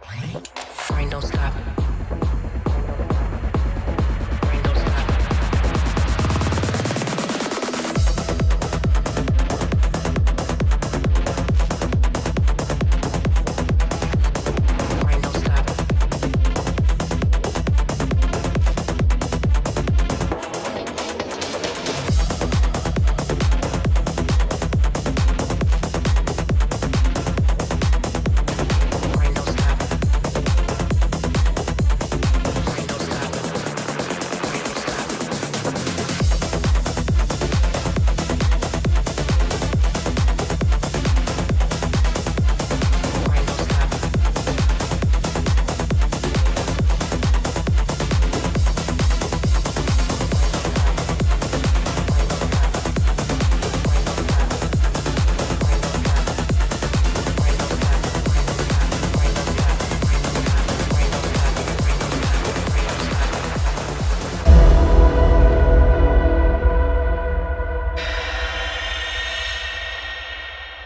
Brain don't stop. Brain don't stop. Brain don't stop. Brain don't stop. Brain don't stop. Brain don't stop. Brain don't stop.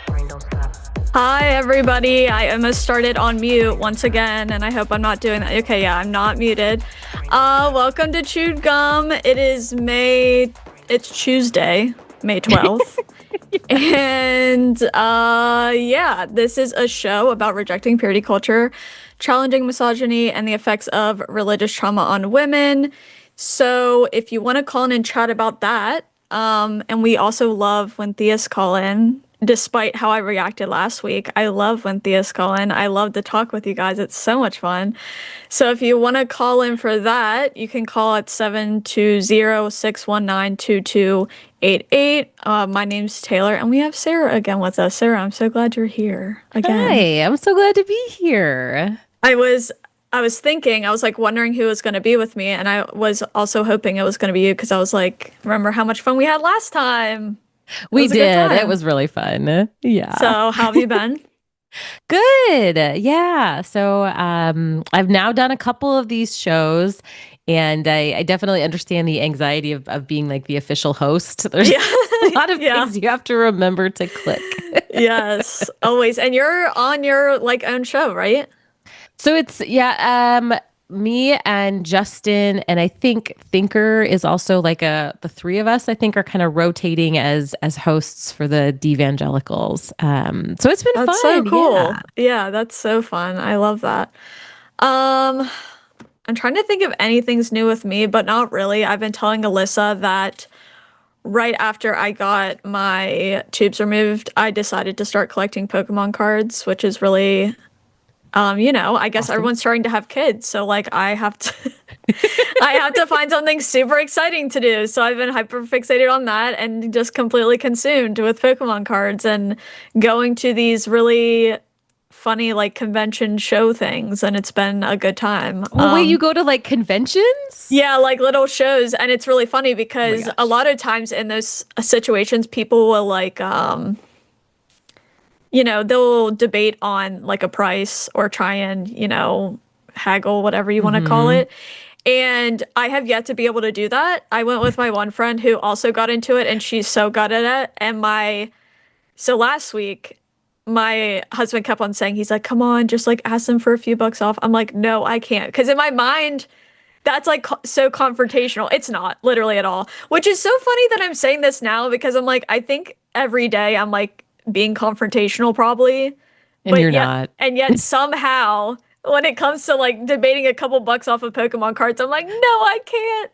Brain don't stop. Hi, everybody. I almost started on mute once again, and I hope I'm not doing that. Okay, yeah, I'm not muted. Welcome to Chewed Gum. It's Tuesday, May 12th. And yeah, this is a show about rejecting purity culture, challenging misogyny, and the effects of religious trauma on women. So if you want to call in and chat about that, and we also love when theists call in, despite how I reacted last week. I love when theists call in. I love to talk with you guys. It's so much fun. So if you want to call in for that, you can call at 720-619-2288. My name's Taylor, and we have Sarah again with us. Sarah, I'm so glad you're here again. Hi, I'm so glad to be here. I was thinking, I was like wondering who was going to be with me, and I was also hoping it was going to be you because I was like, remember how much fun we had last time? We was a good did. time. It was really fun. Yeah. So how have you been? Good. Yeah. So I've now done a couple of these shows, and I definitely understand the anxiety of being like the official host. There's Yeah. a lot of Yeah. things you have to remember to click. Yes, always. And you're on your like own show, right? So it's me and Justin, and I think Thinker is also like the three of us I think are kind of rotating as hosts for the Devangelicals. So it's been That's fun. so cool. Yeah. Yeah, that's so fun. I love that. I'm trying to think of anything's new with me, but not really. I've been telling Alyssa that right after I got my tubes removed, I decided to start collecting Pokemon cards, which is really I guess Awesome. everyone's starting to have kids, so like I have to I have to find something super exciting to do. So I've been hyper fixated on that and just completely consumed with Pokemon cards and going to these really funny like convention show things, and it's been a good time. Well, wait, you go to like conventions? Yeah, like little shows, and it's really funny Oh my because gosh. a lot of times in those situations people will like they'll debate on like a price or try and, haggle, whatever you want to call Mhm. it. And I have yet to be able to do that. I went with my one friend who also got into it, and she's so good at it. So last week, my husband kept on saying, he's like, come on, just like ask them for a few bucks off. I'm like, no, I can't. Because in my mind, that's like so confrontational. It's not literally at all, which is so funny that I'm saying this now because I'm like, I think every day I'm like being confrontational probably, And you're yet, not. and yet somehow when it comes to like debating a couple bucks off of Pokemon cards, I'm like, no, I can't.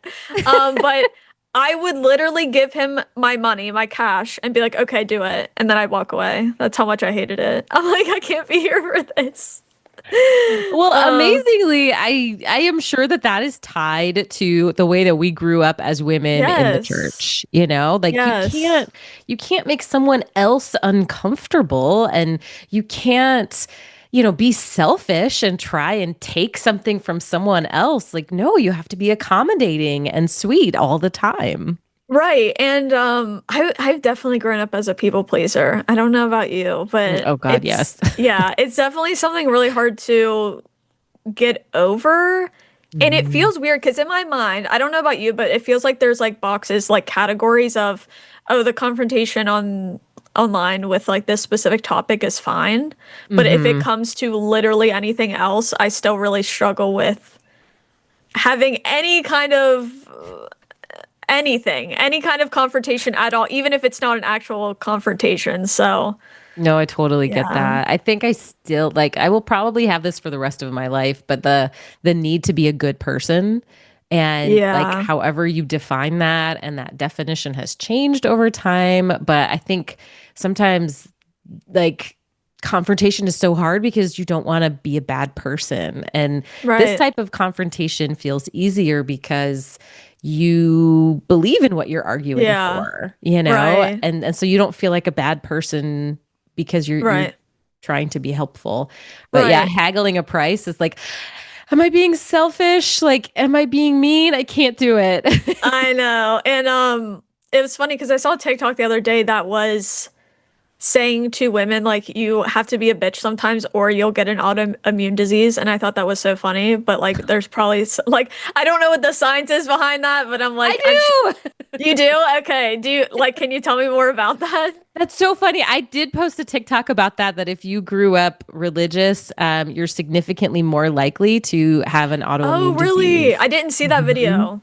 But I would literally give him my money, my cash, and be like, okay, do it. And then I'd walk away. That's how much I hated it. I'm like, I can't be here for this. Well, amazingly, I am sure that is tied to the way that we grew up as women in the Yes. church. You know, like Yes. you can't make someone else uncomfortable, and you can't, be selfish and try and take something from someone else. Like, no, you have to be accommodating and sweet all the time. Right. And I've definitely grown up as a people pleaser. I don't know about you, but Oh God, yes. yeah, it's definitely something really hard to get over. And it Mhm. feels weird because in my mind, I don't know about you, but it feels like there's like boxes, like categories of, oh, the confrontation on online with like this specific topic is fine. But if it Mm-hmm. comes to literally anything else, I still really struggle with having any kind of anything, any kind of confrontation at all, even if it's not an actual confrontation. So, No, I totally get yeah. that. I think I still like I will probably have this for the rest of my life, but the need to be a good person and like Yeah. however you define that and that definition has changed over time, but I think sometimes like confrontation is so hard because you don't want to be a bad person. And this Right. type of confrontation feels easier because you believe in what you're arguing Yeah. for, you know? Right. And so you don't feel like a bad person because you're Right. trying to be helpful. But yeah, Right. haggling a price is like, am I being selfish? Like, am I being mean? I can't do it. I know. And it was funny because I saw a TikTok the other day that was saying to women like you have to be a bitch sometimes or you'll get an autoimmune disease, and I thought that was so funny, but like there's probably like I don't know what the science is behind that, but I'm like I do. you do? Okay. Do you like can you tell me more about that? That's so funny. I did post a TikTok about that, that if you grew up religious, you're significantly more likely to have an Oh, autoimmune really? disease. I didn't see that Mhm. video.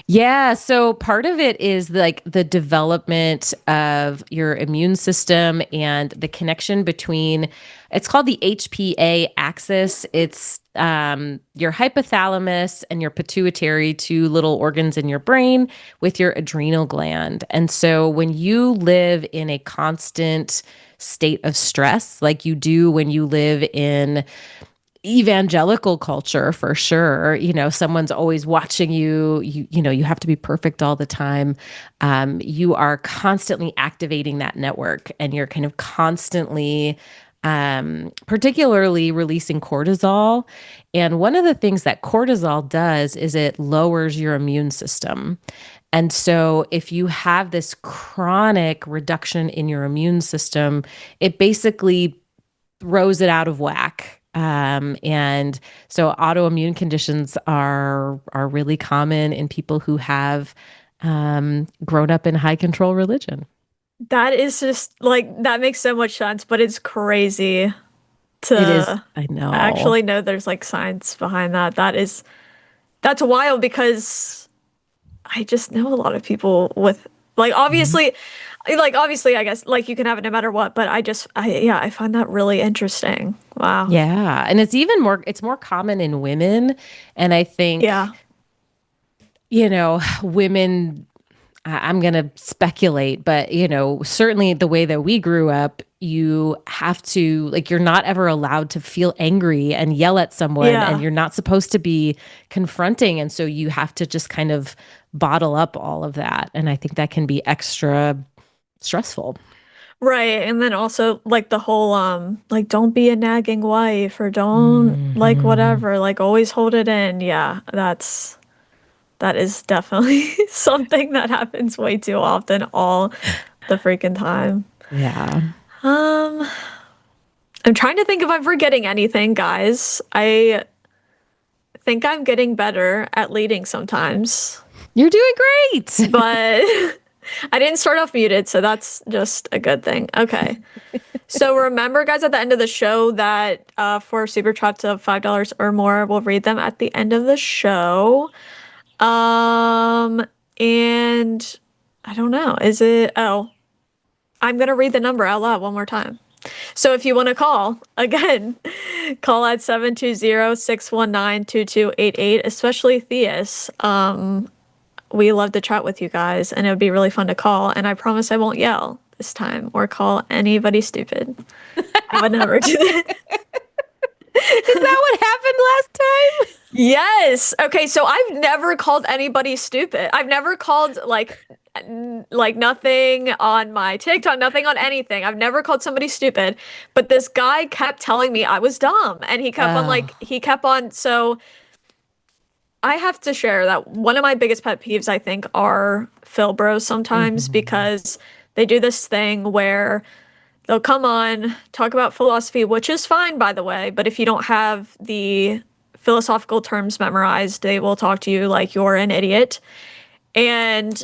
Yeah, so part of it is like the development of your immune system and the connection between it's called the HPA axis. It's your hypothalamus and your pituitary, two little organs in your brain with your adrenal gland. And so when you live in a constant state of stress, like you do when you live in evangelical culture for sure, you know, someone's always watching you, you know, you have to be perfect all the time. You are constantly activating that network and you're kind of constantly particularly releasing cortisol. And one of the things that cortisol does is it lowers your immune system. And so if you have this chronic reduction in your immune system, it basically throws it out of whack. And so autoimmune conditions are really common in people who have grown up in high control religion. That is just like that makes so much sense, but it's crazy It is, to I know. actually know there's like science behind that. That's wild because I just know a lot of people with like obviously I guess like you can have it no matter what, but yeah, I find that really interesting. Wow. Yeah. And it's more common in women. And I think, Yeah. you know, women I'm going to speculate, but you know, certainly the way that we grew up, you have to like you're not ever allowed to feel angry and yell at someone and Yeah. you're not supposed to be confronting and so you have to just kind of bottle up all of that and I think that can be extra stressful. Right. And then also like the whole like don't be a nagging wife or don't like Mhm. whatever, like always hold it in. Yeah, that is definitely something that happens way too often all the freaking time. Yeah. Um, I'm trying to think if I'm forgetting anything, guys. I think I'm getting better at leading sometimes, You're doing great. but I didn't start off muted, so that's just a good thing. Okay. So remember, guys, at the end of the show that for super chats of $5 or more, we'll read them at the end of the show. And I don't know. Is it? Oh, I'm gonna read the number out loud one more time. So if you want to call, again, call at 720-619-2288, especially Theus. We love to chat with you guys, and it would be really fun to call. And I promise I won't yell this time or call anybody stupid. I would never do that. Is that what happened last time? Yes. Okay, so I've never called anybody stupid. I've never called like nothing on my TikTok, nothing on anything. I've never called somebody stupid, but this guy kept telling me I was dumb and Oh. he kept on so I have to share that one of my biggest pet peeves I think are Phil bros sometimes Mhm. because they do this thing where they'll come on, talk about philosophy, which is fine by the way, but if you don't have the philosophical terms memorized, they will talk to you like you're an idiot. And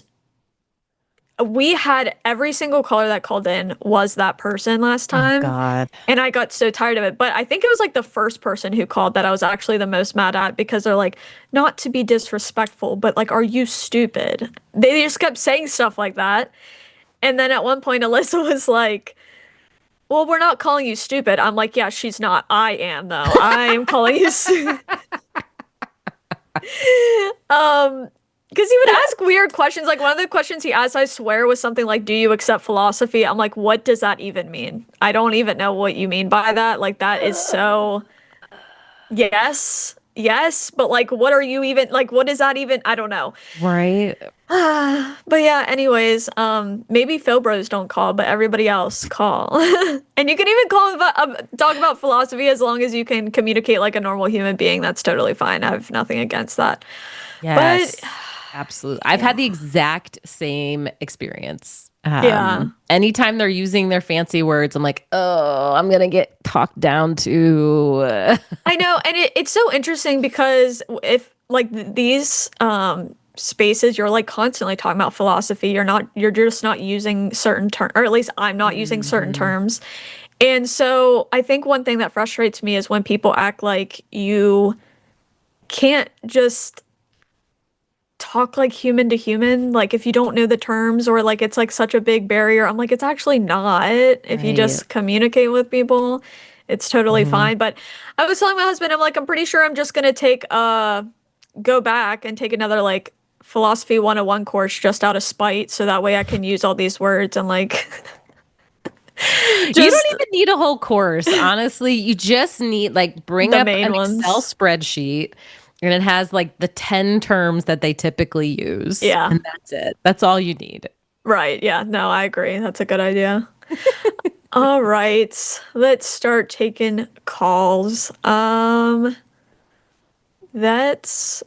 we had every single caller that called in was that person last Oh time. God. And I got so tired of it. But I think it was like the first person who called that I was actually the most mad at because they're like, not to be disrespectful, but like, are you stupid? They just kept saying stuff like that. And then at one point, Alyssa was like, well, we're not calling you stupid. I'm like, yeah, she's not. I am, though. I am calling you stupid. Because he would ask weird questions. Like one of the questions he asked, I swear, was something like, "Do you accept philosophy?" I'm like, "What does that even mean? I don't even know what you mean by that." Like that is so yes, yes, but like, what are you even like? What is that even? I don't know. Right. But yeah, anyways, maybe Phil Bros don't call, but everybody else call. And you can even call about, talk about philosophy as long as you can communicate like a normal human being. That's totally fine. I have nothing against that. But Yes. Absolutely. I've had the exact same experience. yeah. Anytime they're using their fancy words, I'm like, oh, I'm gonna get talked down to. I know, and it's so interesting because if like these spaces you're like constantly talking about philosophy, you're just not using certain terms, or at least I'm not using certain Mhm. terms. And so I think one thing that frustrates me is when people act like you can't just talk like human to human, like if you don't know the terms or like it's like such a big barrier. I'm like, it's actually not. If you Right. just communicate with people, it's totally Mhm. fine. But I was telling my husband, I'm like, I'm pretty sure I'm just gonna take go back and take another like philosophy 101 course just out of spite so that way I can use all these words and like You don't just even need a whole course, honestly. You just need like bring the up main an Excel ones. spreadsheet and it has like the 10 terms that they typically use, Yeah. and that's it. That's all you need. Right. Yeah. No, I agree. That's a good idea. All right. Let's start taking calls. Let's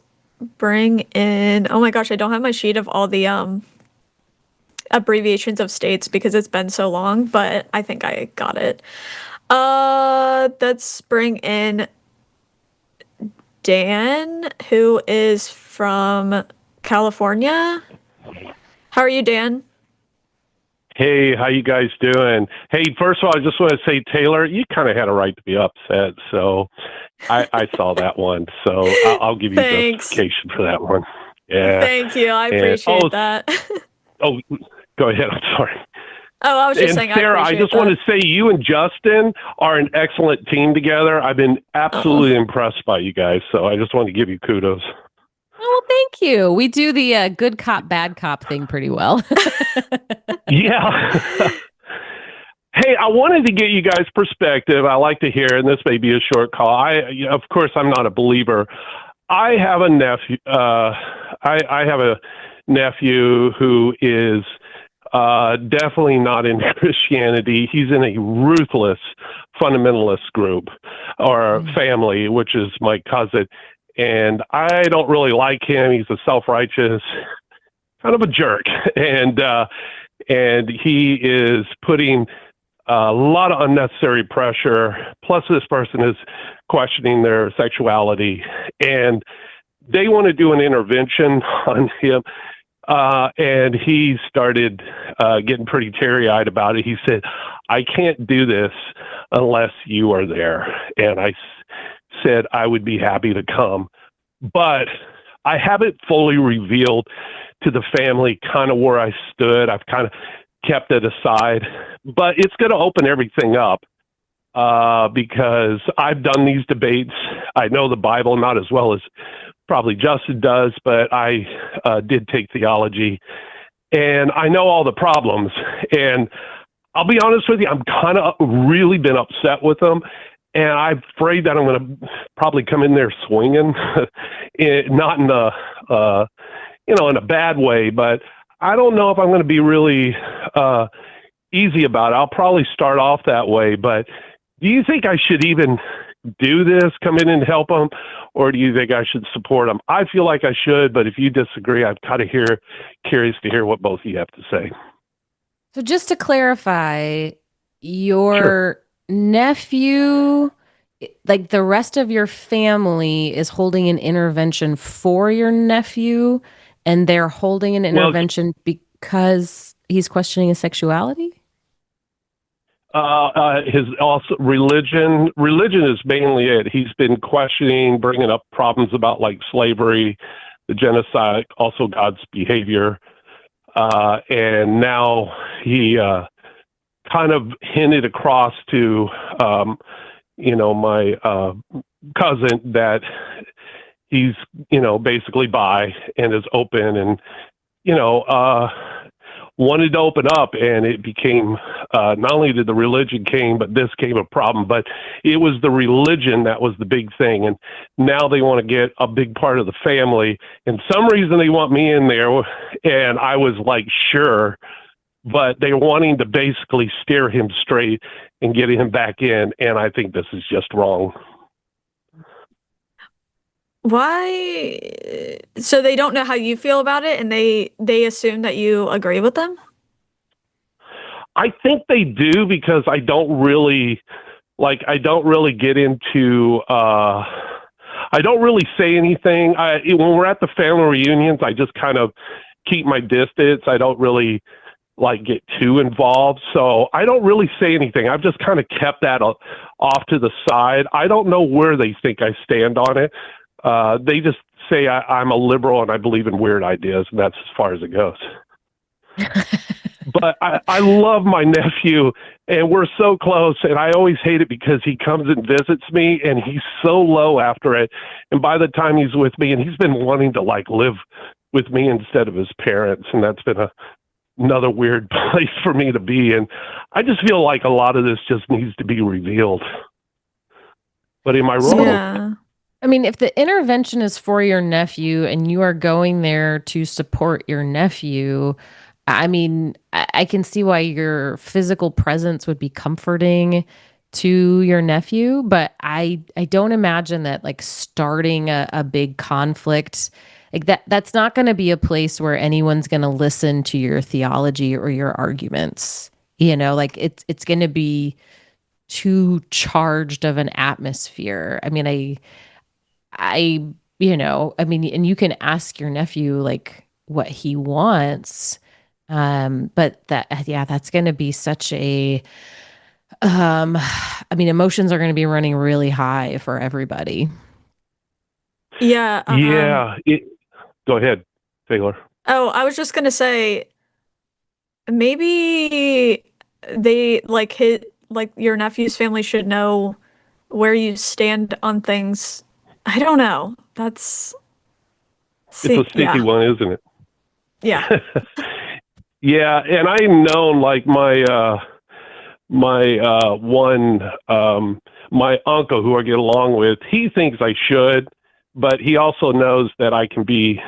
bring in, oh my gosh, I don't have my sheet of all the abbreviations of states because it's been so long, but I think I got it. Let's bring in Dan, who is from California. How are you, Dan? Hey, how you guys doing? Hey, first of all, I just want to say, Taylor, you kind of had a right to be upset. So I saw that one. So I'll give you Thanks. justification for that one. Yeah. Thank you. I And appreciate that. oh, go ahead. I'm sorry. Oh, I was just And saying I Sarah, I appreciate just want that. to say you and Justin are an excellent team together. I've been Oh, absolutely impressed by you guys. So I just want to give you kudos. Oh, well, thank you. We do the good cop, bad cop thing pretty well. Yeah. Hey, I wanted to get you guys' perspective. I like to hear, and this may be a short call. Of course, I'm not a believer. I have a nephew. I have a nephew who is definitely not in Christianity. He's in a ruthless fundamentalist group or family, which is my cousin. And I don't really like him. He's a self-righteous kind of a jerk, and he is putting a lot of unnecessary pressure. Plus, this person is questioning their sexuality, and they want to do an intervention on him. And he started getting pretty teary-eyed about it. He said, "I can't do this unless you are there." And I said I would be happy to come, but I haven't fully revealed to the family kind of where I stood. I've kind of kept it aside, but it's going to open everything up because I've done these debates. I know the Bible not as well as probably Justin does, but I did take theology, and I know all the problems. And I'll be honest with you, I'm kind of really been upset with them. And I'm afraid that I'm going to probably come in there swinging, not in a, in a bad way, but I don't know if I'm going to be really easy about it. I'll probably start off that way, but do you think I should even do this, come in and help them, or do you think I should support them? I feel like I should, but if you disagree, I'm kind of curious to hear what both of you have to say. So just to clarify, your Sure. nephew, like the rest of your family, is holding an intervention for your nephew, and they're holding an Well, intervention because he's questioning his sexuality? His also religion is mainly it. He's been questioning, bringing up problems about like slavery, the genocide, also God's behavior, and now he kind of hinted across to my cousin that he's basically bi and is open and wanted to open up, and it became not only did the religion came, but this came a problem. But it was the religion that was the big thing, and now they want to get a big part of the family. And some reason they want me in there, and I was like, sure, but they're wanting to basically steer him straight and get him back in, and I think this is just wrong. Why? So they don't know how you feel about it, and they assume that you agree with them? I think they do because I don't really get into I don't really say anything. When we're at the family reunions, I just kind of keep my distance. I don't really get too involved. So I don't really say anything. I've just kind of kept that off to the side. I don't know where they think I stand on it. They just say I'm a liberal and I believe in weird ideas, and that's as far as it goes. But I love my nephew, and we're so close, and I always hate it because he comes and visits me, and he's so low after it. And by the time he's with me, and he's been wanting to live with me instead of his parents, and that's been another weird place for me to be. And I just feel like a lot of this just needs to be revealed. But am I wrong? Yeah. I mean, if the intervention is for your nephew and you are going there to support your nephew, I mean, I can see why your physical presence would be comforting to your nephew, but I don't imagine that starting a big conflict that's not going to be a place where anyone's going to listen to your theology or your arguments. It's going to be too charged of an atmosphere. I mean, and you can ask your nephew what he wants. But that's going to be such a, emotions are going to be running really high for everybody. Yeah. Yeah. Go ahead, Taylor. Oh, I was just going to say, maybe they your nephew's family should know where you stand on things. I don't know. It's a sticky one, isn't it? Yeah. Yeah, and I've known my uncle who I get along with, he thinks I should, but he also knows that I can be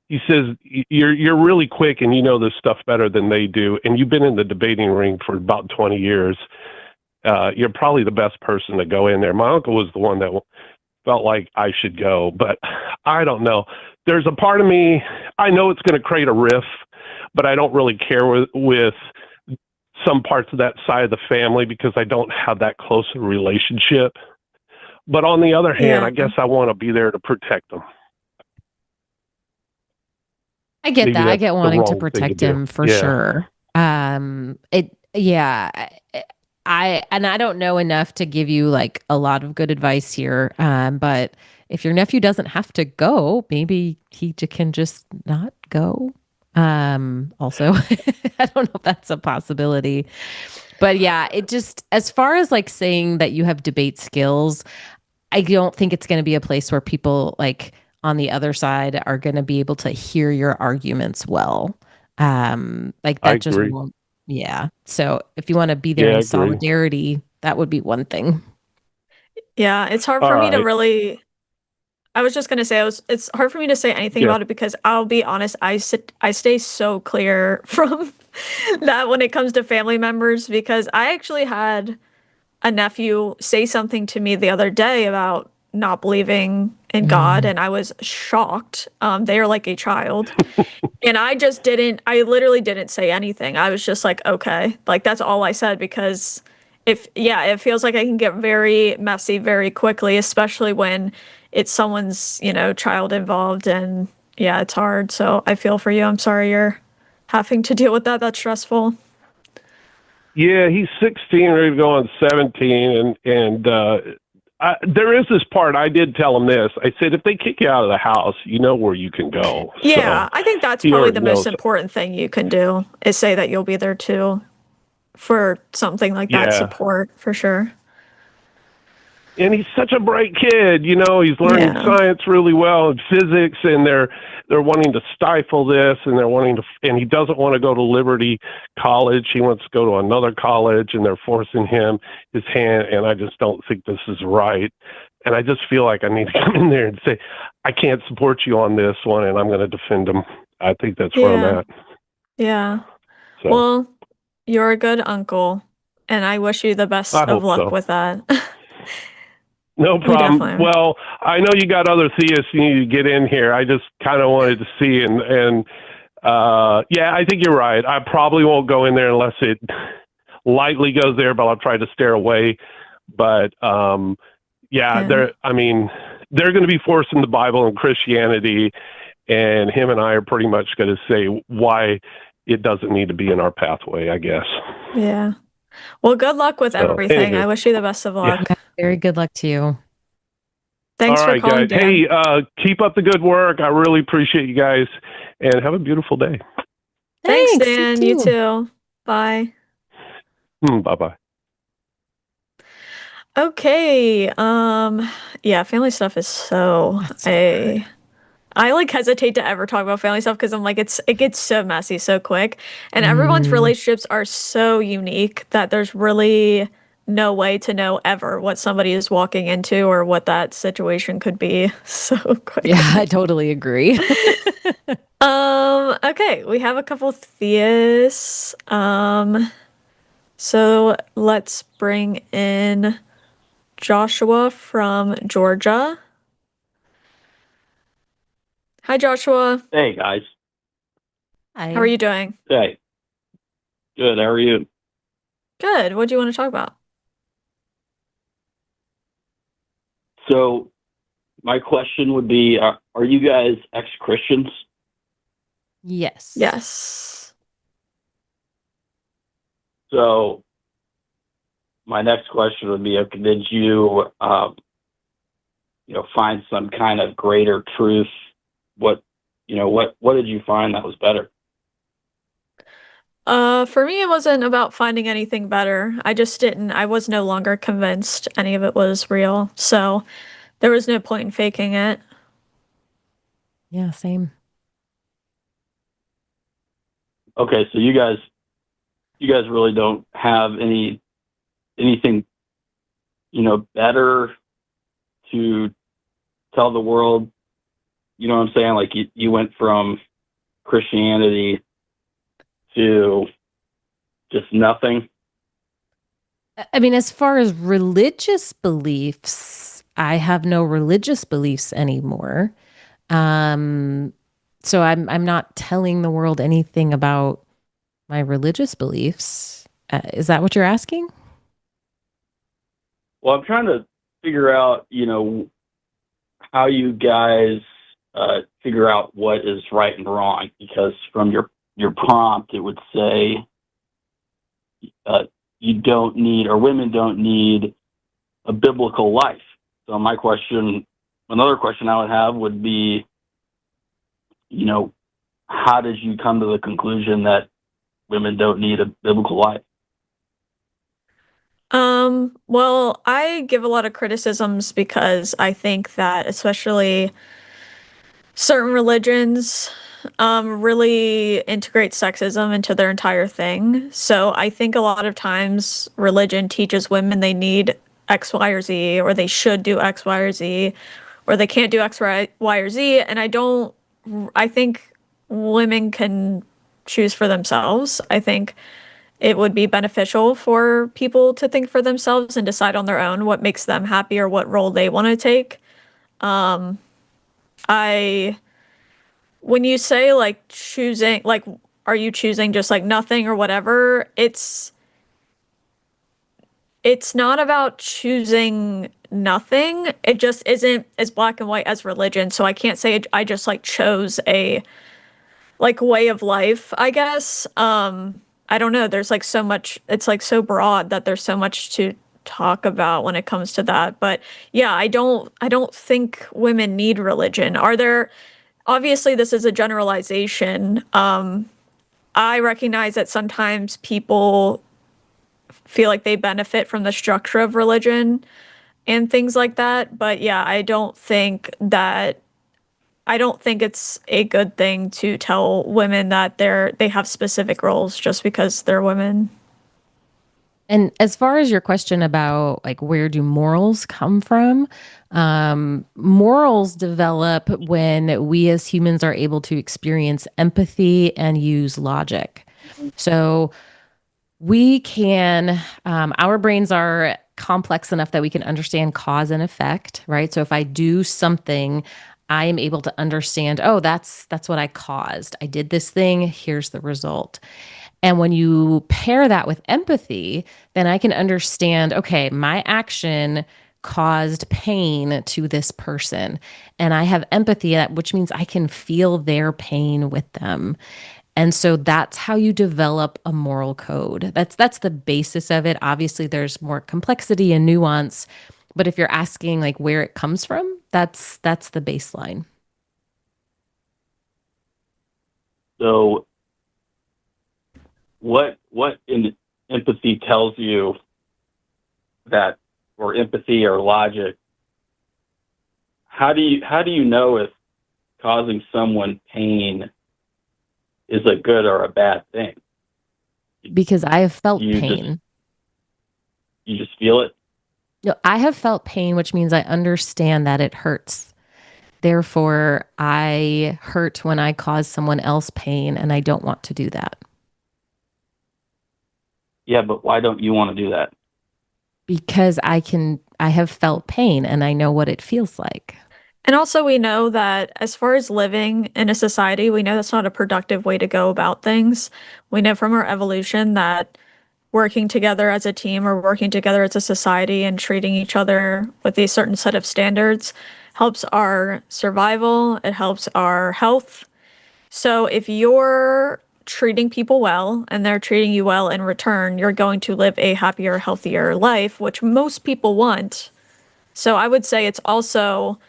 he says you're really quick and you know this stuff better than they do, and you've been in the debating ring for about 20 years. You're probably the best person to go in there. My uncle was the one that felt like I should go, but I don't know. There's a part of me, I know it's going to create a rift, but I don't really care with some parts of that side of the family because I don't have that close a relationship. But on the other hand, I guess I want to be there to protect them. I get that. I get wanting to protect him for sure. I don't know enough to give you a lot of good advice here. But if your nephew doesn't have to go, maybe he can just not go. Also, I don't know if that's a possibility, but yeah, it just, as far as saying that you have debate skills, I don't think it's going to be a place where people on the other side are going to be able to hear your arguments well. That just won't. Yeah. So if you want to be there in solidarity, that would be one thing. Yeah. It's hard for me to really, I was just going to say, it's hard for me to say anything about it because I'll be honest, I stay so clear from that when it comes to family members, because I actually had a nephew say something to me the other day about not believing in God, and I was shocked. They are like a child. And I literally didn't say anything. I was just like, okay. That's all I said, because it feels like I can get very messy very quickly, especially when it's someone's, child involved, and yeah, it's hard. So I feel for you. I'm sorry you're having to deal with that. That's stressful. Yeah, he's 16, ready to go on 17, and there is this part. I did tell him this. I said, if they kick you out of the house, you know where you can go. Yeah, So I think that's he probably already the most knows. important thing you can do is say that you'll be there too for something like that Yeah. support for sure. And he's such a bright kid. You know, he's learning Yeah. science really well and physics, and they're wanting to stifle this, and they're wanting to, and he doesn't want to go to Liberty College. He wants to go to another college, and they're forcing his hand. And I just don't think this is right. And I just feel like I need to come in there and say, I can't support you on this one, and I'm going to defend him. I think that's where I'm Yeah. at. Yeah. So Well, you're a good uncle, and I wish you the best I of hope luck so. with that. No You problem. definitely are. Well, I know you got other theists you need to get in here. I just kind of wanted to see, and yeah, I think you're right. I probably won't go in there unless it lightly goes there, but I'll try to steer away. But yeah, Yeah. they're going to be forcing the Bible and Christianity, and him and I are pretty much going to say why it doesn't need to be in our pathway, I guess. Yeah. Well, good luck with So, everything. anywho. I wish you the best of luck. Yeah, very good luck to you. Thanks All for right, calling, guys. Dan. Hey, keep up the good work. I really appreciate you guys, and have a beautiful day. Thanks, you Dan. You too. too. Bye. Bye-bye. Okay. Yeah, family stuff is so That's so hard. I like hesitate to ever talk about family stuff because I'm like it gets so messy so quick. And everyone's relationships are so unique that there's really no way to know ever what somebody is walking into or what that situation could be so quick. Yeah, I totally agree. Okay, we have a couple theists. So let's bring in Joshua from Georgia. Hi, Joshua. Hey guys. How are you doing? Hey. Good. How are you? Good. What do you want to talk about? So, my question would be: are you guys ex-Christians? Yes. Yes. So, my next question would be: okay, did you, find some kind of greater truth? What did you find that was better? For me, it wasn't about finding anything better. I was no longer convinced any of it was real. So there was no point in faking it. Yeah, same. Okay, so you guys really don't have anything, better to tell the world. You know what I'm saying? Like you went from Christianity to just nothing. I mean, as far as religious beliefs, I have no religious beliefs anymore. So I'm not telling the world anything about my religious beliefs. Is that what you're asking? Well, I'm trying to figure out, how you guys figure out what is right and wrong, because from your prompt, it would say you don't need, or women don't need, a biblical life. So another question I would have would be, how did you come to the conclusion that women don't need a biblical life? Well, I give a lot of criticisms because I think that especially certain religions really integrate sexism into their entire thing. So I think a lot of times religion teaches women they need X, Y, or Z, or they should do X, Y, or Z, or they can't do X, Y, or Z. And I think women can choose for themselves. I think it would be beneficial for people to think for themselves and decide on their own what makes them happy or what role they want to take. I When you say like choosing, like, are you choosing just like nothing or whatever? It's not about choosing nothing. It just isn't as black and white as religion. So I can't say I just like chose like way of life, I guess. I don't know. There's like so much, it's like so broad that there's so much to talk about when it comes to that. But yeah, I don't think women need religion. Are there, obviously this is a generalization. I recognize that sometimes people feel like they benefit from the structure of religion and things like that. But yeah, I don't think it's a good thing to tell women that they have specific roles just because they're women. And as far as your question about like where do morals come from, morals develop when we as humans are able to experience empathy and use logic. So we can, our brains are complex enough that we can understand cause and effect, right? So if I do something, I am able to understand, oh, that's what I caused. I did this thing, here's the result. And when you pair that with empathy, then I can understand, okay, my action caused pain to this person. And I have empathy, which means I can feel their pain with them. And so that's how you develop a moral code. That's the basis of it. Obviously, there's more complexity and nuance, but if you're asking like where it comes from, that's the baseline. So what in empathy tells you that, or empathy or logic, how do you know if causing someone pain is a good or a bad thing? Because I have felt You pain. you just feel it? No, I have felt pain, which means I understand that it hurts. Therefore, I hurt when I cause someone else pain, and I don't want to do that. Yeah, but why don't you want to do that? Because I have felt pain and I know what it feels like. And also, we know that as far as living in a society, we know that's not a productive way to go about things. We know from our evolution that working together as a team or working together as a society and treating each other with a certain set of standards helps our survival, it helps our health. So if you're treating people well and they're treating you well in return, you're going to live a happier, healthier life, which most people want. So I would say it's also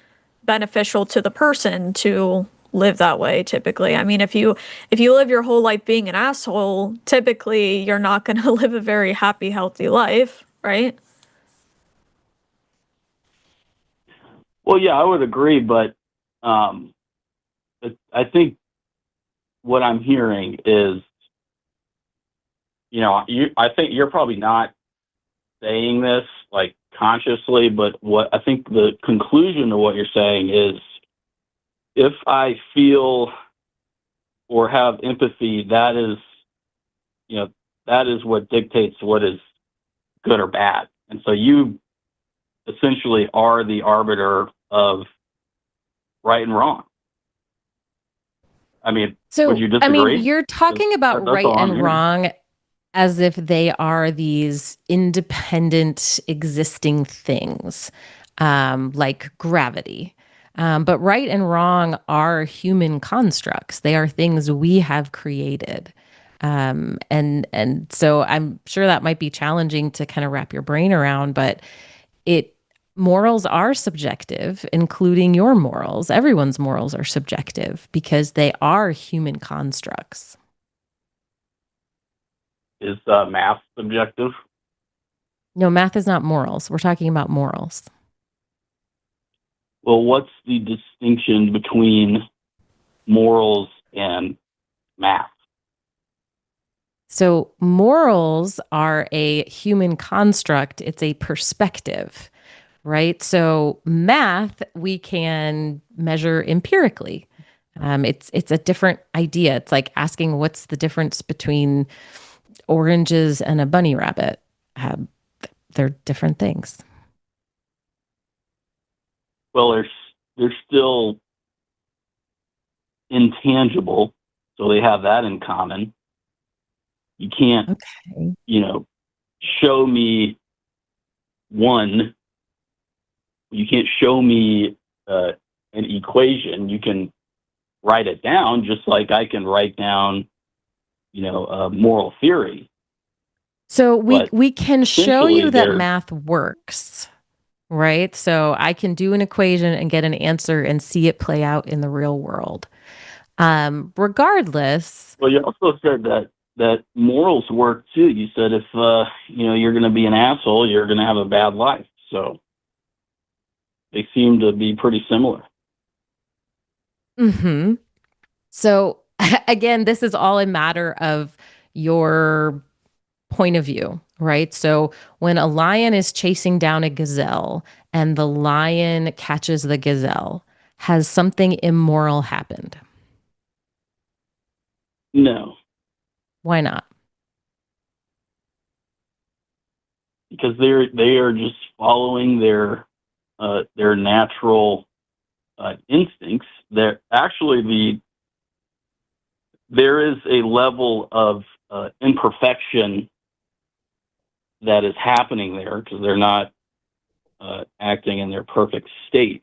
beneficial to the person to live that way typically. I mean, if you live your whole life being an asshole, typically you're not going to live a very happy, healthy life, right? Well, yeah, I would agree, but I think what I'm hearing is, I think you're probably not saying this like consciously, but what I think the conclusion of what you're saying is, if I feel or have empathy, that is what dictates what is good or bad. And so you essentially are the arbiter of right and wrong. I mean, would you disagree? You're talking about That's right all I'm and hearing. wrong as if they are these independent existing things, like gravity. But right and wrong are human constructs. They are things we have created. And so I'm sure that might be challenging to kind of wrap your brain around, but it morals are subjective, including your morals. Everyone's morals are subjective because they are human constructs. Is math subjective? No, math is not morals. We're talking about morals. Well, what's the distinction between morals and math? So morals are a human construct. It's a perspective, right? So math we can measure empirically. It's a different idea. It's like asking what's the difference between oranges and a bunny rabbit. They're different things. Well, they're still intangible, so they have that in common. You can't, Okay. show me one. You can't show me an equation. You can write it down, just like I can write down, moral theory. So we But we can show essentially, you that they're math works, right? So I can do an equation and get an answer and see it play out in the real world. Regardless, well. You also said that morals work too. You said if you're going to be an asshole, you're going to have a bad life. So they seem to be pretty similar. hmm so again, this is all a matter of your point of view, right? So when a lion is chasing down a gazelle and the lion catches the gazelle, has something immoral happened? No, Why not? because they are just following their natural instincts. They're actually there is a level of imperfection that is happening there because they're not acting in their perfect state,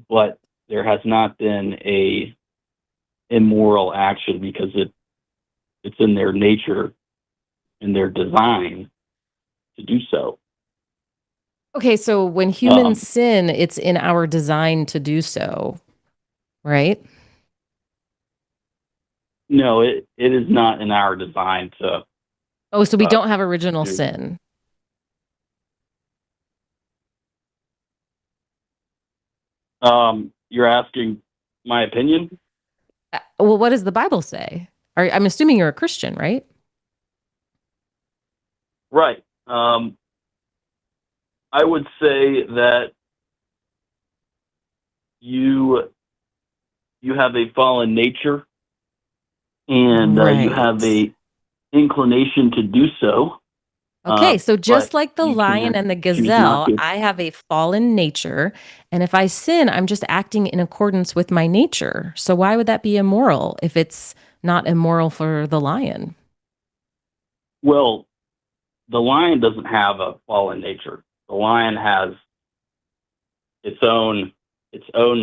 but there has not been a immoral action because it's in their nature, in their design to do so. Okay, so when humans sin, it's in our design to do so, right? No, it is not in our design to Oh, so we uh, don't have original do. sin. You're asking my opinion? Well, what does the Bible say? I'm assuming you're a Christian, right? Right. I would say that you have a fallen nature, and you have Right. a inclination to do so. Okay, so just But like the you lion can and the choose not gazelle, to. I have a fallen nature. And if I sin, I'm just acting in accordance with my nature. So why would that be immoral if it's not immoral for the lion? Well, the lion doesn't have a fallen nature. The lion has its own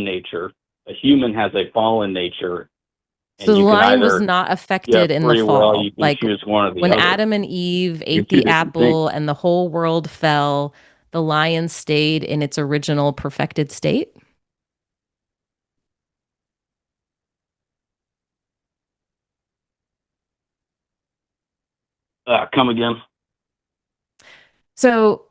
nature. A human has a fallen nature, So and the you can lion was either not you have affected in the free will, fall. you can Like choose one or the when other. Adam and Eve You're ate two the different things. apple and the whole world fell, the lion stayed in its original perfected state. Come again? So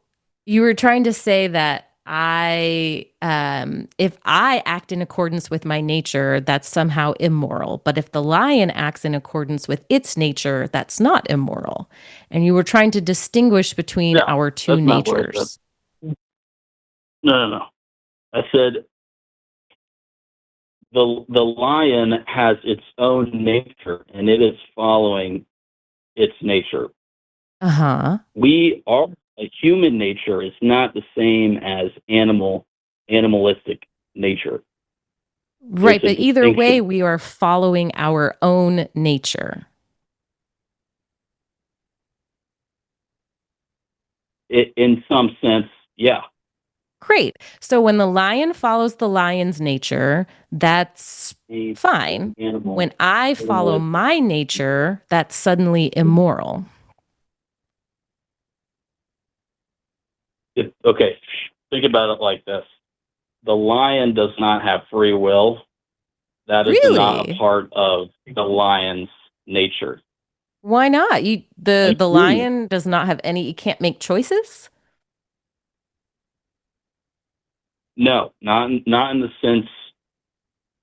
you were trying to say that if I act in accordance with my nature, that's somehow immoral. But if the lion acts in accordance with its nature, that's not immoral. And you were trying to distinguish between No, our two that's not what I said. natures. No. I said the lion has its own nature, and it is following its nature. Uh-huh. A human nature is not the same as animalistic nature. There's Right, a but either way, distinction. we are following our own nature. In some sense, yeah. Great. So when the lion follows the lion's nature, that's The fine. animal, When I follow animalistic. my nature, that's suddenly immoral. Okay, think about it like this: the lion does not have free will. That is not a Really? part of the lion's nature. Why not? You the A the human, lion does not have any, you can't make choices? no, not in the sense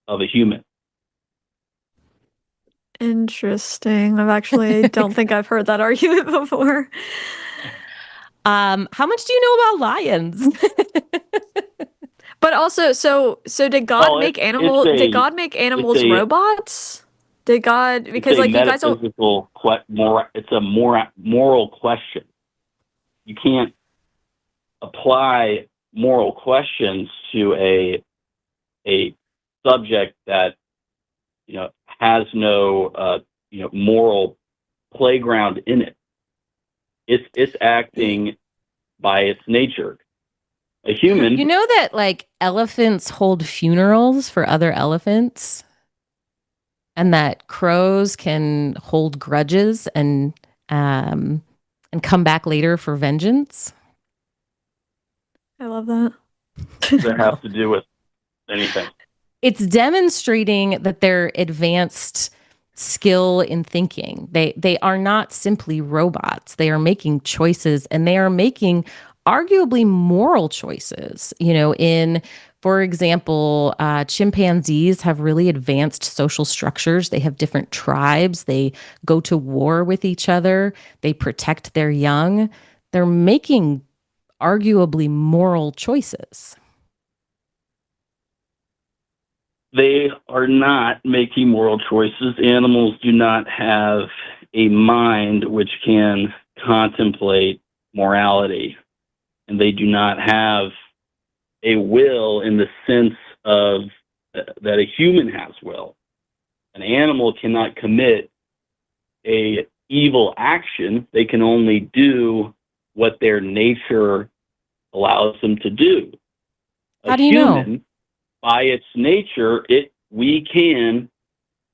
of a human. Interesting. I've actually don't think I've heard that argument before. How much do you know about lions? But also, so did God Well, make it's animals a robots? Did God, it's because a like you guys don't. metaphysical it's a moral question. You can't apply moral questions to a subject that has no moral playground in it. It's acting by its nature. A human, You know that like elephants hold funerals for other elephants, and that crows can hold grudges and come back later for vengeance. I love that. that has to do with anything. It's demonstrating that they're advanced skill in thinking. They are not simply robots. They are making choices, and they are making arguably moral choices. In for example, chimpanzees have really advanced social structures. They have different tribes. They go to war with each other. They protect their young. They're making arguably moral choices. They are not making moral choices. Animals do not have a mind which can contemplate morality, and they do not have a will in the sense of that a human has will. An animal cannot commit a evil action. They can only do what their nature allows them to do. How do you know? By its nature, we can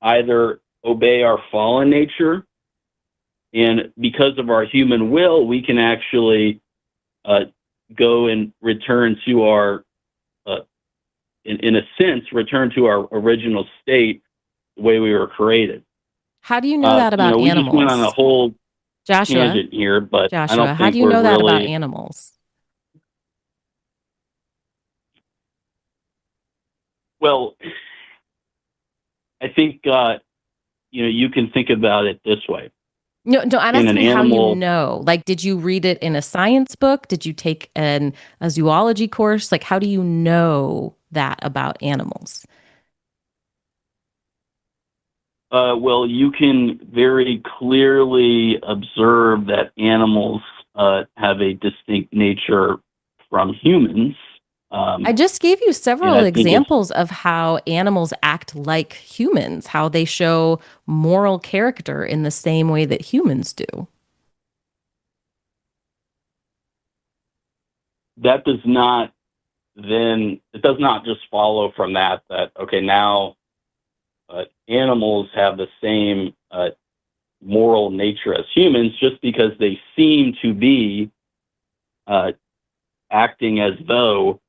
either obey our fallen nature, and because of our human will, we can actually go and return to our, in a sense, return to our original state, the way we were created. How do you know that about we animals? just went on a whole Joshua, tangent here, but I Joshua, don't think how do you we're know that really about animals? Well, I think you can think about it this way. No, I'm In an asking how you animal- know. Like, did you read it in a science book? Did you take a zoology course? Like, how do you know that about animals? Well, you can very clearly observe that animals have a distinct nature from humans. I just gave you several and I think examples of how animals act like humans, how they show moral character in the same way that humans do. That does not it does not just follow from that okay, now animals have the same moral nature as humans just because they seem to be acting as though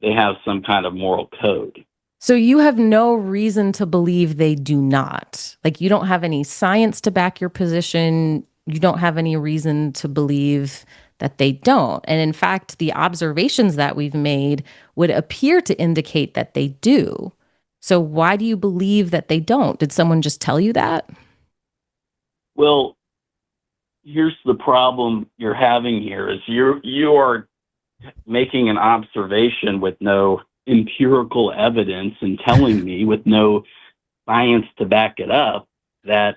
they have some kind of moral code. So you have no reason to believe they do not. Like, you don't have any science to back your position. You don't have any reason to believe that they don't. And in fact, the observations that we've made would appear to indicate that they do. So why do you believe that they don't? Did someone just tell you that? Well, here's the problem you're having here is you are making an observation with no empirical evidence and telling me with no science to back it up that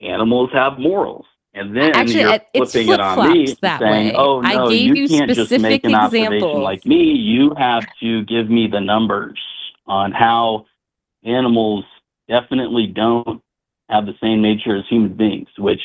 animals have morals. And then Actually, you're it's flipping it on me and that saying, way. oh, no, I gave you you can't just make specific an observation examples. like me. You have to give me the numbers on how animals definitely don't have the same nature as human beings, which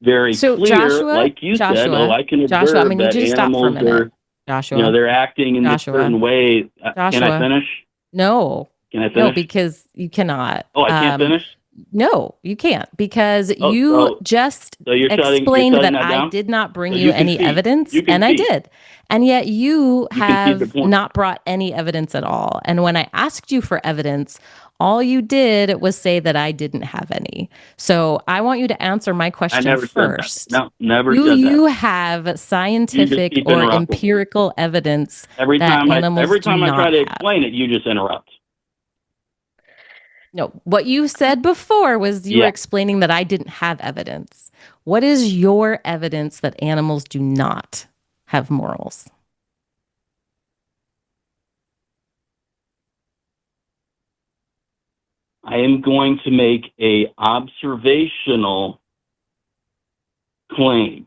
very clear, Joshua, like you said, I can observe Joshua, I'm gonna need that you to stop for a animals minute. are, Joshua, they're acting in this certain way. Can I Joshua. finish? No. Can I finish? No, because you cannot. Oh, I can't finish? No, you can't, because Oh, you just so you're explained shutting that that I down? did not bring So you you any concede. evidence, You and I concede. did. And yet you You concede the have point. not brought any evidence at all. And when I asked you for evidence, all you did was say that I didn't have any. So I want you to answer my I question never first. said that. No, never Do said you that. have scientific keep or interrupting. empirical evidence Every that time animals I do try not to have? explain it, you just interrupt. No, what you said before was you were Yeah. explaining that I didn't have evidence. What is your evidence that animals do not have morals? I am going to make a observational claim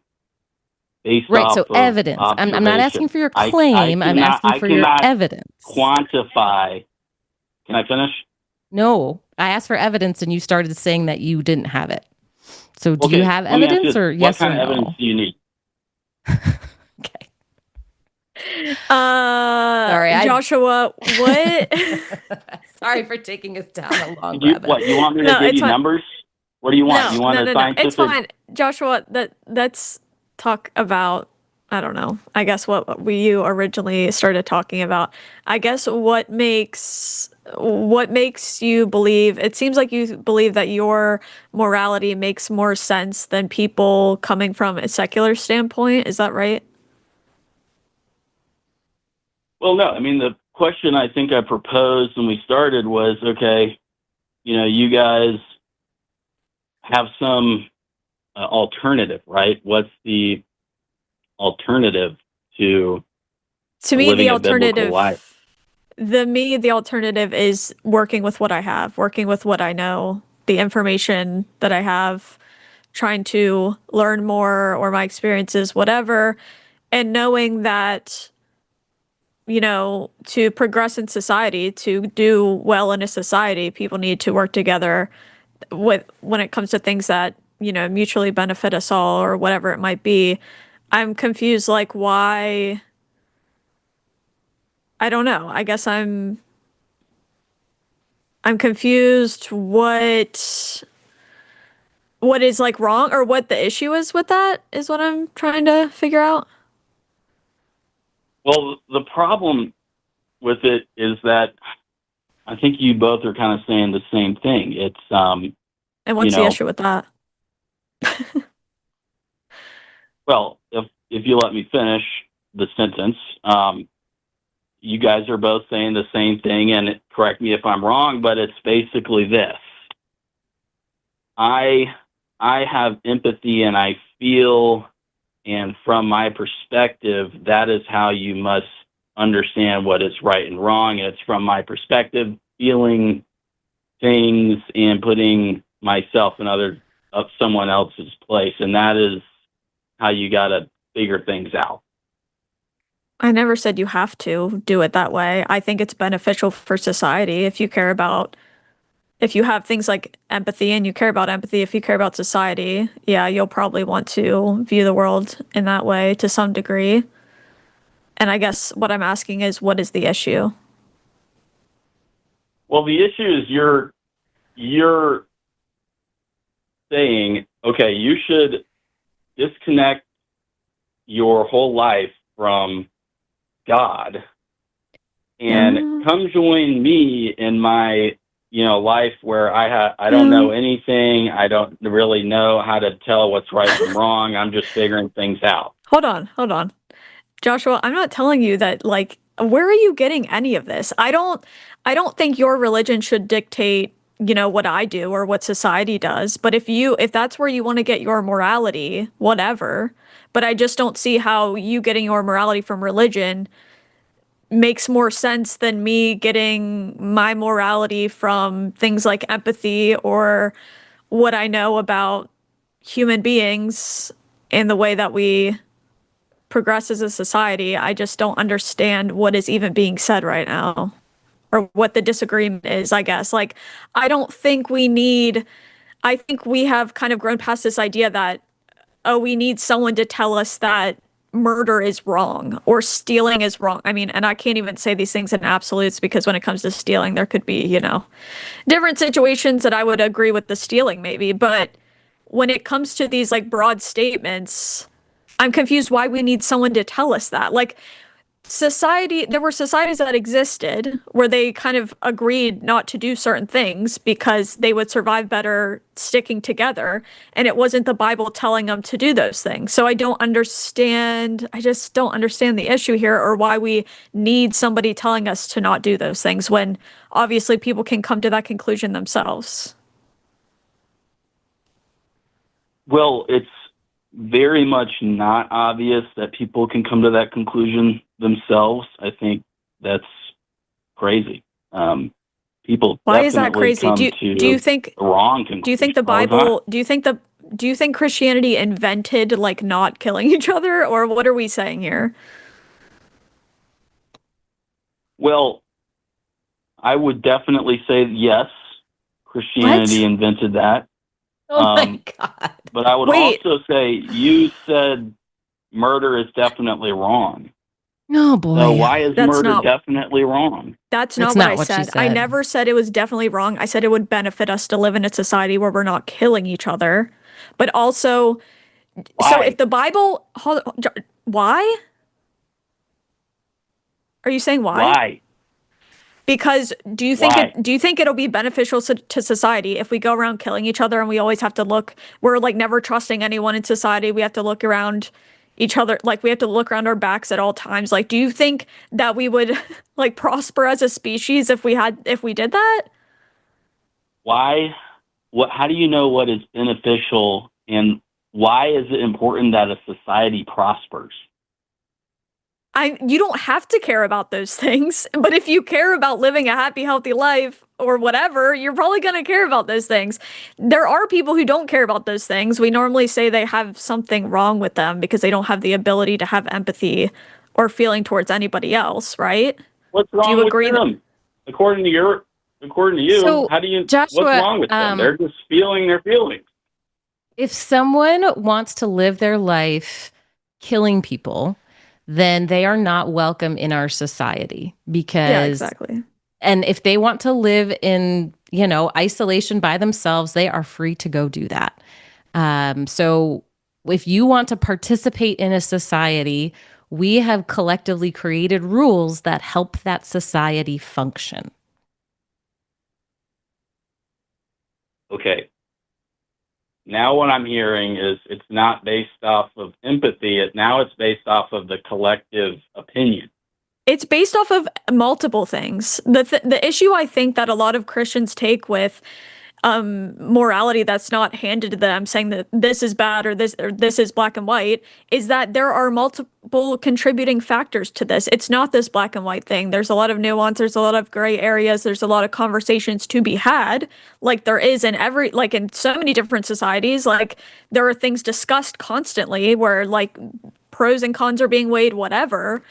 based Right, off so of evidence. I'm not observation. asking for your I claim. I'm cannot- asking I for your cannot evidence. Quantify. Can I finish? No, I asked for evidence and you started saying that you didn't have it. So do Okay, you have let me ask evidence you, or what yes kind or of evidence no? do you need? Okay. Sorry, Joshua, what? Sorry for taking us down a long You, rabbit. what, you want me to No, give it's you fine. numbers? What do you want? You want a No. It's scientific? fine. Joshua, let's talk about, I don't know. I guess what you originally started talking about. I guess what makes you believe, it seems like you believe that your morality makes more sense than people coming from a secular standpoint. Is that right? Well, no. I mean, the question I think I proposed when we started was, okay, you guys have some alternative, right? What's the alternative to To me, living the a biblical life? alternative, the alternative is working with what I have, working with what I know, the information that I have, trying to learn more or my experiences, whatever, and knowing that, to progress in society, to do well in a society, people need to work together with when it comes to things that, mutually benefit us all or whatever it might be. I'm confused, like, why. I don't know. I guess I'm confused what is like wrong or what the issue is with that is what I'm trying to figure out. Well, the problem with it is that I think you both are kind of saying the same thing. It's, And what's the issue with that? well, if you let me finish the sentence, you guys are both saying the same thing, and correct me if I'm wrong, but it's basically this. I have empathy and I feel, and from my perspective, that is how you must understand what is right and wrong. It's from my perspective, feeling things and putting myself in someone else's place, and that is how you got to figure things out. I never said you have to do it that way. I think it's beneficial for society if you have things like empathy and you care about empathy, if you care about society, yeah, you'll probably want to view the world in that way to some degree. And I guess what I'm asking is, what is the issue? Well, the issue is you're saying, okay, you should disconnect your whole life from God and come join me in my life where I don't know anything. I don't really know how to tell what's right from wrong. I'm just figuring things out. Hold on. Joshua, I'm not telling you that, like, where are you getting any of this? I don't think your religion should dictate, what I do or what society does. But if that's where you want to get your morality, whatever. But I just don't see how you getting your morality from religion makes more sense than me getting my morality from things like empathy or what I know about human beings and the way that we progress as a society. I just don't understand what is even being said right now or what the disagreement is, I guess. Like, I don't think I think we have kind of grown past this idea that, oh, we need someone to tell us that murder is wrong or stealing is wrong. I mean, and I can't even say these things in absolutes because when it comes to stealing, there could be, different situations that I would agree with the stealing maybe. But when it comes to these like broad statements, I'm confused why we need someone to tell us that. Like, there were societies that existed where they kind of agreed not to do certain things because they would survive better sticking together, and it wasn't the Bible telling them to do those things. So I just don't understand the issue here or why we need somebody telling us to not do those things when obviously people can come to that conclusion themselves. Well, it's very much not obvious that people can come to that conclusion themselves. I think that's crazy. People Why is that definitely crazy? come Do you think the wrong conclusion. do you think the all the time. Bible, do you think Christianity invented like not killing each other, or what are we saying here? Well, I would definitely say yes, Christianity invented that. Oh my God. But I would Wait. also say you said murder is definitely wrong. Oh boy. So why is That's murder not- definitely wrong? That's That's not what not I what she said. I said. never said it was definitely wrong. I said it would benefit us to live in a society where we're not killing each other. But also, so Why? if the Bible, why? Are you saying why? Why? Because do you think Why? do you think it'll be beneficial to society if we go around killing each other and we always have to look, we're like never trusting anyone in society. We have to look around each other, like we have to look around our backs at all times. Like, do you think that we would like prosper as a species if we did that? Why? How do you know what is beneficial, and why is it important that a society prospers? You don't have to care about those things, but if you care about living a happy, healthy life or whatever, you're probably going to care about those things. There are people who don't care about those things. We normally say they have something wrong with them because they don't have the ability to have empathy or feeling towards anybody else, right? What's wrong you with agree them? According to you, So, how do you? Joshua, what's wrong with them? They're just feeling their feelings. If someone wants to live their life killing people, then they are not welcome in our society because Yeah, exactly. and if they want to live in, isolation by themselves, they are free to go do that. So if you want to participate in a society, we have collectively created rules that help that society function. Okay. Now what I'm hearing is it's not based off of empathy. Now it's based off of the collective opinion. It's based off of multiple things. The issue I think that a lot of Christians take with morality that's not handed to them, saying that this is bad or this is black and white, is that there are multiple contributing factors to this. It's not this black and white thing. There's a lot of nuance, there's a lot of gray areas, there's a lot of conversations to be had, like there is in in so many different societies. Like there are things discussed constantly where like pros and cons are being weighed, whatever.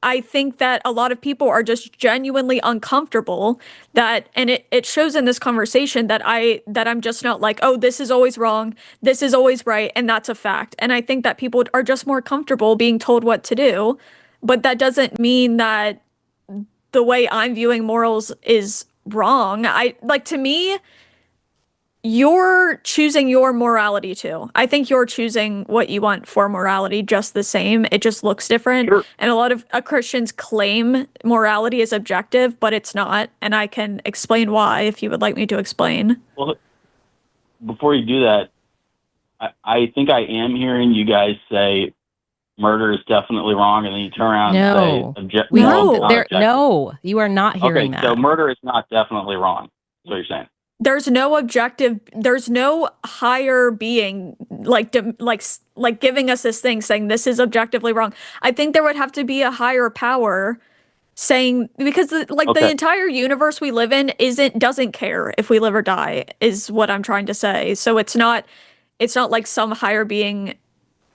I think that a lot of people are just genuinely uncomfortable and it shows in this conversation that I'm just not like, oh, this is always wrong, this is always right, and that's a fact. And I think that people are just more comfortable being told what to do, but that doesn't mean that the way I'm viewing morals is wrong. To me, you're choosing your morality too. I think you're choosing what you want for morality just the same. It just looks different. Sure. And a lot of Christians claim morality is objective, but it's not. And I can explain why if you would like me to explain. Well, before you do that, I think I am hearing you guys say murder is definitely wrong, and then you turn around and say No, you are not hearing that. So murder is not definitely wrong. Is what you're saying. There's no higher being like giving us this thing saying this is objectively wrong. I think there would have to be a higher power saying, because the entire universe we live in doesn't care if we live or die, is what I'm trying to say. So it's not like some higher being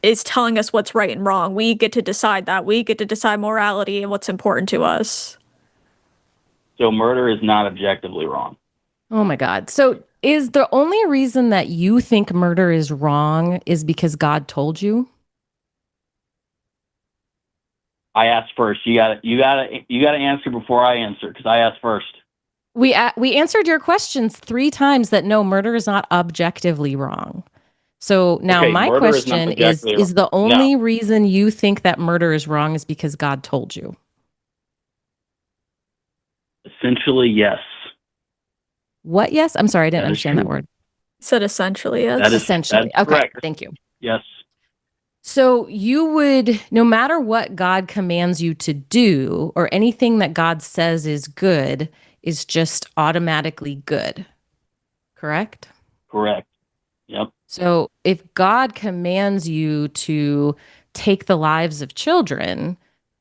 is telling us what's right and wrong. We get to decide that. We get to decide morality and what's important to us. So murder is not objectively wrong. Oh my God. So is the only reason that you think murder is wrong is because God told you? I asked first. You gotta answer before I answer, because I asked first. We answered your questions 3 times that no, murder is not objectively wrong. So now my question is the only reason you think that murder is wrong is because God told you? Essentially, yes. What? Yes? I'm sorry, I didn't understand that word. Said essentially, yes. That is essentially. Okay, correct. thank you. Yes. So you would, no matter what God commands you to do, or anything that God says is good, is just automatically good. Correct? Correct. Yep. So if God commands you to take the lives of children,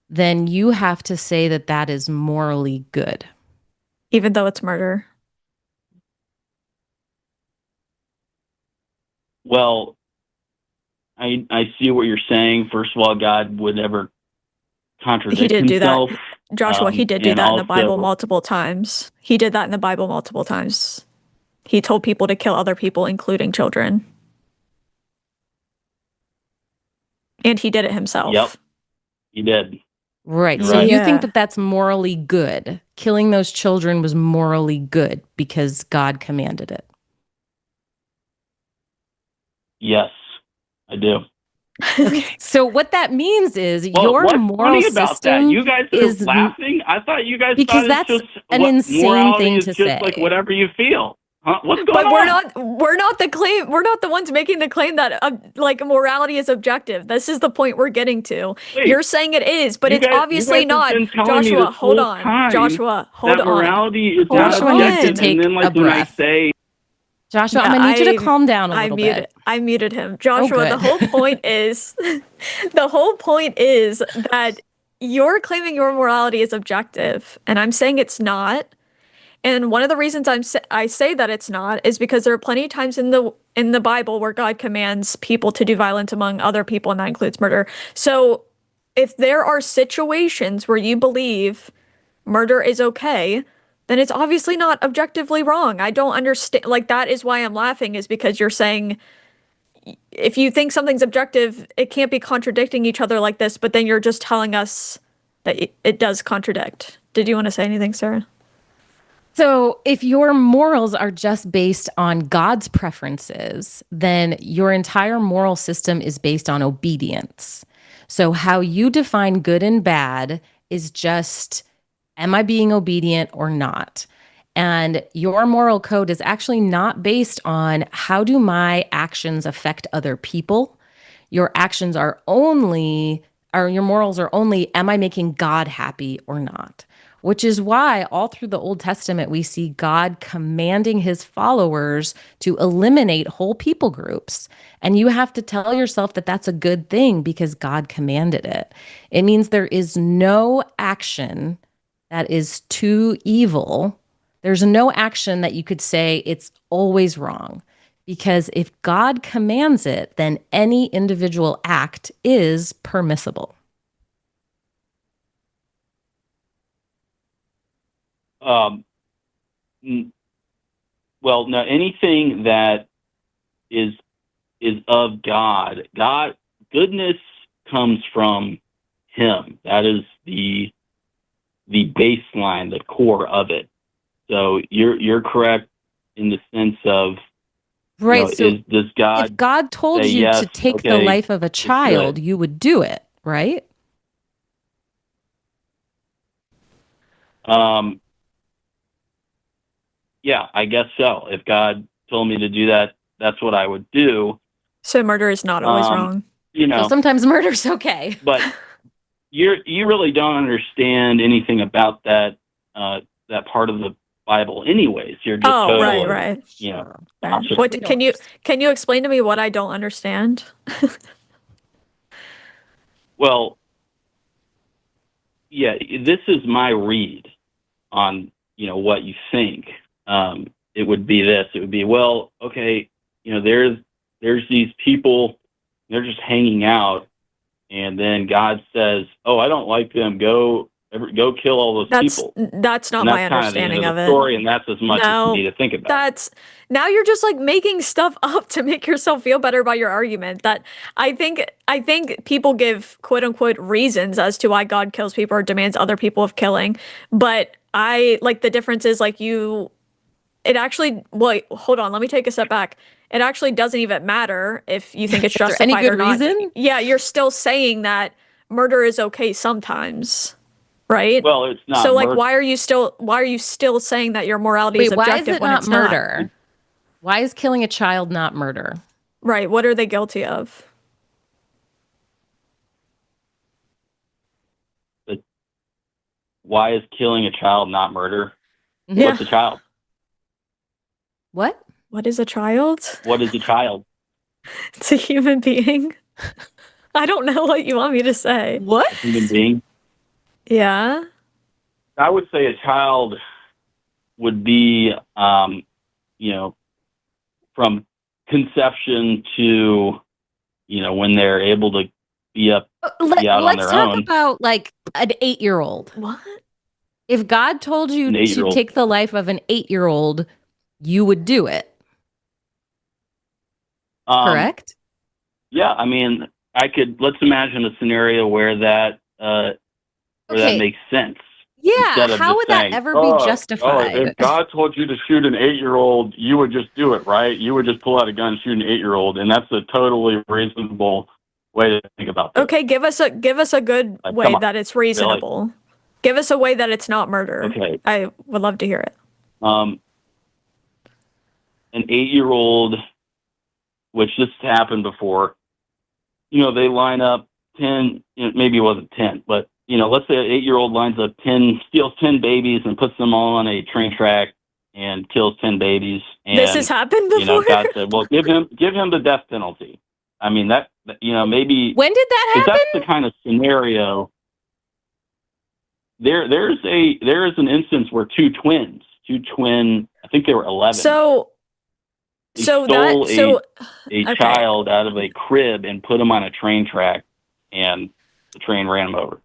then you have to say that that is morally good. Even though it's murder. Well, I see what you're saying. First of all, God would never contradict himself. Do that. Joshua, he did do that in the Bible multiple times. He did that in the Bible multiple times. He told people to kill other people, including children. And he did it himself. Yep. You did. Right. You're So right. you Yeah. think that that's morally good? Killing those children was morally good because God commanded it. Yes, I do. Okay. So what that means is Well, your what's moral funny about that? system You guys are is laughing. I thought you guys because thought it's that's just an what insane morality thing is to just like say. whatever you feel. Huh? What's going But we're on? not the claim. We're not the ones making the claim that like morality is objective. This is the point we're getting to. Wait, You're saying it is, but it's you obviously guys have not. been telling me Joshua, this hold whole on. time Joshua, hold that on. morality is Hold not Joshua needs to objective, take and then a like when I breath. say, Joshua, Yeah, I'm gonna need you to calm down a I little muted. bit. I muted him. Oh, Joshua, the good. whole point is, the whole point is that you're claiming your morality is objective, and I'm saying it's not. And one of the reasons I say that it's not is because there are plenty of times in the Bible where God commands people to do violence among other people, and that includes murder. So if there are situations where you believe murder is okay, then it's obviously not objectively wrong. I don't understand. Like, that is why I'm laughing, is because you're saying if you think something's objective, it can't be contradicting each other like this, but then you're just telling us that it does contradict. Did you want to say anything, Sarah? So, if your morals are just based on God's preferences, then your entire moral system is based on obedience. So, how you define good and bad is just, am I being obedient or not? And your moral code is actually not based on how do my actions affect other people. Your actions are only, or your morals are only, am I making God happy or not? Which is why all through the Old Testament, we see God commanding his followers to eliminate whole people groups. And you have to tell yourself that that's a good thing because God commanded it. It means there is no action that is too evil. There's no action that you could say it's always wrong. Because if God commands it, then any individual act is permissible. um, n- well, no, anything that is of God. Goodness comes from Him. That is the baseline, the core of it. So you're correct in the sense of, Right. So does if God God told say you yes? to take the Okay, life of a it's child, good. you would do it, right? Um, yeah, I guess so. If God told me to do that, that's what I would do. So murder is not always wrong. You So know, sometimes murder's okay. but you really don't understand anything about that part of the Bible, anyways. You're just Oh, right, totally, right. Right. gotcha. What We don't can you explain to me what I don't understand? Well, yeah, this is my read on what you think. It would be this. It would be, well, okay, there's these people, they're just hanging out, and then God says, "Oh, I don't like them. Go kill all those people." That's not And my that's kind of the end understanding of of the it. story, and that's as much as you need No, to think about. that's now you're just like making stuff up to make yourself feel better about your argument. That I think people give quote unquote reasons as to why God kills people or demands other people of killing, but I like the difference is like it actually wait, hold on, let me take a step back. It actually doesn't even matter if you think it's Is there any justified or good not. reason? Yeah, you're still saying that murder is okay sometimes, right? Well, it's So not like murder. why are you still saying that your morality is Wait, why is objective it when not it's not? murder? Why is killing a child not murder? Right, what are they guilty of? Why is killing a child not murder? Mhm. Yeah. What's a child? What? What is a child? What is a child? It's a human being. I don't know what you want me to say. What? A human being? Yeah. I would say a child would be, from conception to, when they're able to be out on Let's their talk own. about like an 8-year-old. What? If God told you An to 8-year-old. take the life of an 8-year-old, you would do it, Um, correct? yeah, I mean, let's imagine a scenario where that where Okay. that makes sense. Yeah, Instead of how just would that saying, ever be justified? if God told you to shoot an 8-year-old, you would just do it, right? You would just pull out a gun and shoot an 8-year-old, and that's a totally reasonable way to think about this. Okay, give us a good Like, way come on, that it's reasonable. Give us a way that it's not murder. Okay. I would love to hear it. An 8-year-old, which this happened before, they line up 10, maybe it wasn't 10, but, let's say an 8-year-old lines up 10, steals 10 babies and puts them all on a train track and kills 10 babies. And, This has happened before? God said, well, give him the death penalty. I mean, maybe. When did that Because happen? that's the kind of scenario. There is an instance where two twin, I think they were 11. They stole a child out of a crib and put him on a train track, and the train ran him over.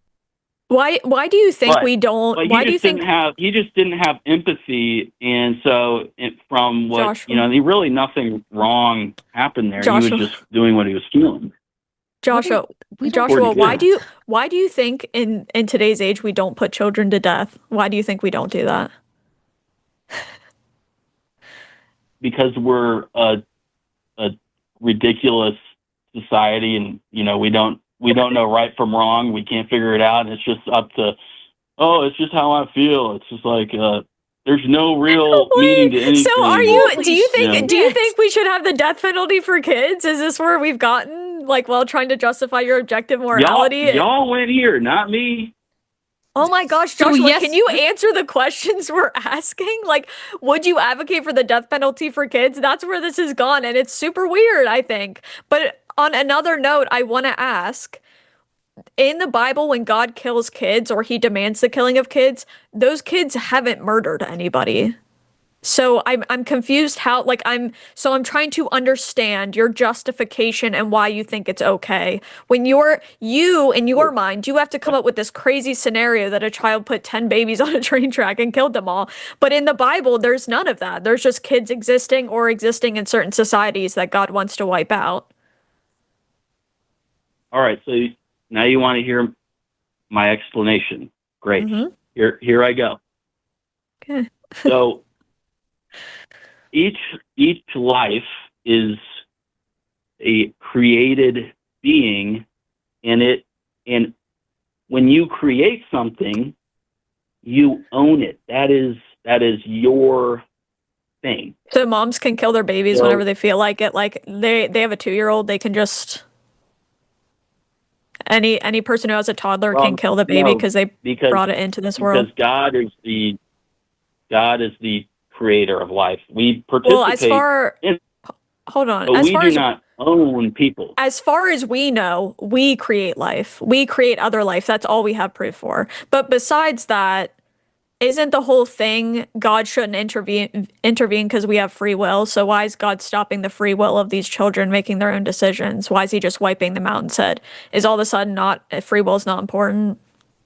Why do you think we don't? But Why do you think he just didn't have empathy, and so from what Joshua. really nothing wrong happened there. Joshua. He was just doing what he was feeling. Joshua? We don't- Joshua, Yeah. why do you think in today's age we don't put children to death? Why do you think we don't do that? Because we're a ridiculous society, and we don't know right from wrong. We can't figure it out. And it's just up to, it's just how I feel. It's just like there's no real meaning to anything. So do you think we should have the death penalty for kids? Is this where we've gotten, like, while trying to justify your objective morality? Y'all went here, not me. Oh my gosh, So Joshua, yes- can you answer the questions we're asking? Like, would you advocate for the death penalty for kids? That's where this has gone, and it's super weird, I think. But on another note, I want to ask, in the Bible, when God kills kids or he demands the killing of kids, those kids haven't murdered anybody. So I'm confused I'm trying to understand your justification and why you think it's okay. When you in your mind, you have to come up with this crazy scenario that a child put 10 babies on a train track and killed them all. But in the Bible, there's none of that. There's just kids existing in certain societies that God wants to wipe out. All right, so now you want to hear my explanation. Great. Mhm. Here I go. Okay. So each life is a created being, and when you create something, you own it. That is your thing. So moms can kill their babies whenever they feel like it. Like they have a 2-year-old, they can just any person who has a toddler can kill the baby because they brought it into this world. Because God is the creator of life. We participate. Hold on. But we do not own people. As far as we know, we create life. We create other life. That's all we have proof for. But besides that, isn't the whole thing God shouldn't intervene because we have free will? So why is God stopping the free will of these children making their own decisions? Why is he just wiping them out instead? Is all of a sudden free will is not important,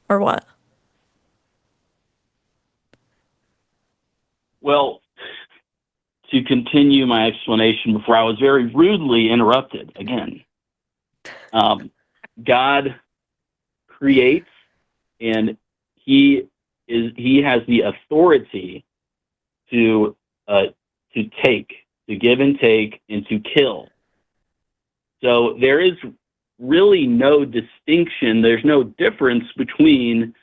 or what? Well, to continue my explanation before I was very rudely interrupted again, God creates, and he has the authority to take, to give and take, and to kill. So there is really no distinction. There's no difference between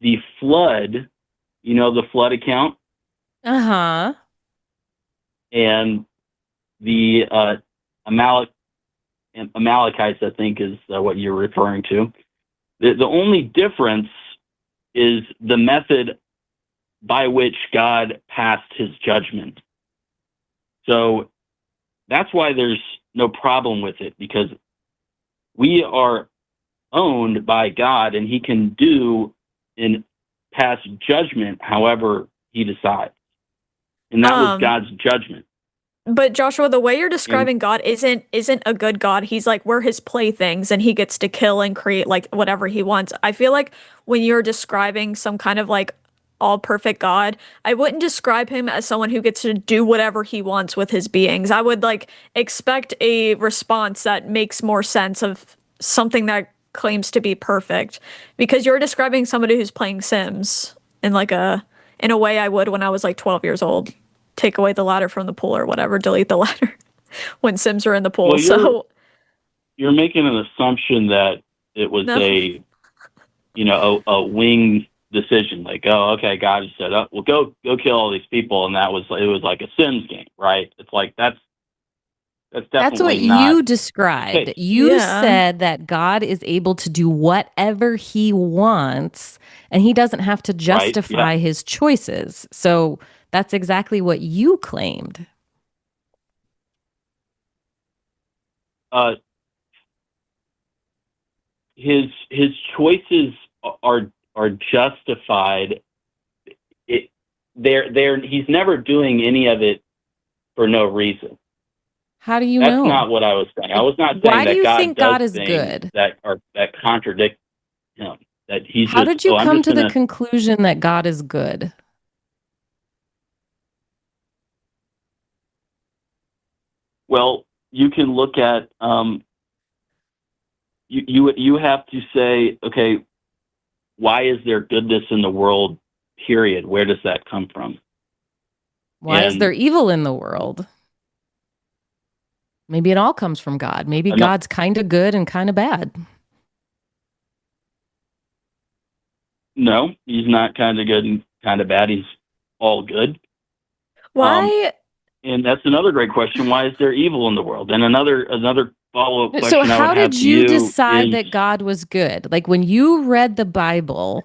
the flood, the flood account, Uh-huh. and the Amalekites, I think, is what you're referring to. The only difference is the method by which God passed his judgment. So that's why there's no problem with it, because we are owned by God, and he can do and pass judgment however he decides. And that was God's judgment. But Joshua, the way you're describing God isn't a good God. He's like, we're his playthings and he gets to kill and create like whatever he wants. I feel like when you're describing some kind of like all perfect God, I wouldn't describe him as someone who gets to do whatever he wants with his beings. I would like expect a response that makes more sense of something that claims to be perfect, because you're describing somebody who's playing Sims in like in a way I would when I was like 12 years old. Take away the ladder from the pool or whatever, delete the ladder when Sims are in the pool. Well, So you're making an assumption that it was No. a winged decision. Like, oh, okay, God just said, oh, well, go kill all these people, and it was like a Sims game, right? It's like that's definitely That's what not you the described. case. You Yeah. said that God is able to do whatever he wants and he doesn't have to justify his choices. So that's exactly what you claimed. His choices are justified. He's never doing any of it for no reason. How do you That's know? not what I was saying. I was not saying Why that do you God think does God is things good? that contradict him. That he's How just, did you I'm come just to the gonna- conclusion that God is good? Well, you can look at you have to say, okay, why is there goodness in the world? Period. Where does that come from? Why is And- there evil in the world? Maybe it all comes from God. Maybe I'm not- God's kind of good and kind of bad. No, he's not kind of good and kind of bad. He's all good. why? And that's another great question. Why is there evil in the world? And another follow-up question So I how would have did to you you decide is, that God was good? Like when you read the Bible,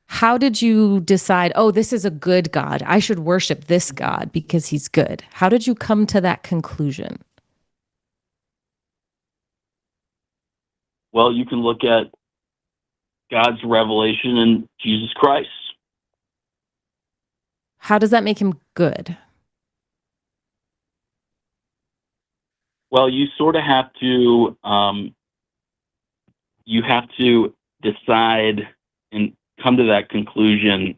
how did you decide, oh, this is a good God. I should worship this God because he's good. How did you come to that conclusion? well, you can look at God's revelation in Jesus Christ. How does that make him good? Well, you sort of have to decide and come to that conclusion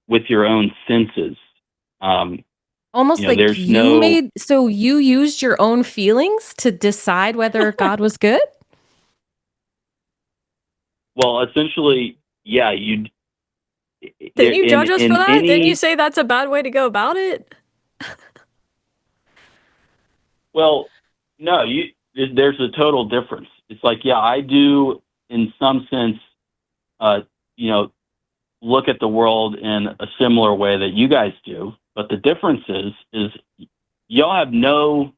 with your own senses. Almost You know, like there's you no- made, so you used your own feelings to decide whether God was good? Well, essentially, yeah. Didn't you judge us for that? Didn't you say that's a bad way to go about it? Well, no. There's a total difference. It's like, yeah, I do in some sense, look at the world in a similar way that you guys do. But the difference is y'all have no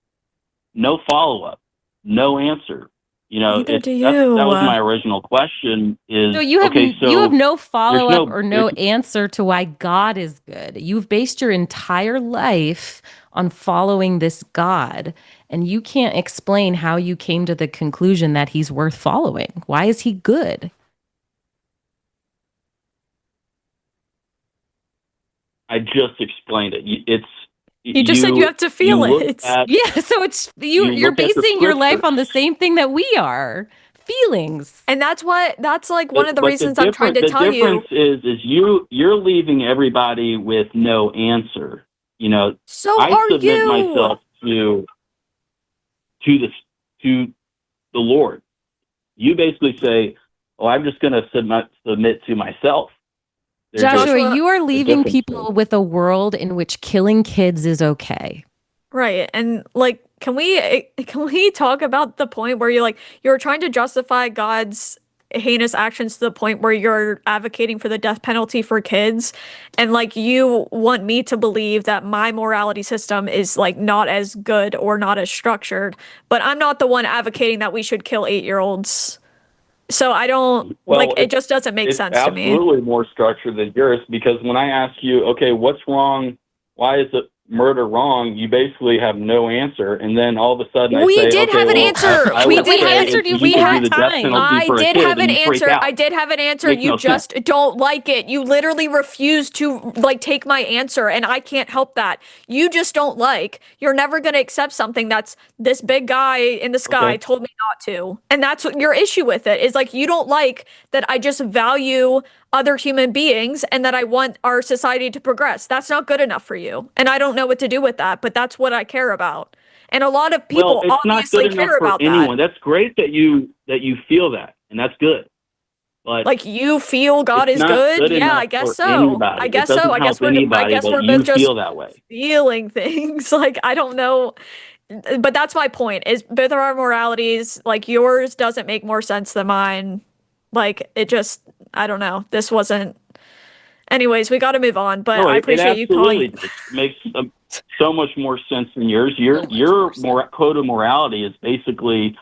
follow-up, no answer. Neither do that you. was my original question is, So you have okay, so you have no follow-up no- or no there's- answer to why God is good. You've based your entire life on following this God, and you can't explain how you came to the conclusion that he's worth following. Why is he good? I just explained it. You just said you have to feel look it. at- Yeah, so it's you're look at the basing your life scriptures. on the same thing that we are. Feelings. And that's like one of the But reasons I'm trying to tell The you. difference is you're leaving everybody with no answer. So I are submit you. myself to the Lord. You basically say, "Oh, I'm just going to submit to myself." There's Joshua, Joshua, you are leaving difference people with a world in which killing kids is okay. Right. And like, can we talk about the point where you're trying to justify God's heinous actions to the point where you're advocating for the death penalty for kids, and like you want me to believe that my morality system is like not as good or not as structured, but I'm not the one advocating that we should kill 8-year-olds. So I don't Well, it just doesn't make It's sense to me. absolutely more structured than yours, because when I ask you, okay, what's wrong? Why is it murder wrong? You basically have no answer, and then all of a sudden We I say, did okay, have an well, answer. I We would did say have answered you. you We can had do the death time. penalty I for a did kid, have an and you freak answer. out. I did have an answer. Makes You no just don't like it. You literally refuse to like take my answer, and I can't help that. You just don't like. You're never going to accept something that's this big guy in the sky Okay. told me not to. And that's what your issue with it is, like you don't like that I just value other human beings and that I want our society to progress. That's not good enough for you. And I don't know what to do with that, but that's what I care about. And a lot of people Well, it's not obviously good enough care for about anyone. that. That's great that you feel that. and that's good. But Like you feel God it's is not good? Yeah, enough I guess for so. anybody. I It guess so. doesn't I guess help we're anybody that both you just feel that way. feeling things. Like I don't know, but that's my point. Is both of our moralities, like yours doesn't make more sense than mine. Like it just, I don't know. This wasn't. Anyways, we got to move on. But No, I it appreciate you absolutely calling. does. It makes so much more sense than yours. Your code of morality is basically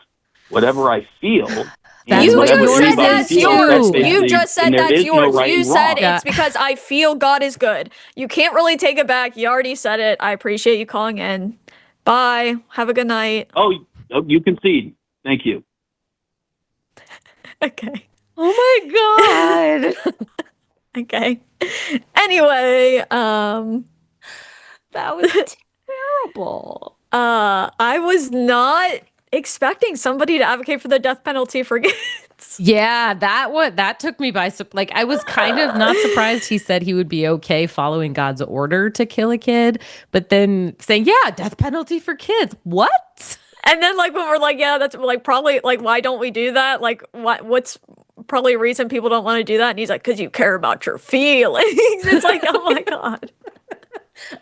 whatever I feel. That's You what just yours said is that's too. yours. You basically, just said and there that's is no yours. right You and said wrong. it's because I feel God is good. You can't really take it back. You already said it. I appreciate you calling in. Bye. Have a good night. Oh, you concede. Thank you. Okay. Oh my God. Okay. Anyway, That was terrible. I was not expecting somebody to advocate for the death penalty for kids. Yeah, that took me by like I was kind of not surprised he said he would be okay following God's order to kill a kid, but then saying, "Yeah, death penalty for kids." What? And then like when we're like, yeah, that's like probably like why don't we do that? Like what's probably a reason people don't want to do that? And he's like, because you care about your feelings. It's like, oh my God.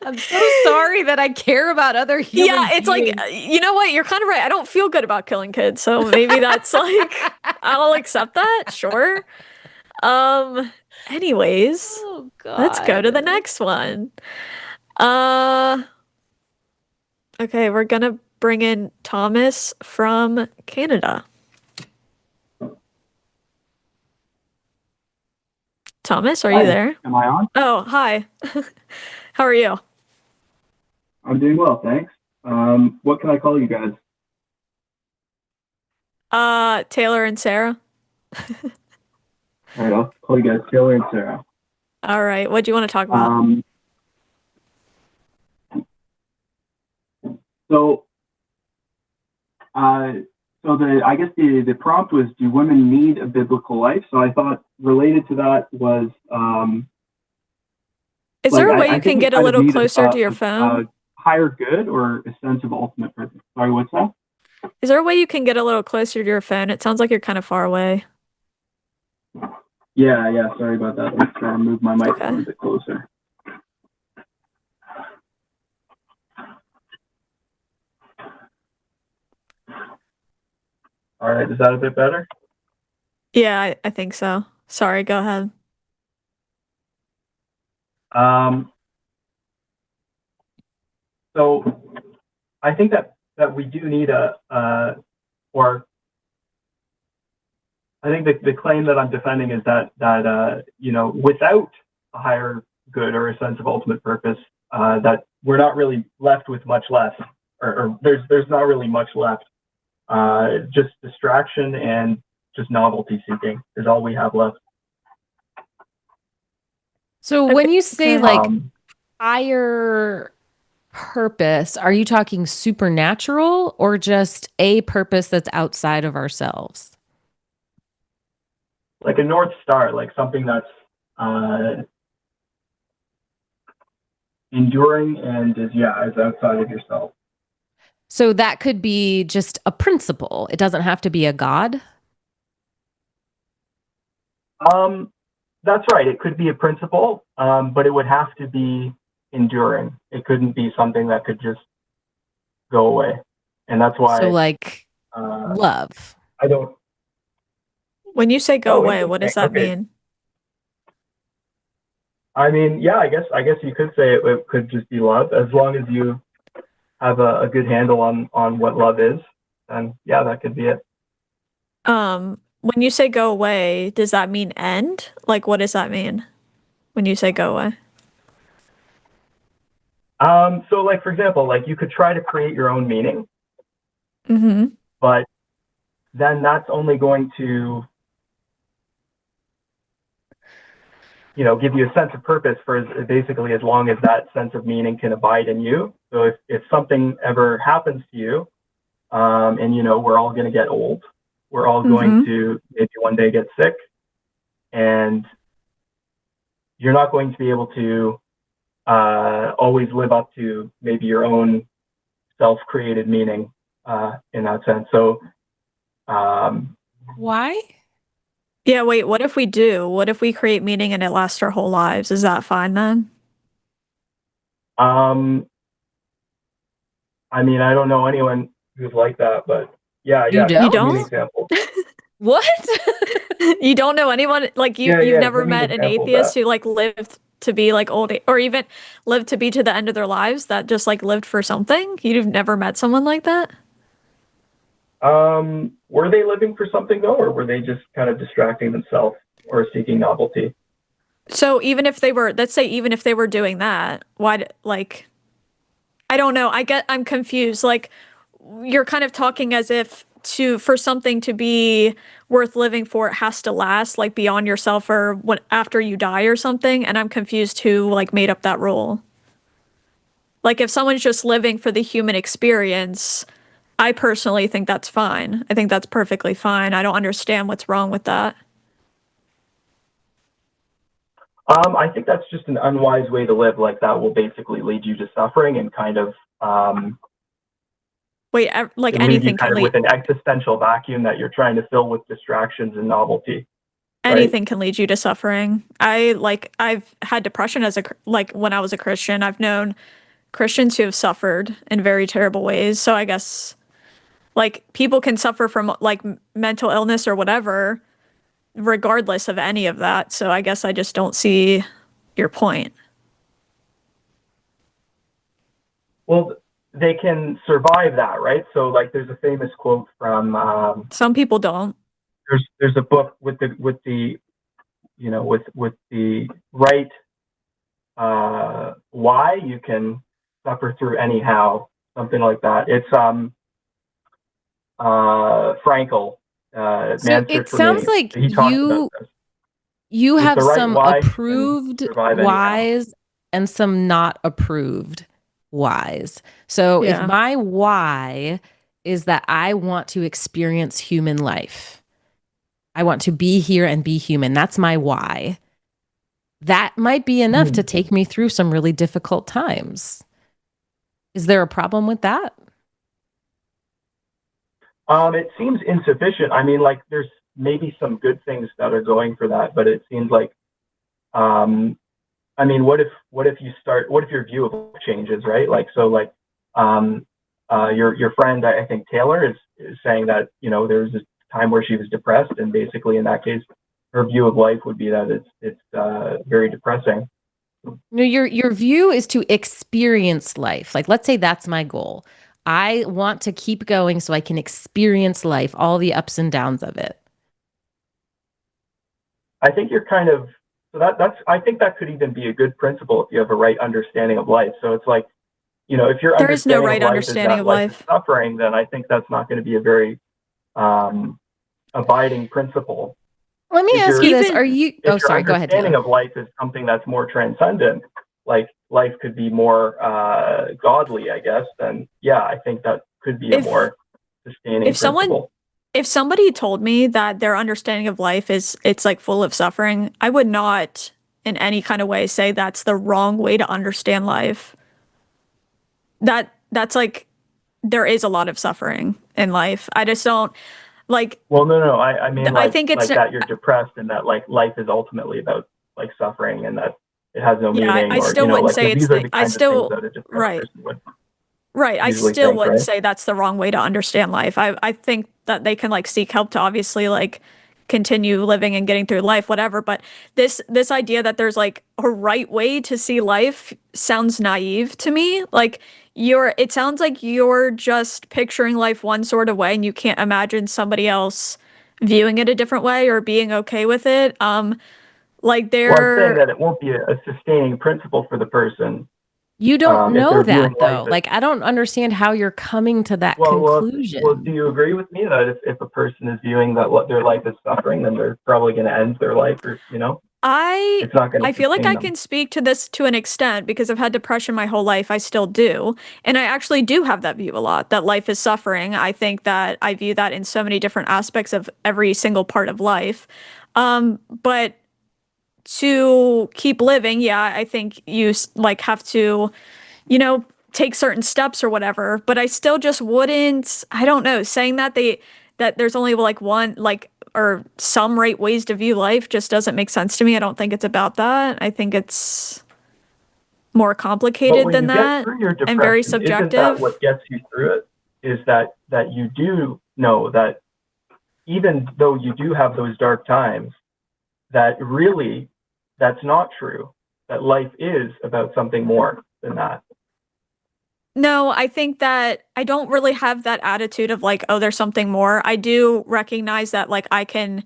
I'm so sorry that I care about other human Yeah, it's beings. like, you know what? You're kind of right. I don't feel good about killing kids. So maybe that's like, I'll accept that. Sure. Anyways, Oh God. let's go to the next one. Uh, okay, we're gonna bring in Thomas from Canada. Thomas, are you there? Am I on? Oh, hi. How are you? I'm doing well, thanks. What can I call you guys? Taylor and Sarah. All right, I'll call you guys Taylor and Sarah. All right, what do you want to talk about? So, I guess the prompt was, do women need a biblical life? So I thought related to that was, Is there a way you can get a little closer to your a phone? higher good or a sense of ultimate purpose? Sorry, what's that? Is there a way you can get a little closer to your phone? It sounds like you're kind of far away. Yeah, sorry about that. Let's try to move my microphone Okay. a bit closer. All right, is that a bit better? Yeah, I think so. Sorry, go ahead. So I think that we do need or I think the claim that I'm defending is that without a higher good or a sense of ultimate purpose, that we're not really left with much less, or there's not really much left. Just distraction and just novelty seeking is all we have left. So when you say Okay. like higher purpose, are you talking supernatural or just a purpose that's outside of ourselves? Like a North Star, like something that's enduring and is outside of yourself. So that could be just a principle. It doesn't have to be a god. That's right. It could be a principle, but it would have to be enduring. It couldn't be something that could just go away. And that's why. So like love. I don't. When you say go Oh, away, what does that okay. mean? I mean, yeah, I guess you could say it could just be love, as long as you have a good handle on what love is. And yeah, that could be it. When you say go away, does that mean end? Like, what does that mean when you say go away? So like, for example, like you could try to create your own meaning, Mm-hmm. but then that's only going to, give you a sense of purpose for basically as long as that sense of meaning can abide in you. So if something ever happens to you, and we're all going to get old, we're all going to maybe one day get sick, and you're not going to be able to always live up to maybe your own self-created meaning in that sense. So Why? Yeah, wait, what if we do? What if we create meaning and it lasts our whole lives? Is that fine then? Um, I mean, I don't know anyone who's like that, but yeah, You yeah. You Give me an don't? don't? example. What? You don't know anyone like Yeah, you've yeah. never Give me an met an example of atheist that. who like lived to be like old or even lived to be to the end of their lives that just like lived for something? You've never met someone like that? Were they living for something though, or were they just kind of distracting themselves or seeking novelty? So even if they were, let's say even if they were doing that, like I don't know. I'm confused. Like you're kind of talking as if for something to be worth living for, it has to last like beyond yourself or what after you die or something. And I'm confused who like made up that rule. Like if someone's just living for the human experience, I personally think that's fine. I think that's perfectly fine. I don't understand what's wrong with that. I think that's just an unwise way to live. Like that will basically lead you to suffering and kind of Wait, like leave you anything kind can of lead with an existential vacuum that you're trying to fill with distractions and novelty, right? anything can lead you to suffering. I've had depression as like when I was a Christian. I've known Christians who have suffered in very terrible ways. So I guess like people can suffer from like mental illness or whatever regardless of any of that. So I guess I just don't see your point. Well, they can survive that, right? So like there's a famous quote from Some people don't. there's a book with the with the right why you can suffer through anyhow, something like that. It's Frankel, So Man's Search it for sounds Meaning. like He talks about this. you With have the right some why, you can approved survive anyhow. whys and some not approved whys. So if Yeah. my why is that I want to experience human life, I want to be here and be human. That's my why. That might be enough to take me through some really difficult times. Is there a problem with that? It seems insufficient. I mean, like there's maybe some good things that are going for that, but it seems like, I mean, what if your view of life changes, right? Like, so like, your friend, I think Taylor is saying that, there was this time where she was depressed and basically in that case, her view of life would be that it's very depressing. No, your view is to experience life. Like let's say that's my goal. I want to keep going so I can experience life, all the ups and downs of it. I think you're kind of, so I think that could even be a good principle if you have a right understanding of life. So it's like, if your There is no understanding of right life is understanding that of life is life. suffering, then I think that's not going to be a very abiding principle. Let me If ask you're you this. Even Are you, if oh, your sorry, go ahead, understanding Taylor. of life is something that's more transcendent, like life could be more godly, I guess, then yeah, I think that could be a if more sustaining if someone principle. if somebody told me that their understanding of life is it's like full of suffering, I would not in any kind of way say that's the wrong way to understand life. That's like there is a lot of suffering in life. I just don't like Well, no, I mean I think it's like that you're depressed and that like life is ultimately about like suffering and that it has no yeah, meaning I or still wouldn't like say it's these are the the I kinds of things still that a depressed right. person would Right. I usually still think, wouldn't right? say that's the wrong way to understand life. I think that they can like seek help to obviously like continue living and getting through life, whatever. But this idea that there's like a right way to see life sounds naive to me. Like it sounds like you're just picturing life one sort of way and you can't imagine somebody else viewing it a different way or being okay with it. Like Well, I'm saying they're that it won't be a sustaining principle for the person You don't if know they're viewing that life though. as Like, I don't understand how you're coming to that well. Do conclusion. you agree with me that if a person is viewing that what their life is suffering, then they're probably going to end their life, or I it's not going to I feel like sustain I them. can speak to this to an extent because I've had depression my whole life. I still do. And I actually do have that view a lot, that life is suffering. I think that I view that in so many different aspects of every single part of life. But to keep living, yeah, I think you like have to, you know, take certain steps or whatever. But I still just wouldn't, I don't know, saying that that there's only like one, like or some right ways to view life just doesn't make sense to me. I don't think it's about that. I think it's more But complicated when than you get that through your and very depression, isn't that subjective. what gets you through it? Is that you do know that even though you do have those dark times, that really that's not true. That life is about something more than that. No, I think that I don't really have that attitude of like, oh, there's something more. I do recognize that like I can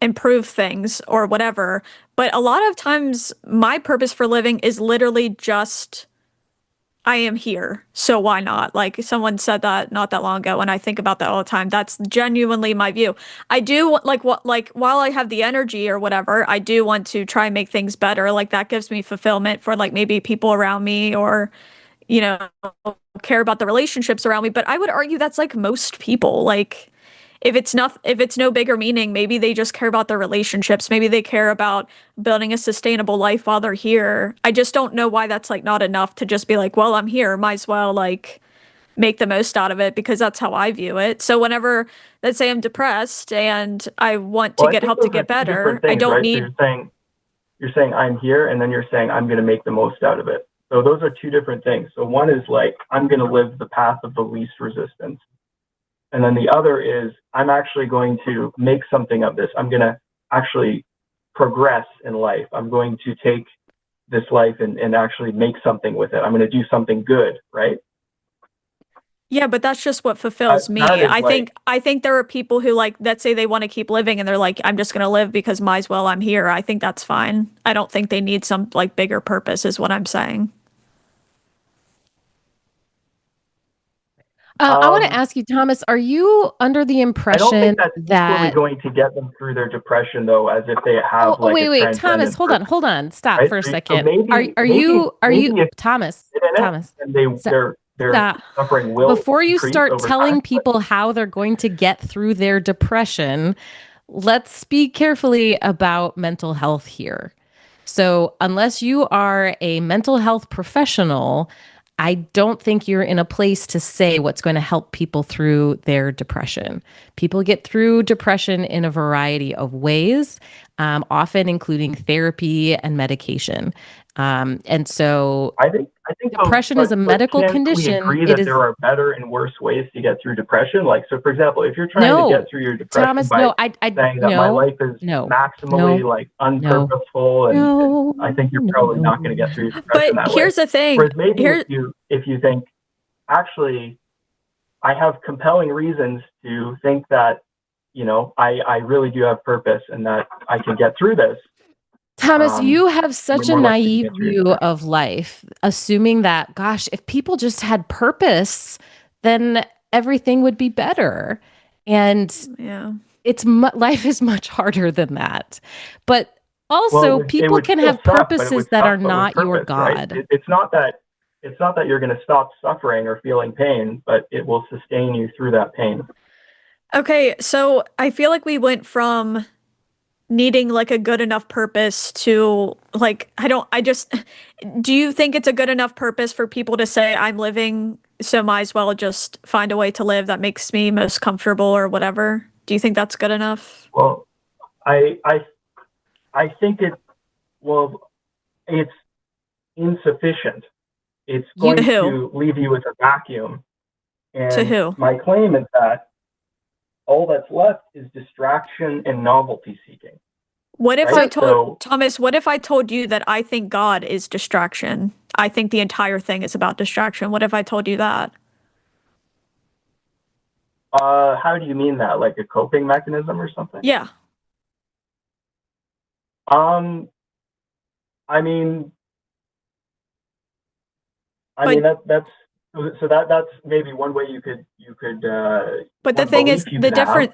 improve things or whatever, but a lot of times my purpose for living is literally just I am here, so why not? Like someone said that not that long ago, and I think about that all the time. That's genuinely my view. I do like what like while I have the energy or whatever, I do want to try and make things better. Like that gives me fulfillment for like maybe people around me or you know, care about the relationships around me. But I would argue that's like most people. Like if it's no bigger meaning, maybe they just care about their relationships. Maybe they care about building a sustainable life while they're here. I just don't know why that's like not enough to just be like, well, I'm here, might as well like make the most out of it because that's how I view it. So whenever let's say I'm depressed and I want to Well, I get think help to those are get two different better, I things, don't right? So need you're saying I'm here, and then you're saying I'm going to make the most out of it. So those are two different things. So one is like I'm going to live the path of the least resistance, and then the other is I'm actually going to make something of this. I'm going to actually progress in life. I'm going to take this life and actually make something with it. I'm going to do something good, right? Yeah, but that's just what fulfills me. That is I think there are people who like let's say they want to keep living and they're like I'm just going to live because might as well I'm here. I think that's fine. I don't think they need some like bigger purpose is what I'm saying. I want to Um, ask you, Thomas, are you under the I don't impression think that's equally that going to get them through their depression, though, as if they have like a wait, Thomas, transcendent purpose, hold on, stop right? for a So second. maybe Are maybe you maybe if Thomas, they're in it Thomas, and stop, their stop. suffering will Before you decrease start over time. telling people how they're going to get through their depression, let's speak carefully about mental health here. So, unless you are a mental health professional, I don't think you're in a place to say what's going to help people through their depression. People get through depression in a variety of ways, often including therapy and medication. And so, I think depression is a but medical can't we condition. agree It that there is are better and worse ways to get through depression? Like, so for example, if you're trying to no, get through your depression Thomas. by No, I saying that my no, life is no, maximally no, like no, unpurposeful, and no, I think you're probably not going to get through your depression But that way. here's the thing. Whereas maybe Here if you think actually I have compelling reasons to think that I really do have purpose and that I can get through this. Thomas, you have You're such a more likely to naive get through your view depression. of life, assuming that, gosh, if people just had purpose, then everything would be better. And yeah. life is much harder than that. But Well, also, it people would can still have suck, but it purposes would that are suck, but with not your purpose, right? God. It's not that you're going to stop suffering or feeling pain, but it will sustain you through that pain. Okay, so I feel like we went from needing like a good enough purpose to like I just do you think it's a good enough purpose for people to say I'm living so might as well just find a way to live that makes me most comfortable or whatever? Do you think that's good enough? Well, I I I think it's insufficient. It's You To going who? to leave you with a vacuum. To And who? my claim is that all that's left is distraction and novelty seeking, What if I right? told So, Thomas, what if I told you that I think God is distraction? I think the entire thing is about distraction. What if I told you that? how do you mean that? Like a coping mechanism or something? Yeah. Um, I mean, But that's so that's maybe one way but the one thing is belief you could have.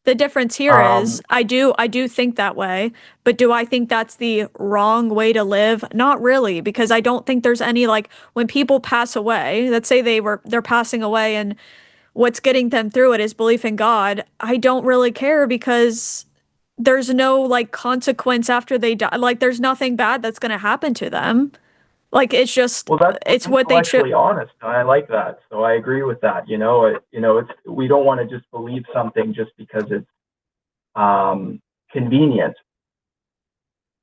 the difference here is Um, I do think that way, but do I think that's the wrong way to live? Not really, because I don't think there's any like when people pass away, let's say they're passing away and what's getting them through it is belief in God. I don't really care because there's no like consequence after they die. Like there's nothing bad that's going to happen to them. Like it's just well, that's it's what they should. intellectually honest, and I like that. So I agree with that. It's we don't want to just believe something just because it's convenient,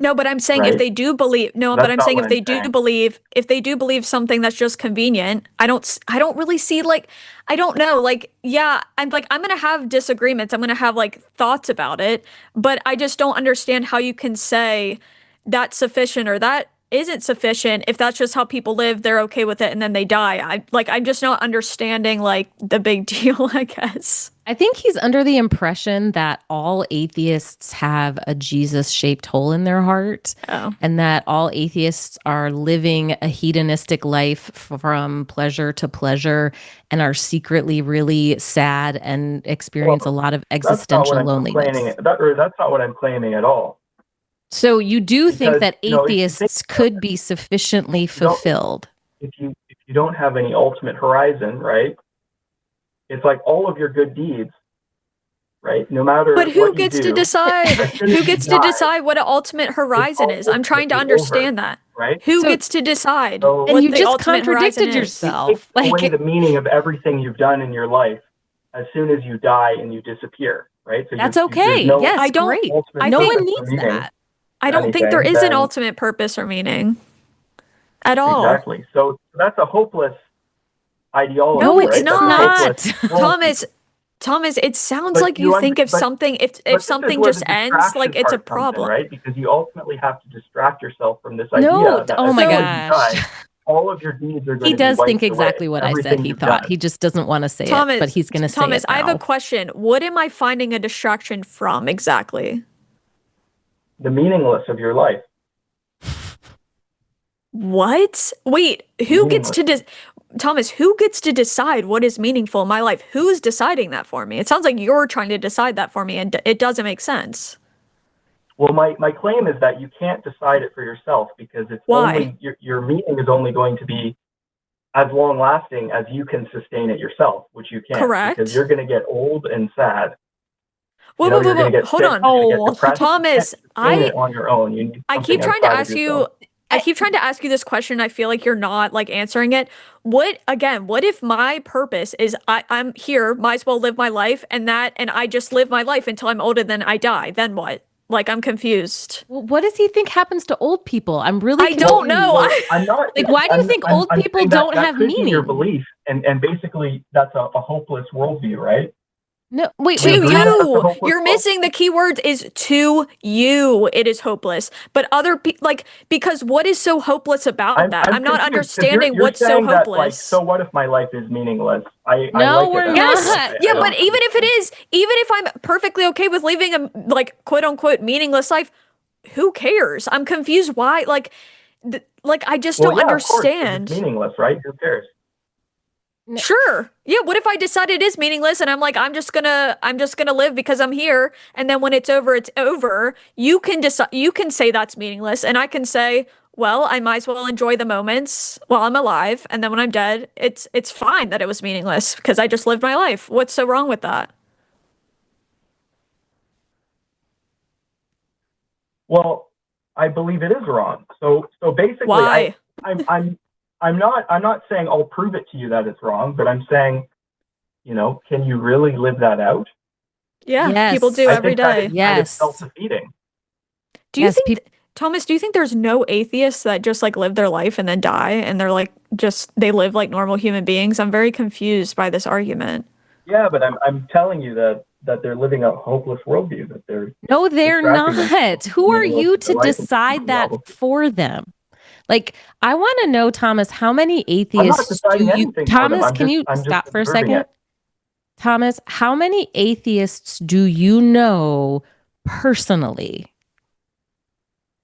No, but I'm saying right? if they do believe, no, That's but I'm not saying what if I'm they do saying. believe, if they do believe something that's just convenient, I don't really see like, I don't know, like, yeah, I'm like, I'm gonna have disagreements. I'm gonna have like thoughts about it, but I just don't understand how you can say that's sufficient or that isn't sufficient if that's just how people live, they're okay with it, and then they die. I'm just not understanding like the big deal, I guess. I think he's under the impression that all atheists have a Jesus-shaped hole in their heart, Oh. and that all atheists are living a hedonistic life from pleasure to pleasure and are secretly really sad and experience a lot of That's not what existential I'm complaining. loneliness. That's not what I'm claiming at all. So you do think Because that if you think atheists could be sufficiently you don't, fulfilled? if you don't have any ultimate horizon, right? It's like all of your good deeds, right? No matter But who what you gets to do, decide? as soon Who as you gets to die, decide what an ultimate horizon all is? I'm trying to ultimately over, understand that. right? Who So gets to decide So and what you the just ultimate horizon contradicted is? you yourself. take away Like the meaning of everything you've done in your life as soon as you die and you disappear, right? So that's there's okay. no Yes, I don't great. ultimate I No think one purpose or needs meaning that. I to don't think there anything, is an then ultimate purpose or meaning at all. exactly. So that's a hopeless ideology, No, No, it's right? That's a not. hopeless worldview. Thomas, Thomas, it sounds like you think if But something if this is something where just the ends, distraction like it's a part comes in, problem. right? Because you ultimately have to distract yourself from this No, idea that oh as my soon So as you gosh. die, all of your deeds are going He to be does think wiped away. exactly what I said Everything he you've thought. done. He just doesn't want to say it, but Thomas, he's going to say Thomas, it I have a now. question. What am I finding a distraction from exactly? The meaningless of your life. What? Wait, who gets Meaningless. to Thomas, who gets to decide what is meaningful in my life? Who's deciding that for me? It sounds like you're trying to decide that for me, and it doesn't make sense. Well, my claim is that you can't decide it for yourself because it's Why? only your meaning is only going to be as long lasting as you can sustain it yourself, which you can't because Correct? you're going to get old and sad. Whoa, You know, whoa, whoa, you're going whoa. to get Hold sick, on. you're going to get Oh, depressed. You can't Thomas, sustain it on your own. You need I keep something trying to outside of ask you yourself. I keep trying to ask you this question. I feel like you're not like answering it. What again, what if my purpose is I'm here, might as well live my life and I just live my life until I'm old and then I die. Then what? Like I'm confused. well, what does he think happens to old people? I'm really I don't confused. know. Well, I'm not. Like, why do you think old I'm people saying don't that have could be your meaning? belief, and basically that's a hopeless worldview, right? No, wait, To We wait, agree that that's a you, hopeless you're world. missing the key words is to you. It is hopeless. But other people, like, because what is so hopeless about that? I'm not confused because understanding you're what's so saying that like, hopeless. so what if my life is meaningless? I No, like it we're that way. Yes. not. I Yeah, don't but even if it understand. is, even if I'm perfectly okay with living a like quote unquote meaningless life, who cares? I'm confused why like I just Well, don't yeah, of course, 'cause it's understand. meaningless, right? Who cares? No, Sure. Yeah, what if I decide it is meaningless and I'm like I'm just going to live because I'm here and then when it's over it's over. You can decide you can say that's meaningless and I can say, well, I might as well enjoy the moments while I'm alive and then when I'm dead, it's fine that it was meaningless because I just lived my life. What's so wrong with that? Well, I believe it is wrong. So basically, Why? I'm not saying I'll prove it to you that it's wrong, but I'm saying, can you really live that out? Yeah, people yes, do I every think that is day. kind of yes, self-defeating. Do you yes. think, Thomas, do you think there's no atheists that just like live their life and then die and they're like just they live like normal human beings? I'm very confused by this argument. Yeah, but I'm telling you that they're living a hopeless worldview, that they're No, they're distracting not. themselves from Who the are meaningless you of their to life and decide seeking that all of it. for them? Like, I want to know, Thomas, how many I'm not atheists do deciding you, anything for them. Thomas, can you I'm just stop for a observing second? it. Thomas, how many atheists do you know personally?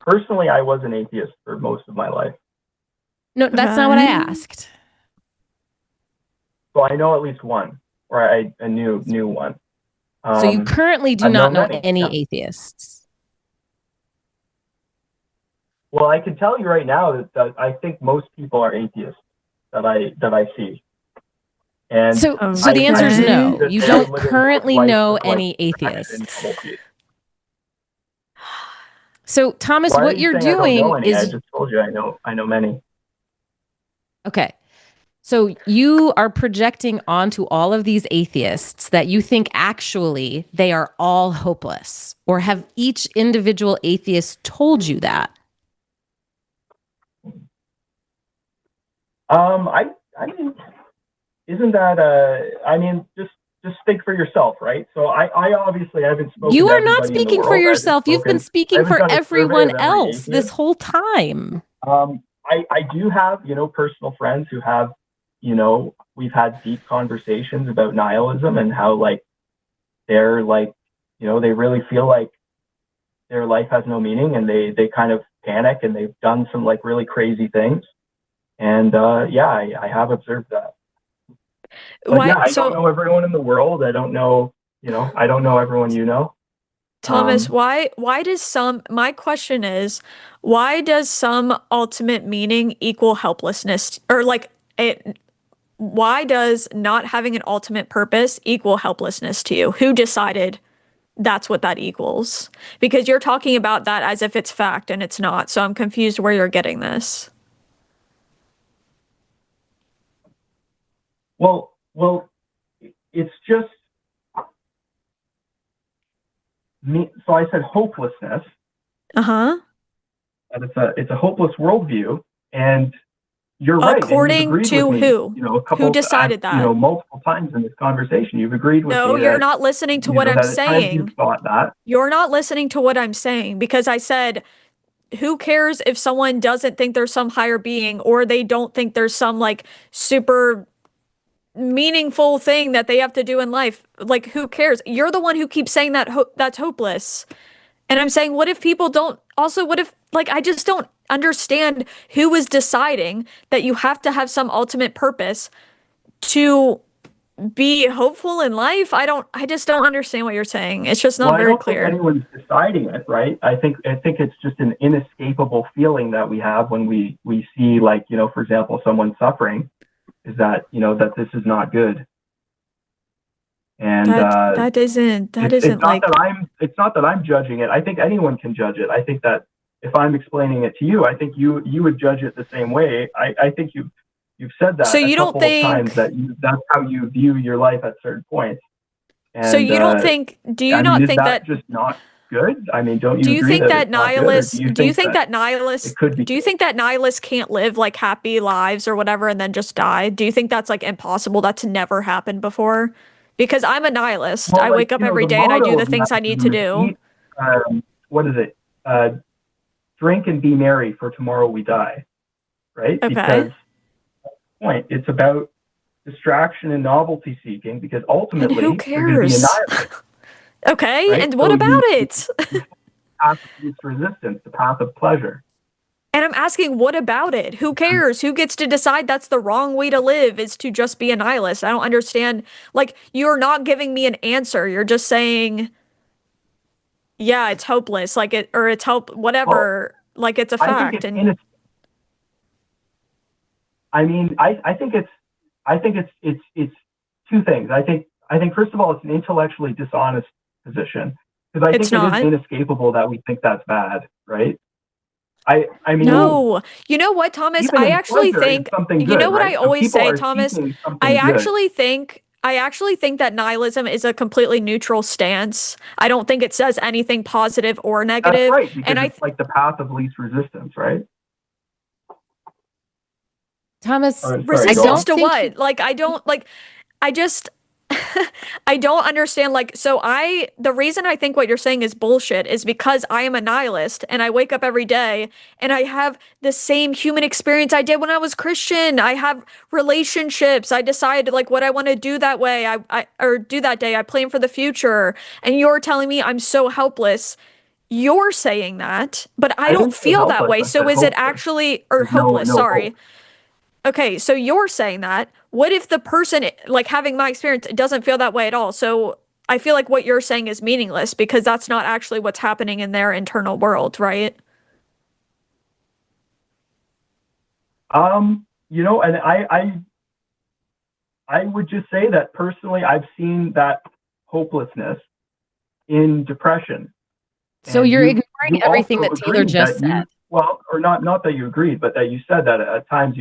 Personally, I was an atheist for most of my life, No, that's not what I Okay. asked. so I know at least one, or I knew one. So you currently do I've not known know many. any Yeah. atheists. Well, I can tell you right now that I think most people are atheists that I see. And So Okay. the answer is I no. believe that You they're don't living currently life know of, like, any distraction and atheists. hopeless. So Thomas, Why are what you you're saying I don't know doing any? I is just told you I know many. okay. So you are projecting onto all of these atheists that you think actually they are all hopeless, or have each individual atheist told you that? I mean, isn't that I mean, just think for yourself, right? So I obviously haven't spoken You to are not everybody in the speaking for world. yourself. You've been I speaking haven't for done a survey everyone of every else this atheist. whole time. I do have, personal friends who have, we've had deep conversations about nihilism and how like they're like, they really feel like their life has no meaning, and they kind of panic, and they've done some like really crazy things. And yeah, I have observed that. But yeah, I don't know everyone in the world. I don't know, I don't know everyone you know. Thomas, why does some, my question is, why does some ultimate meaning equal helplessness, or like it, why does not having an ultimate purpose equal helplessness to you? Who decided that's what that equals? Because you're talking about that as if it's fact and it's not. So I'm confused where you're getting this. Well, it's just me. So I said hopelessness. Uh-huh. And it's a hopeless worldview, and you're right. According and you've agreed to with me, who? a couple Who decided that? multiple times in this conversation. You've agreed with No, me you're that, not listening to what I'm that at times you've saying. thought that. You're not listening to what I'm saying, because I said, who cares if someone doesn't think there's some higher being, or they don't think there's some like super meaningful thing that they have to do in life? Like, who cares? You're the one who keeps saying that that's hopeless. And I'm saying, what if people don't also, what if, like, I just don't understand who is deciding that you have to have some ultimate purpose to be hopeful in life? I just don't understand what you're saying. It's just not I very don't think clear. anyone's deciding it, right? I think it's just an inescapable feeling that we have when we see, like, for example, someone suffering, is that, that this is not good. And That isn't like, it's not that I'm judging it. I think anyone can judge it. I think that if I'm explaining it to you, I think you would judge it the same way. I think you've said that so you a don't couple of times, think, that that's how you view your life at certain points. And so you don't think, do you I mean, not is think that that, just not good? I mean, don't do you you agree think that that it's not good, or nihilists, do do you think that nihilists, it could be do you good? think that nihilists can't live like happy lives or whatever and then just die? Do you think that's like impossible? That's never happened before? Because I'm a nihilist. Well, I like, wake up the every day and I do motto the of things I need to nihilism is do. what is it? Drink and be merry, for tomorrow we die. Right? Okay. Because it's about distraction and novelty seeking, because And ultimately who you're going to be cares? annihilated. Okay, Right? and what So about it? you path of least resistance, the path of pleasure. And I'm asking, what about it? Who cares? Who gets to decide that's the wrong way to live, is to just be a nihilist? I don't understand. Like, you're not giving me an answer. You're just saying, yeah, it's hopeless, like it, or it's Well, whatever, like it's a I think fact. it's And I mean, I think it's two things. I think first of all, it's an intellectually dishonest position, because I it's think it is not. inescapable that we think that's bad, right? I mean, No. You know what, Thomas? even I in actually pleasure is think, something you know good, what I right? So always people say, are Thomas? seeking I something good. actually think, I actually think that nihilism is a completely neutral stance. I don't think it says anything positive or That's negative. right, because And it's like the path of least resistance, right? Thomas, Sorry, I resistance don't to think what? Like, I don't, like, I just, I don't understand. Like, so the reason I think what you're saying is bullshit is because I am a nihilist and I wake up every day and I have the same human experience I did when I was Christian. I have relationships. I decide like what I want to do that way. Or do that day. I plan for the future. And you're telling me I'm so helpless. You're saying that, but I I don't didn't say feel that helpless. way. I So said is it hopeless. actually, or There's no hopeless, sorry. hope. Okay, so you're saying that. What if the person, like having my experience, doesn't feel that way at all? So I feel like what you're saying is meaningless because that's not actually what's happening in their internal world, right? And I would just say that personally, I've seen that hopelessness in depression. so. And You're you ignoring everything also that Taylor agreed just that said. or not that you agreed, but that you said that at times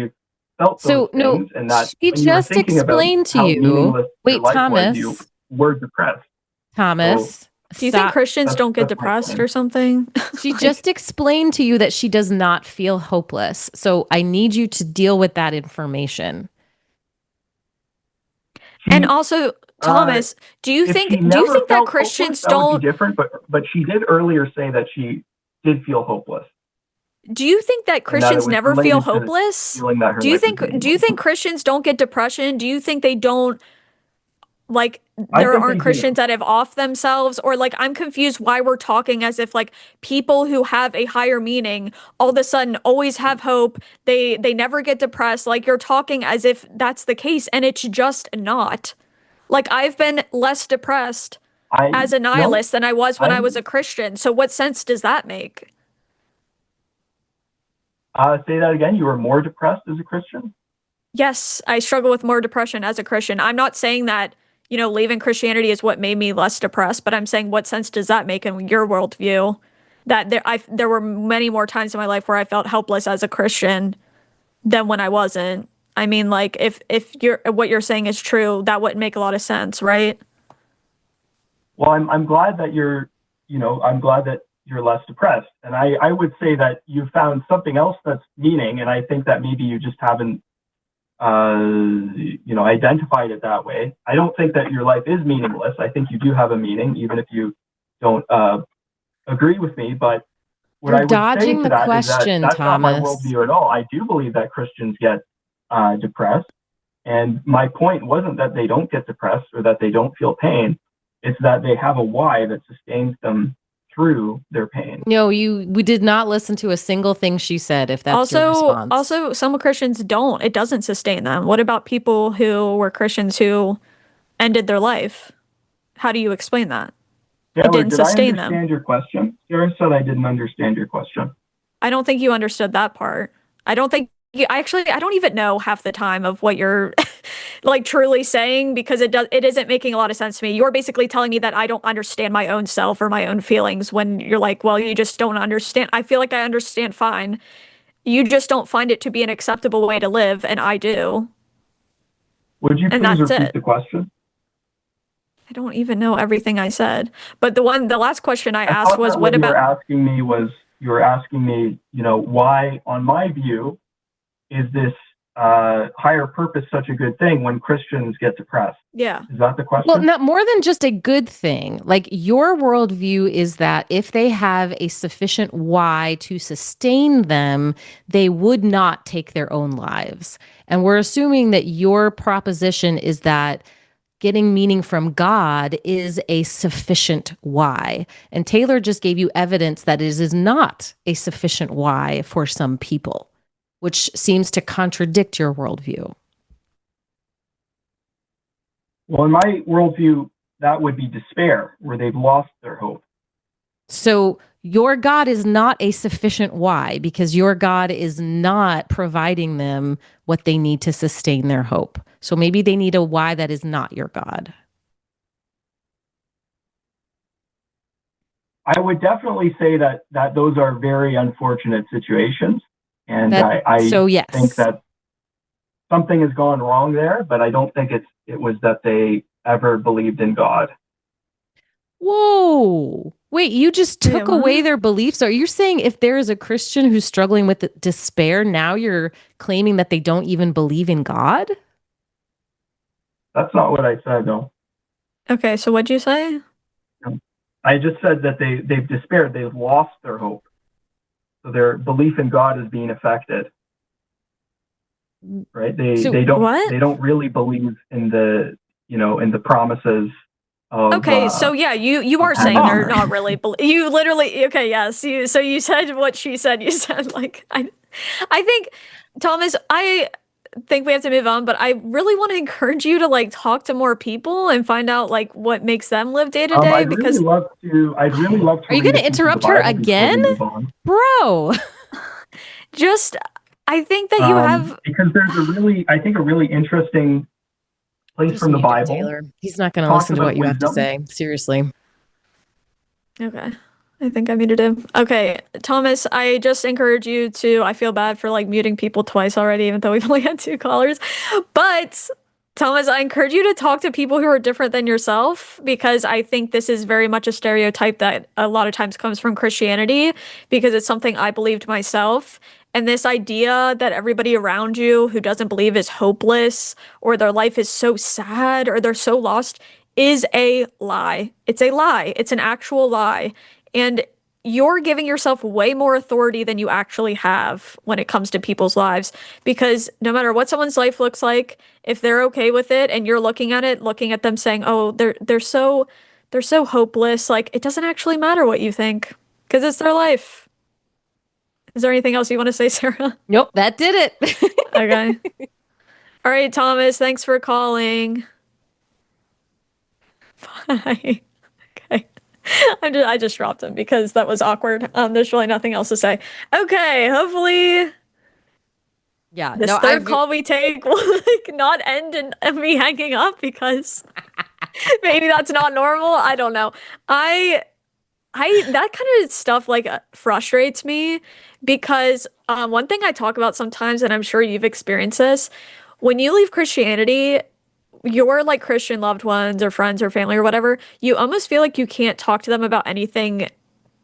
felt those So no, things, and that she when you were just thinking about explained to how you. meaningless your Wait, life was, Thomas. you were depressed. So Thomas, Do you think stop. Christians don't get that's my depressed point. or something? She Like, just explained to you that she does not feel hopeless. So I need you to deal with that information. and She, also, uh, Thomas, do you if think she do you never think that felt hopeless, Christians that would be don't different. But she did earlier say that she did feel hopeless, do you think that and that it Christians was never feel related to hopeless? feeling that her Do you life was think meaningless. Christians don't get depression? Do you think they don't like I there think they aren't do. Christians that have off themselves? Or like I'm confused why we're talking as if like people who have a higher meaning all of a sudden always have hope. They never get depressed. Like you're talking as if that's the case and it's just not. Like I've been less depressed as a No, nihilist than I was when I I'm was a Christian. So what sense does that make? say that again. You were more depressed as a Christian? Yes, I struggle with more depression as a Christian. I'm not saying that, leaving Christianity is what made me less depressed, but I'm saying what sense does that make in your worldview? That there were many more times in my life where I felt helpless as a Christian than when I wasn't. I mean, like if what you're saying is true, that wouldn't make a lot of sense, right? Well, I'm glad that I'm glad that you're less depressed. And I would say that you found something else that's meaning, and I think that maybe you just haven't identified it that way. I don't think that your life is meaningless. I think you do have a meaning, even if you don't agree with me. But what You're I would say dodging to the that is that question, that's not my Thomas. worldview at all. I do believe that Christians get depressed. And my point wasn't that they don't get depressed or that they don't feel pain. It's that they have a why that sustains them through their pain. No, we did not listen to a single thing she said, if that's your response. Also, some Christians don't. It doesn't sustain them. What about people who were Christians who ended their life? How do you explain that? It Taylor, didn't did I sustain them. understand your question? Sara said I didn't understand your question. I don't think you understood that part. I don't think I don't even know half the time of what you're like truly saying because it isn't making a lot of sense to me. You're basically telling me that I don't understand my own self or my own feelings when you're like, well, you just don't understand. I feel like I understand fine. You just don't find it to be an acceptable way to live, and I do. Would you And please that's repeat it. the question? I don't even know everything I said. But the last question I asked thought was, that what you were about asking me, why, on my view, is this higher purpose such a good thing when Christians get depressed? Yeah. Is that the question? Well, not more than just a good thing. Like your worldview is that if they have a sufficient why to sustain them, they would not take their own lives. And we're assuming that your proposition is that getting meaning from God is a sufficient why. And Taylor just gave you evidence that it is not a sufficient why for some people, which seems to contradict your worldview. Well, in my worldview, that would be despair, where they've lost their hope. So your God is not a sufficient why because your God is not providing them what they need to sustain their hope. So maybe they need a why that is not your God. I would definitely say that those are very unfortunate situations. And I so yes. think that something has gone wrong there, but I don't think it was that they ever believed in God. Whoa. Wait, you just took away their beliefs? Are you saying if there is a Christian who's struggling with despair, now you're claiming that they don't even believe in God? That's not what I said, no. Okay, so what'd you say? I just said that they've despaired, they've lost their hope. So their belief in God is being affected. Right? They don't really believe in the promises of Okay, so yeah, you are saying they're not really you literally okay, yes. So you said what she said. You said like I think Thomas, I think we have to move on, but I really want to encourage you to like talk to more people and find out like what makes them live day to day because I'd really love to Are you going to interrupt her again? Bro. Just I think that you have because there's a really interesting place from the Bible. Taylor. He's not going to listen to what you have to say. Seriously. Okay. I think I muted him. Okay, Thomas, I just encourage you to, I feel bad for like muting people twice already, even though we've only had 2 callers. But Thomas, I encourage you to talk to people who are different than yourself because I think this is very much a stereotype that a lot of times comes from Christianity because it's something I believed myself. And this idea that everybody around you who doesn't believe is hopeless or their life is so sad or they're so lost is a lie. It's a lie. It's an actual lie. And you're giving yourself way more authority than you actually have when it comes to people's lives. Because no matter what someone's life looks like, if they're okay with it and you're looking at it, looking at them saying, "Oh, they're so hopeless," like it doesn't actually matter what you think because it's their life. Is there anything else you want to say, Sarah? Nope, that did it. Okay. All right, Thomas, thanks for calling. Bye. Okay. I just dropped him because that was awkward. There's really nothing else to say. Okay, hopefully Yeah, this no, third call we take will like not end in me hanging up because maybe that's not normal. I don't know. I that kind of stuff like frustrates me because one thing I talk about sometimes, and I'm sure you've experienced this, when you leave Christianity, your like Christian loved ones or friends or family or whatever, you almost feel like you can't talk to them about anything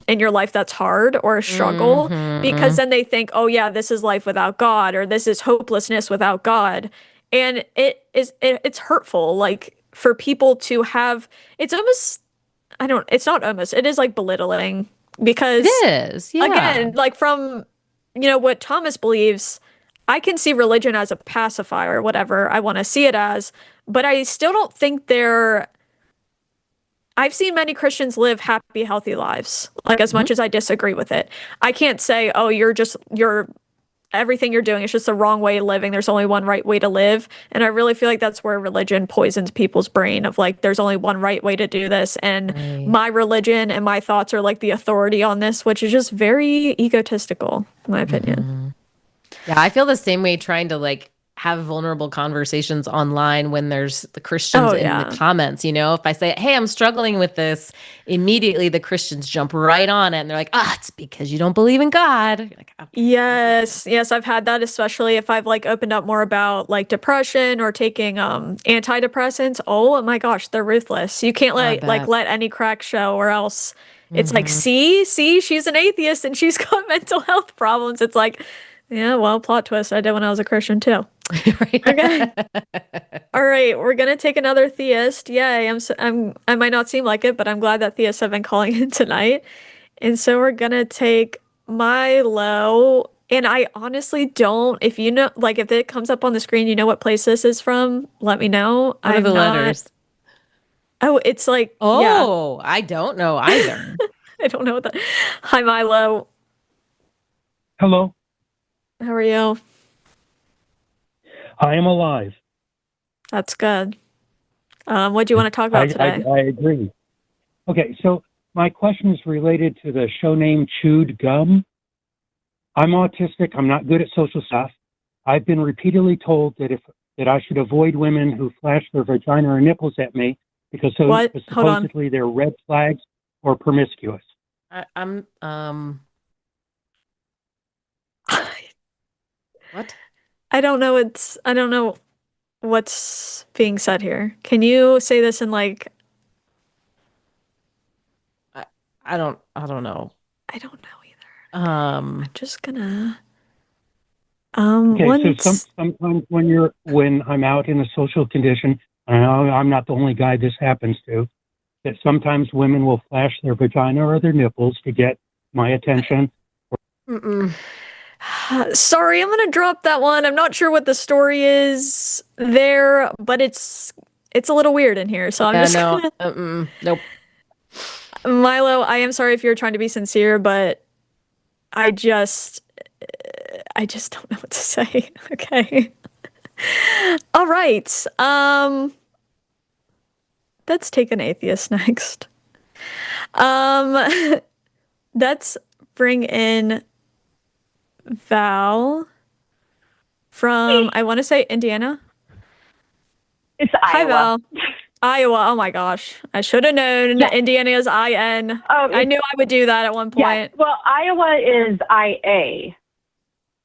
in your life that's hard or a struggle because then they think, oh yeah, this is life without God or this is hopelessness without God. And it's hurtful like for people to have it's almost it's not almost, it is like belittling because it is. Yeah. again, like from what Thomas believes, I can see religion as a pacifier or whatever I want to see it as, but I still don't think I've seen many Christians live happy, healthy lives, like as much as I disagree with it. I can't say, oh, you're everything you're doing is just the wrong way of living. There's only one right way to live. And I really feel like that's where religion poisons people's brain of like, there's only one right way to do this. And my religion and my thoughts are like the authority on this, which is just very egotistical, in my opinion. Yeah, I feel the same way trying to like have vulnerable conversations online when there's the Christians in the comments. If I say, hey, I'm struggling with this, immediately the Christians jump right on it and they're like, it's because you don't believe in God. You're like, okay. Yes, I've had that, especially if I've like opened up more about like depression or taking antidepressants. Oh my gosh, they're ruthless. You can't let any crack show or else it's like, see, she's an atheist and she's got mental health problems. It's like, yeah, well, plot twist. I did when I was a Christian too. Okay. All right, we're gonna take another theist. Yay! I might not seem like it, but I'm glad that theists have been calling in tonight. And so we're gonna take Milo. And I honestly don't. If you know, like, if it comes up on the screen, you know what place this is from. Let me know. What are the letters? Oh, it's like. Oh, yeah. I don't know either. I don't know what that. Hi, Milo. Hello. How are you? I am alive. That's good. What do you want to talk about today? I agree. Okay, so my question is related to the show name Chewed Gum. I'm autistic. I'm not good at social stuff. I've been repeatedly told that I should avoid women who flash their vagina or nipples at me because supposedly they're red flags or promiscuous. What? I don't know what's being said here. Can you say this in like I don't know. I don't know either. I'm just gonna okay, so sometimes when I'm out in a social condition, and I know I'm not the only guy this happens to, that sometimes women will flash their vagina or their nipples to get my attention. Sorry, I'm gonna drop that one. I'm not sure what the story is there, but it's a little weird in here. So I'm just gonna... nope. Milo, I am sorry if you're trying to be sincere, but I just don't know what to say. Okay. All right. Let's take an atheist next. Let's bring in Val from, I want to say Indiana. It's Hi, Iowa. Val. Iowa. Oh my gosh. I should have known. Yeah. Indiana is IN. Oh, I knew I would do that at one yeah. point. Well, Iowa is IA.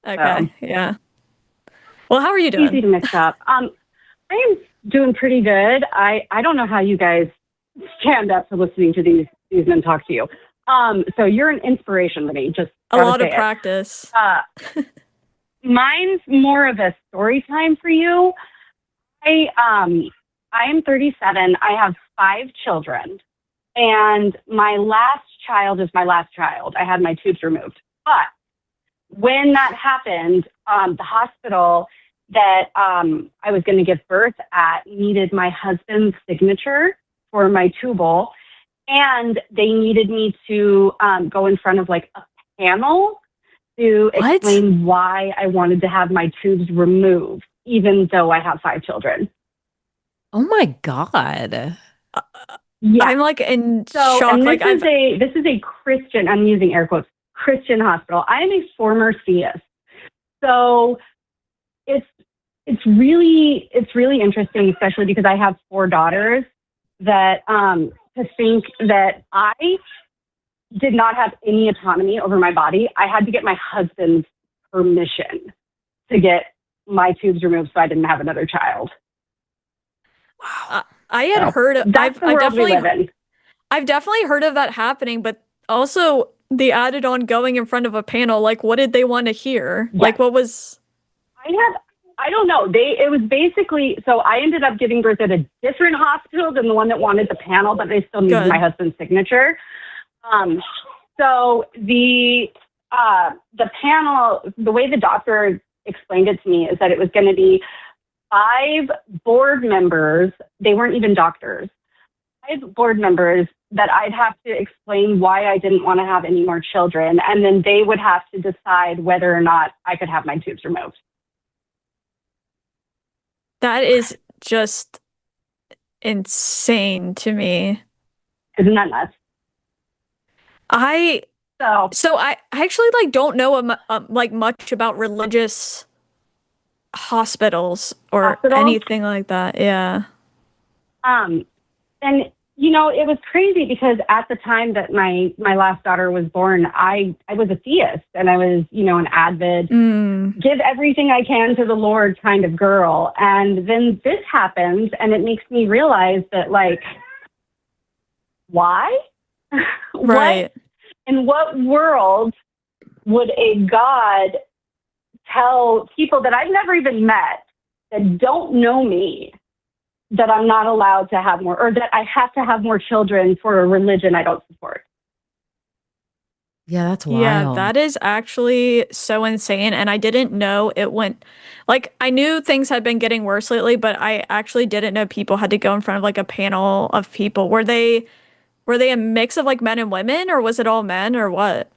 Okay. Yeah. Well, how are you Easy doing? to mix up. I am doing pretty good. I don't know how you guys stand up to listening to these men talk to you. So you're an inspiration to me. Just A lot of practice. Mine's more of a story time for you. I am 37. I have 5 children, and my last child is my last child. I had my tubes removed, but when that happened, the hospital that I was going to give birth at needed my husband's signature for my tubal, and they needed me to go in front of like a panel to explain why I wanted to have my tubes removed, even though I have 5 children. Oh my God. Yeah. I'm like in So, shock. and Like this is a Christian, I'm using air quotes, Christian hospital. I am a former theist. So it's really interesting, especially because I have 4 daughters, that to think that I did not have any autonomy over my body. I had to get my husband's permission to get my tubes removed so I didn't have another child. Wow. I had heard of That's the world we live in. I've definitely heard of that happening, but also they added on going in front of a panel. Like, what did they want to hear? Yeah. Like, what was? I don't know. It was basically, so I ended up giving birth at a different hospital than the one that wanted the panel, but they still needed my husband's signature. So the panel, the way the doctor explained it to me is that it was going to be 5 board members. They weren't even doctors. 5 board members that I'd have to explain why I didn't want to have any more children. And then they would have to decide whether or not I could have my tubes removed. That is just insane to me. Isn't that nuts? So I actually like don't know like much about religious hospitals or anything like that. Yeah. And you know, it was crazy because at the time that my last daughter was born, I was a theist, and I was, you know, an avid give everything I can to the Lord kind of girl. And then this happens, and it makes me realize that, like, why? Right. In what world would a God tell people that I've never even met, that don't know me, that I'm not allowed to have more, or that I have to have more children for a religion I don't support? Yeah, that's wild. Yeah, that is actually so insane. And I didn't know it went, like, I knew things had been getting worse lately, but I actually didn't know people had to go in front of like a panel of people. Were they a mix of like men and women, or was it all men, or what?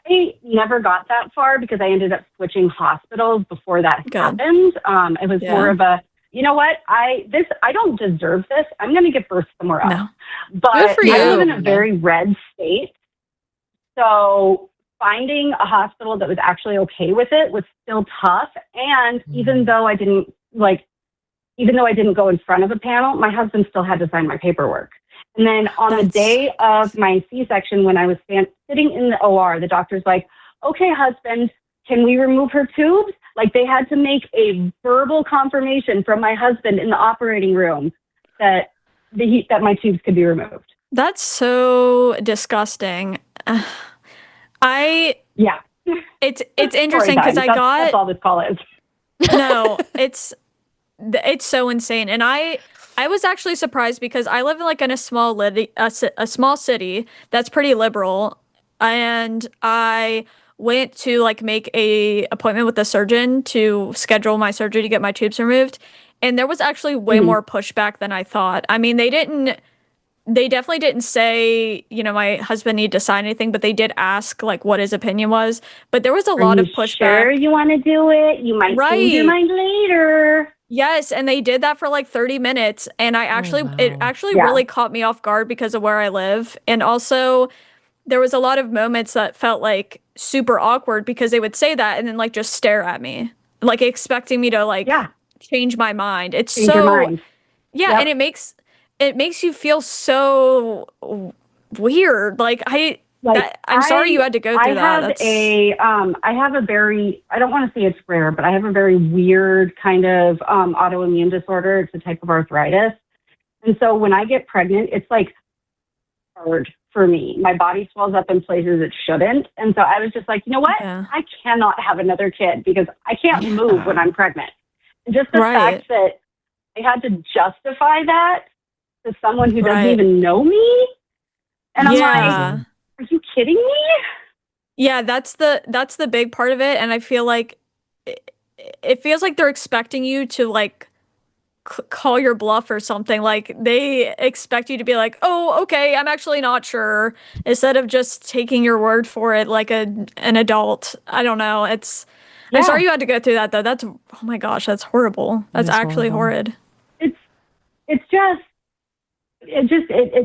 I never got that far because I ended up switching hospitals before that happened. It was more of a, you know what, I don't deserve this. I'm going to give birth somewhere else. No. But Good for you. I live in a very red state. So finding a hospital that was actually okay with it was still tough. And even though I didn't go in front of a panel, my husband still had to sign my paperwork. And then on the day of my C-section, when I was sitting in the OR, the doctor's like, okay, husband, can we remove her tubes? Like, they had to make a verbal confirmation from my husband in the operating room that my tubes could be removed. That's so disgusting. Yeah. It's interesting because that's all this call is. No, it's so insane. And I was actually surprised because I live in a small city that's pretty liberal, and I went to like make a appointment with a surgeon to schedule my surgery to get my tubes removed, and there was actually way more pushback than I thought. I mean, they definitely didn't say, you know, my husband needed to sign anything, but they did ask like what his opinion was. But there was a lot of pushback. Sure, you want to do it? You might change your mind later. Yes, and they did that for like 30 minutes, and it actually really caught me off guard because of where I live. And also there was a lot of moments that felt like super awkward because they would say that and then like just stare at me, like expecting me to change my mind. It's Change your so mind. yeah, Yep. and it makes you feel so weird. Like I'm sorry you had to go through that. I have a very, I don't want to say it's rare, but I have a very weird kind of autoimmune disorder. It's a type of arthritis. And so when I get pregnant, it's like hard for me. My body swells up in places it shouldn't. And so I was just like, you know what? Yeah. I cannot have another kid because I can't move when I'm pregnant. And just the fact that I had to justify that to someone who doesn't even know me. And I'm like, are you kidding me? Yeah, that's the big part of it. And I feel like it feels like they're expecting you to like call your bluff or something. Like they expect you to be like, oh, okay, I'm actually not sure, instead of just taking your word for it like an adult. I don't know. I'm sorry you had to go through that though. That's, oh my gosh, that's horrible. That's actually horrid. It's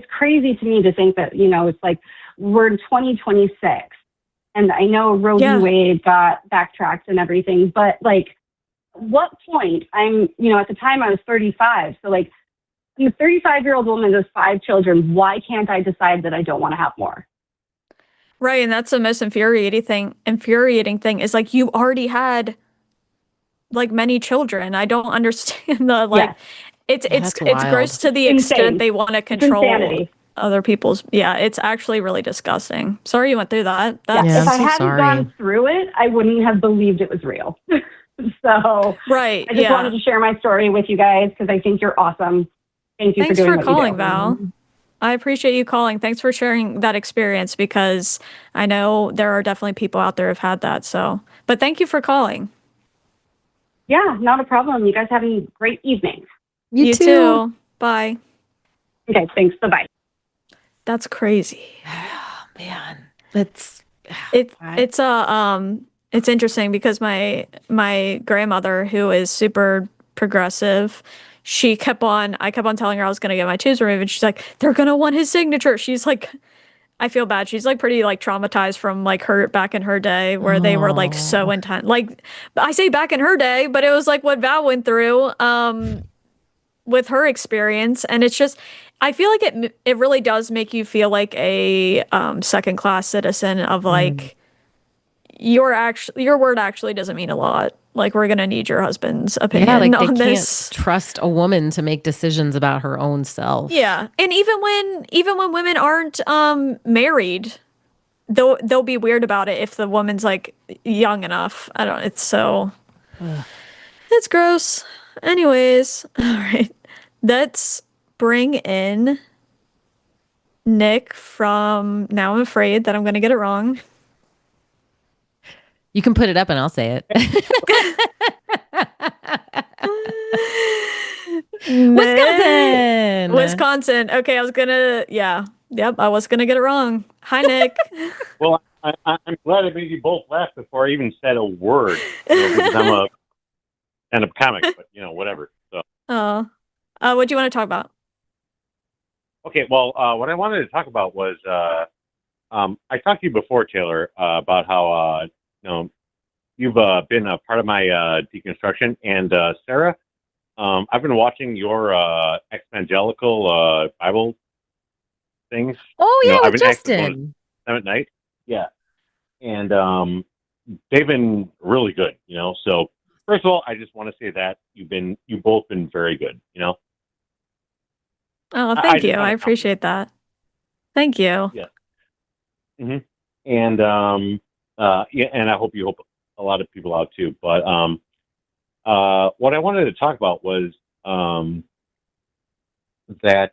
crazy to me to think that, you know, it's like we're in 2026 and I know Roe v. Wade got backtracked and everything, but like at what point at the time I was 35. So like I'm a 35-year-old woman with 5 children. Why can't I decide that I don't want to have more? Right. And that's the most infuriating thing is like you already had like many children. I don't understand the like it's gross to the extent they want to control other people's. Yeah, it's actually really disgusting. Sorry you went through that. If I hadn't gone through it, I wouldn't have believed it was real. So I just wanted to share my story with you guys because I think you're awesome. Thank you for doing what you do. Thanks for calling, Val. I appreciate you calling. Thanks for sharing that experience because I know there are definitely people out there who've had that. So, but thank you for calling. Yeah, not a problem. You guys have a great evening. You too. Bye. Okay, thanks. Bye-bye. That's crazy. Oh, man. It's interesting because my grandmother, who is super progressive, I kept on telling her I was gonna get my tubes removed, and she's like, they're gonna want his signature. She's like, I feel bad. She's like pretty like traumatized from like her back in her day where they were like so intense. Like I say back in her day, but it was like what Val went through with her experience, and it's just I feel like it really does make you feel like a second class citizen of like your word actually doesn't mean a lot. Like we're gonna need your husband's opinion on this. Can't trust a woman to make decisions about her own self. Yeah, and even when women aren't married, they'll be weird about it if the woman's like young enough. I don't. It's so. It's gross. Anyways, all right. Let's bring in Nick from Now I'm Afraid That I'm Gonna Get It Wrong. You can put it up and I'll say it. Wisconsin. Okay, I was gonna, I was gonna get it wrong. Hi, Nick. Well, I'm glad I made you both laugh before I even said a word, because I'm a stand-up comic, but whatever. So. What do you want to talk about? Okay, well, what I wanted to talk about was I talked to you before, Taylor, about how you've been a part of my deconstruction, and Sara, I've been watching your evangelical Bible things. Oh yeah, I've with been Justin. Them at night. Yeah, and they've been really good. So first of all, I just want to say that you've both been very good. Oh, thank you. I appreciate that. Thank you. Yeah. Mm-hmm. And and I hope you help a lot of people out too. But what I wanted to talk about was that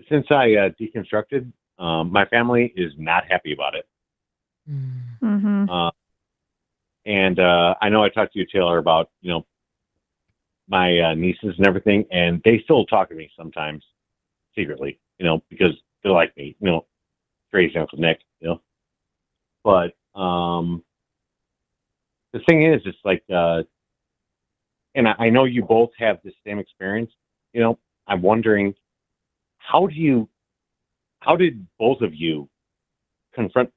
since I deconstructed, my family is not happy about it. Mm-hmm. And I know I talked to you, Taylor, about my nieces and everything, and they still talk to me sometimes secretly, because they like me, crazy Uncle Nick, But the thing is, it's like, and I know you both have the same experience. I'm wondering, how did both of you not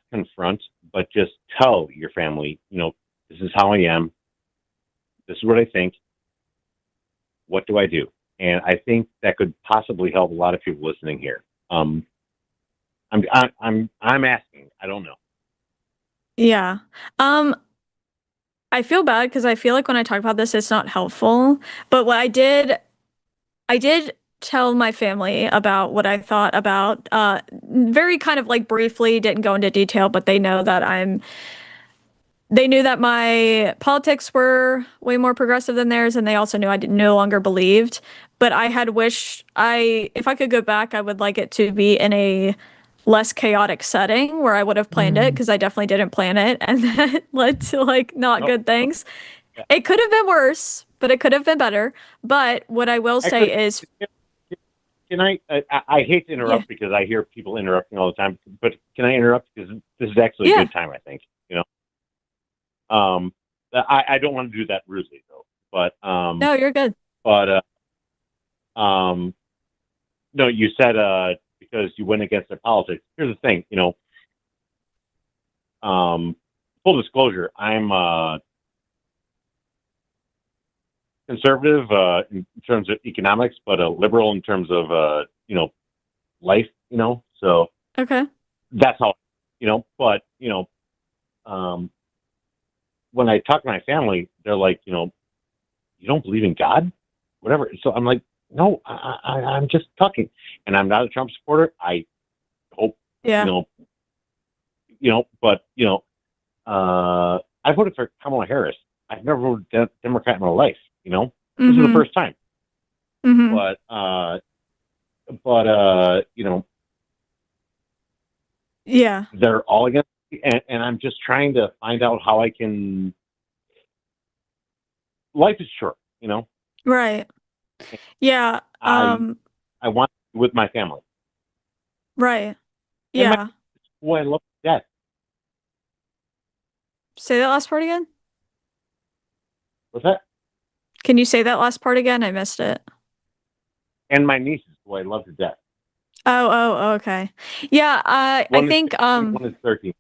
confront, but just tell your family, this is how I am. this is what I think. What do I do? And I think that could possibly help a lot of people listening here. I'm asking. I don't know. Yeah. I feel bad because I feel like when I talk about this, it's not helpful. But what I did tell my family about what I thought about, very kind of like briefly, didn't go into detail, but they knew that my politics were way more progressive than theirs, and they also knew I no longer believed. But I had wished if I could go back, I would like it to be in a less chaotic setting where I would have planned it, because I definitely didn't plan it, and that led to like not Nope. good things. Yeah. It could have been worse, but it could have been better. But what I will say is, Can I hate to interrupt because I hear people interrupting all the time, but can I interrupt because this is actually a good time, I think, you know? I don't want to do that rudely though, but, no, you're good. but, no, you said, because you went against their politics. Here's the thing, you know, full disclosure, I'm, conservative in terms of economics, but a liberal in terms of you know, life. You know, so Okay. that's how, you know. But you know, when I talk to my family, they're like, you know, you don't believe in God, whatever. So I'm like, no, I'm just talking, and I'm not a Trump supporter. I hope, Yeah. you know, but you know, I voted for Kamala Harris. I've never voted Democrat in my life. You know, this is the first time. Mm-hmm. But you know, Yeah. they're all against me, and I'm just trying to find out how I can. Life is short, you know. Right. Yeah. I want to be with my family. Right. And Yeah. I love death. Say that last part again. What's that? Can you say that last part again? I missed it. And my nieces, who I love to death. Oh, okay. Yeah, I think one is 13.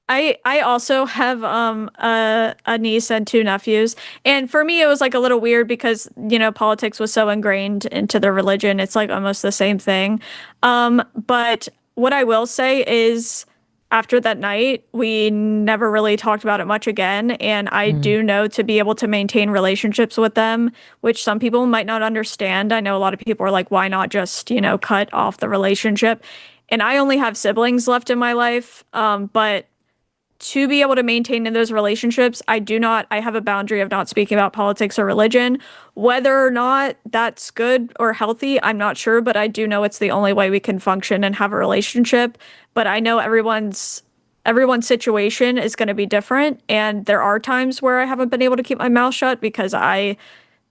I also have a niece and two nephews. And for me it was like a little weird because, you know, politics was so ingrained into their religion. It's like almost the same thing. But what I will say is after that night, we never really talked about it much again. And I do know to be able to maintain relationships with them, which some people might not understand. I know a lot of people are like, why not just, you know, cut off the relationship? And I only have siblings left in my life. But to be able to maintain in those relationships, I have a boundary of not speaking about politics or religion. Whether or not that's good or healthy, I'm not sure, but I do know it's the only way we can function and have a relationship. But I know everyone's situation is going to be different, and there are times where I haven't been able to keep my mouth shut because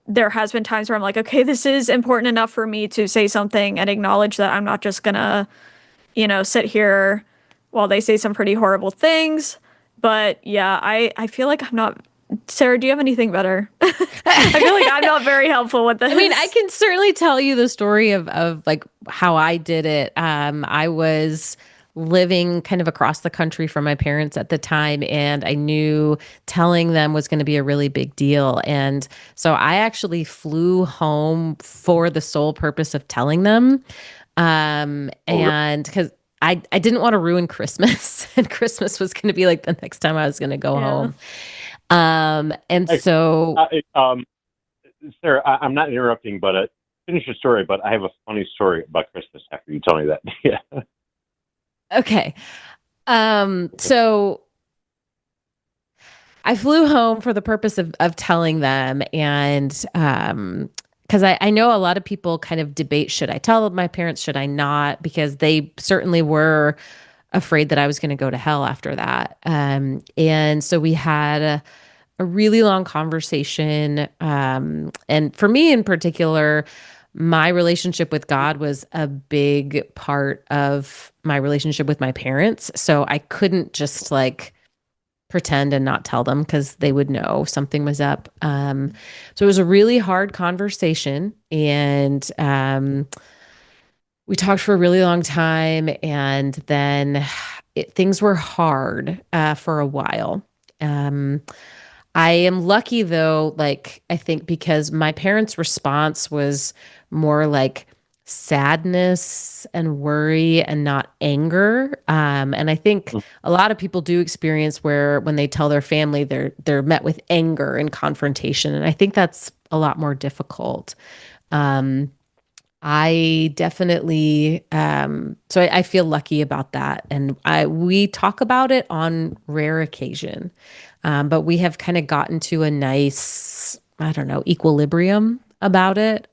there has been times where I'm like, okay, this is important enough for me to say something and acknowledge that I'm not just gonna, you know, sit here while they say some pretty horrible things. But yeah, I feel like I'm not. Sarah, do you have anything better? I feel like I'm not very helpful with this. I mean, I can certainly tell you the story of like how I did it. I was living kind of across the country from my parents at the time, and I knew telling them was going to be a really big deal. And so I actually flew home for the sole purpose of telling them. And because I didn't want to ruin Christmas, and Christmas was going to be like the next time I was going to go home. And so, Sarah, I'm not interrupting, but finish your story. But I have a funny story about Christmas after you tell me that. Yeah. okay. So I flew home for the purpose of telling them, and because I know a lot of people kind of debate, should I tell my parents, should I not? Because they certainly were afraid that I was going to go to hell after that. And so we had a really long conversation. And for me in particular, my relationship with God was a big part of my relationship with my parents. So I couldn't just like pretend and not tell them because they would know something was up. So it was a really hard conversation, and we talked for a really long time, and then things were hard for a while. I am lucky though, like I think because my parents' response was more like sadness and worry and not anger. And I think Mm. a lot of people do experience where when they tell their family they're met with anger and confrontation. And I think that's a lot more difficult. Um, I definitely so I feel lucky about that. And we talk about it on rare occasion. But we have kind of gotten to a nice, I don't know, equilibrium about it.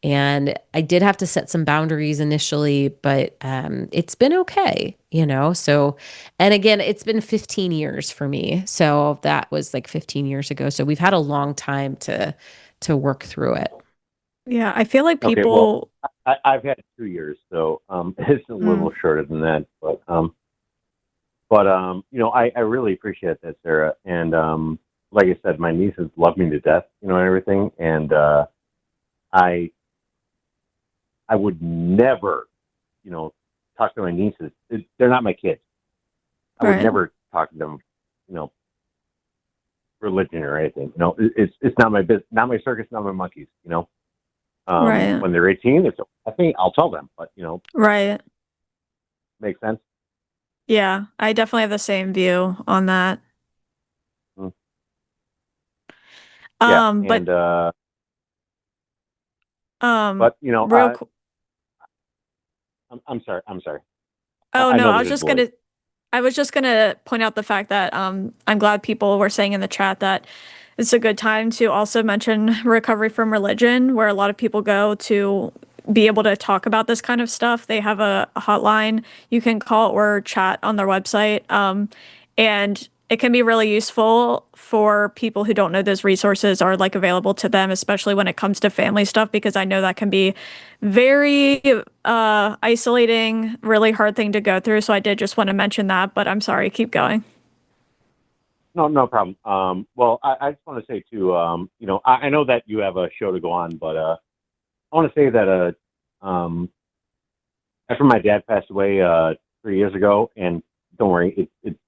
And I did have to set some boundaries initially, but it's been okay, you know? So, and again, it's been 15 years for me. So that was like 15 years ago. So we've had a long time to work through it. Yeah, I feel like Okay, well, people. I've had 2 years, so it's a Mm, little shorter than that. But you know, I really appreciate that, Sarah. And like I said, my nieces love me to death, you know, and everything. And I I would never, you know, talk to my nieces. They're not my kids. I would right, never talk to them, you know, religion or anything. You know, it's not my business, not my circus, not my monkeys. You know, right, when they're 18, it's I think I'll tell them, but you know, right. makes sense. Yeah, I definitely have the same view on that. Mm. Yeah, and But but you know, real qu I'm sorry, I'm sorry. Oh I no, know this is late. I was just gonna point out the fact that I'm glad people were saying in the chat that it's a good time to also mention recovery from religion, where a lot of people go to be able to talk about this kind of stuff. They have a hotline you can call or chat on their website. And it can be really useful for people who don't know those resources are like available to them, especially when it comes to family stuff, because I know that can be very isolating, really hard thing to go through. So I did just want to mention that, but I'm sorry, keep going. No, no problem. Well, I just want to say too, you know, I know that you have a show to go on, but I want to say that after my dad passed away 3 years ago, and don't worry, it's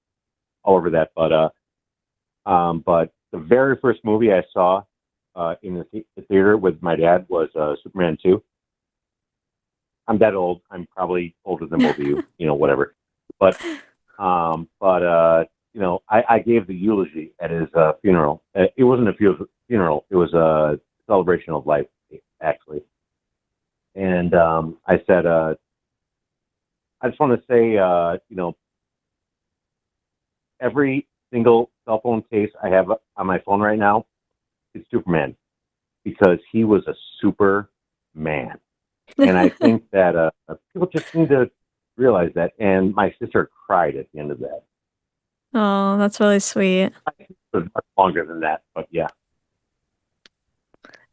all over that. But the very first movie I saw in the theater with my dad was Superman 2. I'm that old. I'm probably older than both of you, you know, whatever. But you know, I gave the eulogy at his funeral. It wasn't a funeral. It was a celebration of life, actually. And I said, I just want to say, you know, every single cell phone case I have on my phone right now is Superman because he was a Superman. And I think that people just need to realize that. And my sister cried at the end of that. Oh, that's really sweet. It was much longer than that, but yeah.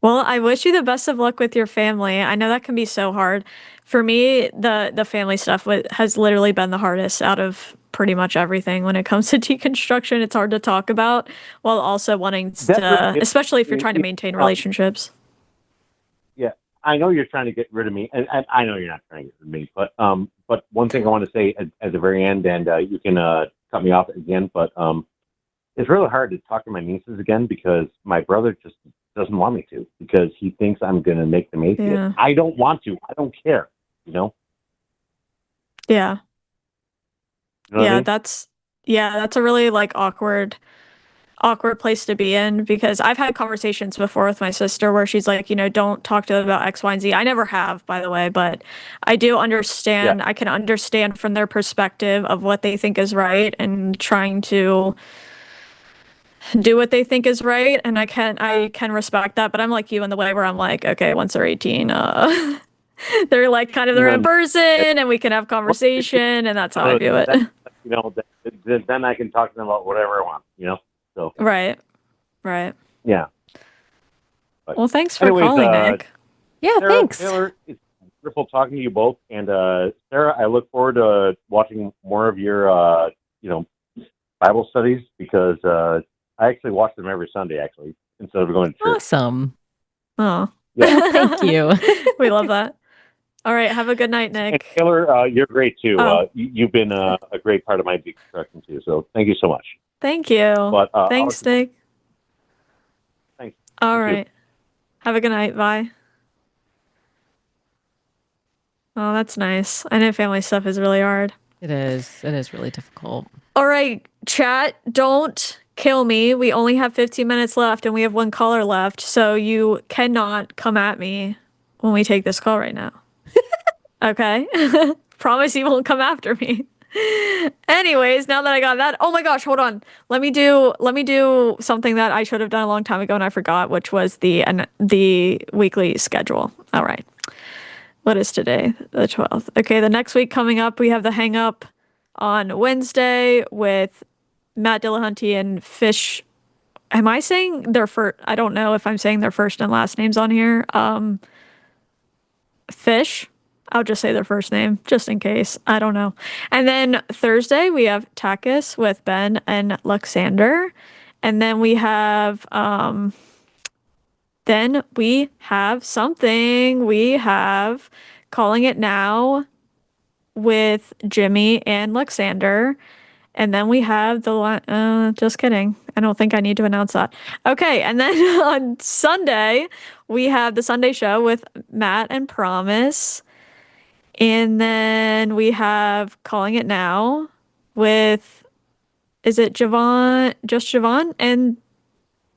Well, I wish you the best of luck with your family. I know that can be so hard. For me, the family stuff has literally been the hardest out of pretty much everything when it comes to deconstruction. It's hard to talk about while also wanting That really to, is. especially if I you're mean, trying to maintain relationships. yeah, I know you're trying to get rid of me, and I know you're not trying to get rid of me. But one thing I want to say at the very end, and you can cut me off again. But it's really hard to talk to my nieces again because my brother just doesn't want me to because he thinks I'm going to make them atheists. Yeah. I don't want to. I don't care. You know. Yeah. You know what I Yeah, mean? that's a really like awkward place to be in because I've had conversations before with my sister where she's like, don't talk to them about X, Y, and Z. I never have, by the way, but I do Yeah. understand. I can understand from their perspective of what they think is right and trying to do what they think is right. And I can respect that, but I'm like you in the way where I'm like, okay, once they're 18, they're like kind of their own Then, person and we can have conversation and that's how I view it. then, you know, then I can talk to them about whatever I want. You know. So Right. Right. yeah. But Well, thanks for anyways, calling, Nick. Yeah, Sarah, thanks. Taylor, it's wonderful talking to you both. And Sarah, I look forward to watching more of your, you know, Bible studies because I actually watch them every Sunday, actually, instead of going to church. Awesome. Oh. Yeah. Thank you. We love that. All right. Have a good night, And Nick. Taylor, you're great too. Oh. You've been a great part of my deconstruction too. So thank you so much. Thank you. But Thanks, Nick. Thanks. All Thank you. right. Have a good night. Bye. Oh, that's nice. I know family stuff is really hard. It is. It is really difficult. All right, chat, don't kill me. We only have 15 minutes left and we have one caller left, so you cannot come at me when we take this call right now. Okay? Promise you won't come after me. Anyways, now that I got that, oh my gosh, hold on. Let me do something that I should have done a long time ago and I forgot, which was the weekly schedule. All right. What is today? The 12th. Okay, the next week coming up, we have the hang up on Wednesday with Matt Dillahunty and Fish. Am I saying their first? I don't know if I'm saying their first and last names on here. Fish. I'll just say their first name just in case. I don't know. And then Thursday we have TACIS with Ben and Luxander. And then we have something. We have Calling It Now with Jimmy and Luxander. And then we have just kidding. I don't think I need to announce that. Okay, and then on Sunday, we have the Sunday show with Matt and Promise. And then we have Calling It Now with, is it Javon, just Javon? And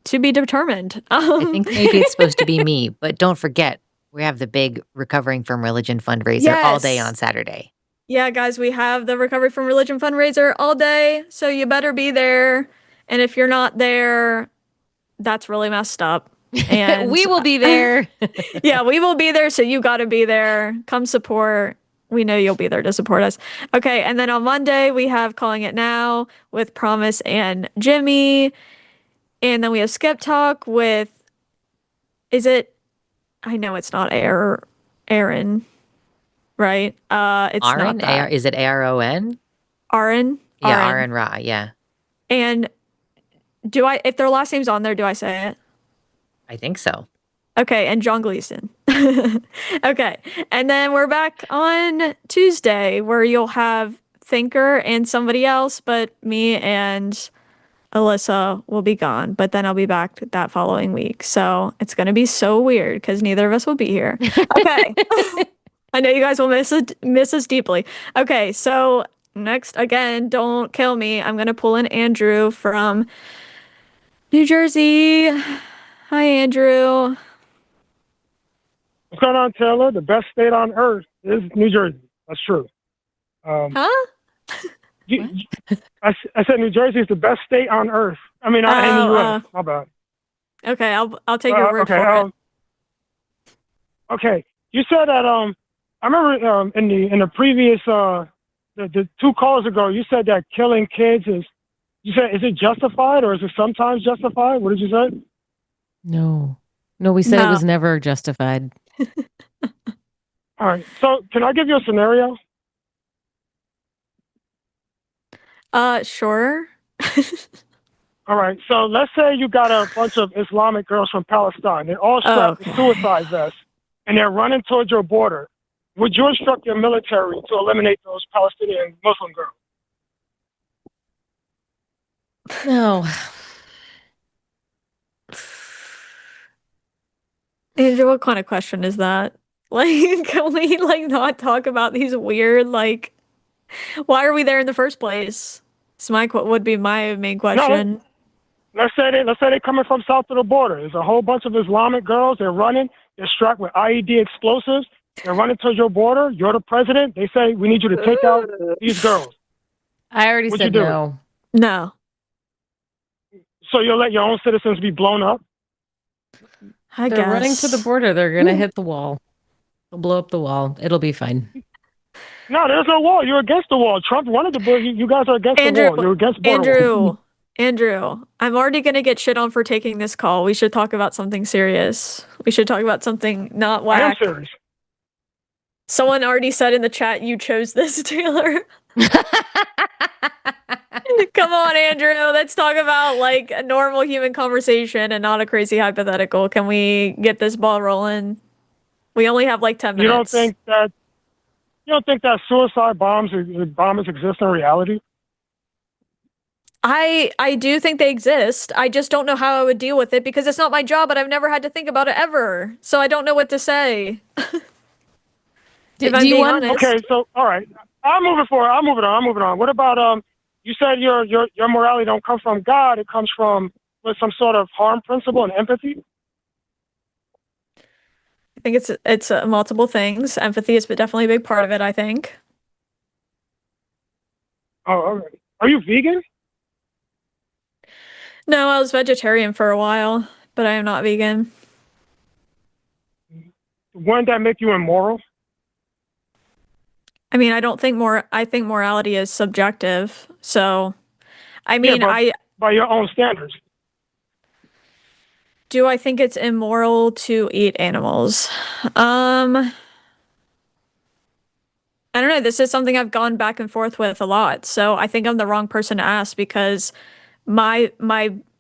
to be determined. I think maybe it's supposed to be me, but don't forget, we have the big Recovering from Religion fundraiser all day on Saturday. Yeah, guys, we have the Recovery from Religion fundraiser all day, so you better be there. And if you're not there, that's really messed up. And we will be there. Yeah, we will be there, so you got to be there. Come support. We know you'll be there to support us. Okay, and then on Monday, we have Calling It Now with Promise and Jimmy. And then we have Skeptalk with, I know it's not Aaron. Right? It's Aaron? not that. Is it Aaron? Aaron? Yeah, Aaron Ra, yeah. And if their last name's on there, do I say it? I think so. Okay, and John Gleason. Okay, and then we're back on Tuesday where you'll have Thinker and somebody else, but me and Alyssa will be gone, but then I'll be back that following week. So it's going to be so weird because neither of us will be here. Okay. I know you guys will miss us deeply. Okay, so next, again, don't kill me. I'm going to pull in Andrew from New Jersey. Hi, Andrew. What's going on, Taylor? The best state on earth is New Jersey. That's true. Huh? I said New Jersey is the best state on earth. I mean, in the U.S. My bad. Okay, I'll take your word for it. Okay, you said that I remember in the previous the 2 calls ago, you said that killing kids is it justified or is it sometimes justified? What did you say? No, we said it was never justified. All right. So can I give you a scenario? Sure. All right. So let's say you got a bunch of Islamic girls from Palestine. They're all strapped with suicide vests and they're running towards your border. Would you instruct your military to eliminate those Palestinian Muslim girls? No. Andrew, what kind of question is that? Like, can we not talk about these weird why are we there in the first place? So would be my main question. No, let's say they're coming from south of the border. There's a whole bunch of Islamic girls. They're running. They're strapped with IED explosives. They're running towards your border. You're the president. They say, we need you to take out these girls. I already said no. No. So you'll let your own citizens be blown up? I They're guess. running to the border. They're going to hit the wall. They'll blow up the wall. It'll be fine. No, there's no wall. You're against the wall. Trump wanted the border. You guys are against the wall. You're against border wall. Andrew, I'm already going to get shit on for taking this call. We should talk about something serious. We should talk about something not whack. I am serious. Someone already said in the chat you chose this, Taylor. Come on, Andrew. Let's talk about a normal human conversation and not a crazy hypothetical. Can we get this ball rolling? We only have 10 minutes. You don't think that suicide bombers exist in reality? I do think they exist. I just don't know how I would deal with it because it's not my job, and I've never had to think about it ever. So I don't know what to say. If I'm do you being want? honest. Okay, so all right, I'm moving forward. I'm moving on. I'm moving on. What about You said your morality don't come from God. It comes from with some sort of harm principle and empathy. I think it's multiple things. Empathy is definitely a big part of it, I think. Oh, all right. Are you vegan? No, I was vegetarian for a while, but I am not vegan. Wouldn't that make you immoral? I mean, I think morality is subjective. So, I mean, Yeah, but by your own standards. do I think it's immoral to eat animals? I don't know. This is something I've gone back and forth with a lot. So I think I'm the wrong person to ask because my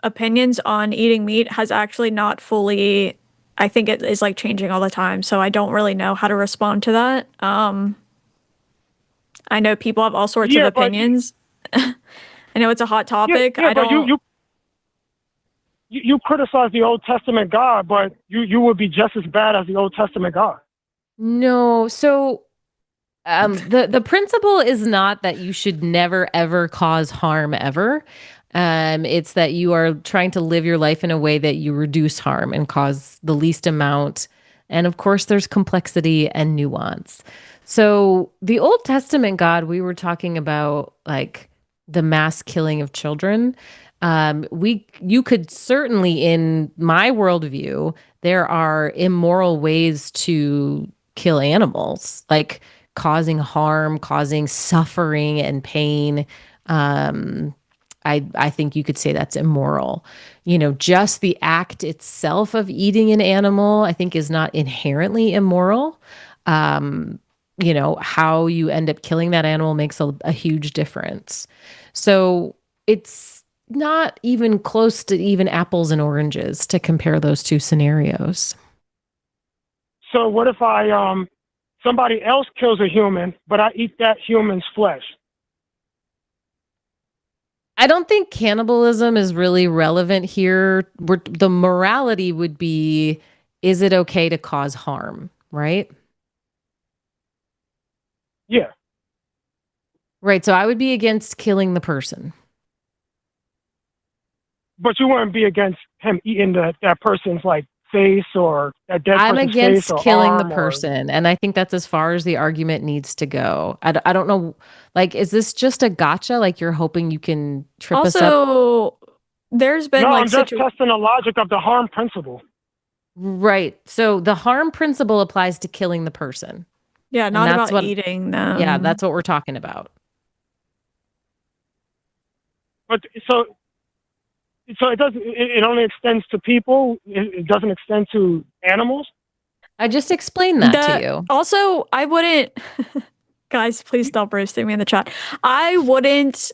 opinions on eating meat has actually not fully, I think it is like changing all the time. So I don't really know how to respond to that. I know people have all sorts of opinions. I know it's a hot topic. Yeah, but you criticize the Old Testament God, but you would be just as bad as the Old Testament God. No. So the principle is not that you should never ever cause harm ever. It's that you are trying to live your life in a way that you reduce harm and cause the least amount. And of course, there's complexity and nuance. So the Old Testament God, we were talking about like the mass killing of children. You could certainly, in my worldview, there are immoral ways to kill animals, like causing harm, causing suffering and pain. I think you could say that's immoral. Just the act itself of eating an animal, I think, is not inherently immoral. How you end up killing that animal makes a huge difference. So it's not even close to even apples and oranges to compare those two scenarios. So what if somebody else kills a human, but I eat that human's flesh? I don't think cannibalism is really relevant here. The morality would be, is it okay to cause harm, right? Yeah. Right. So I would be against killing the person. But you wouldn't be against him eating that person's like face or that dead I'm person's against face or killing the arm person. And I think that's as far as the argument needs to go. I don't know. Like, is this just a gotcha? Like you're hoping you can trip us up? Also, there's been No, like I'm just testing the logic of the harm principle. Right. So the harm principle applies to killing the person. Yeah, not about eating them. Yeah, that's what we're talking about. But so it doesn't. It only extends to people. It doesn't extend to animals. I just explained that to you. Also, I wouldn't. Guys, please stop roasting me in the chat. I wouldn't.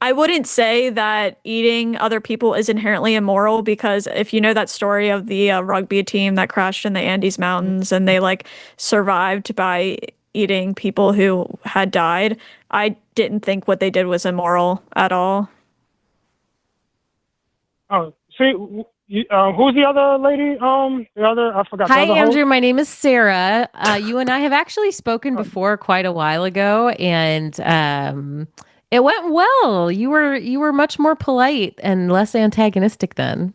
I wouldn't say that eating other people is inherently immoral because if you know that story of the rugby team that crashed in the Andes Mountains and they like survived by eating people who had died, I didn't think what they did was immoral at all. Oh, see, who's the other lady? I forgot. Hi, Andrew. My name is Sara. You and I have actually spoken before quite a while ago, and it went well. You were much more polite and less antagonistic then.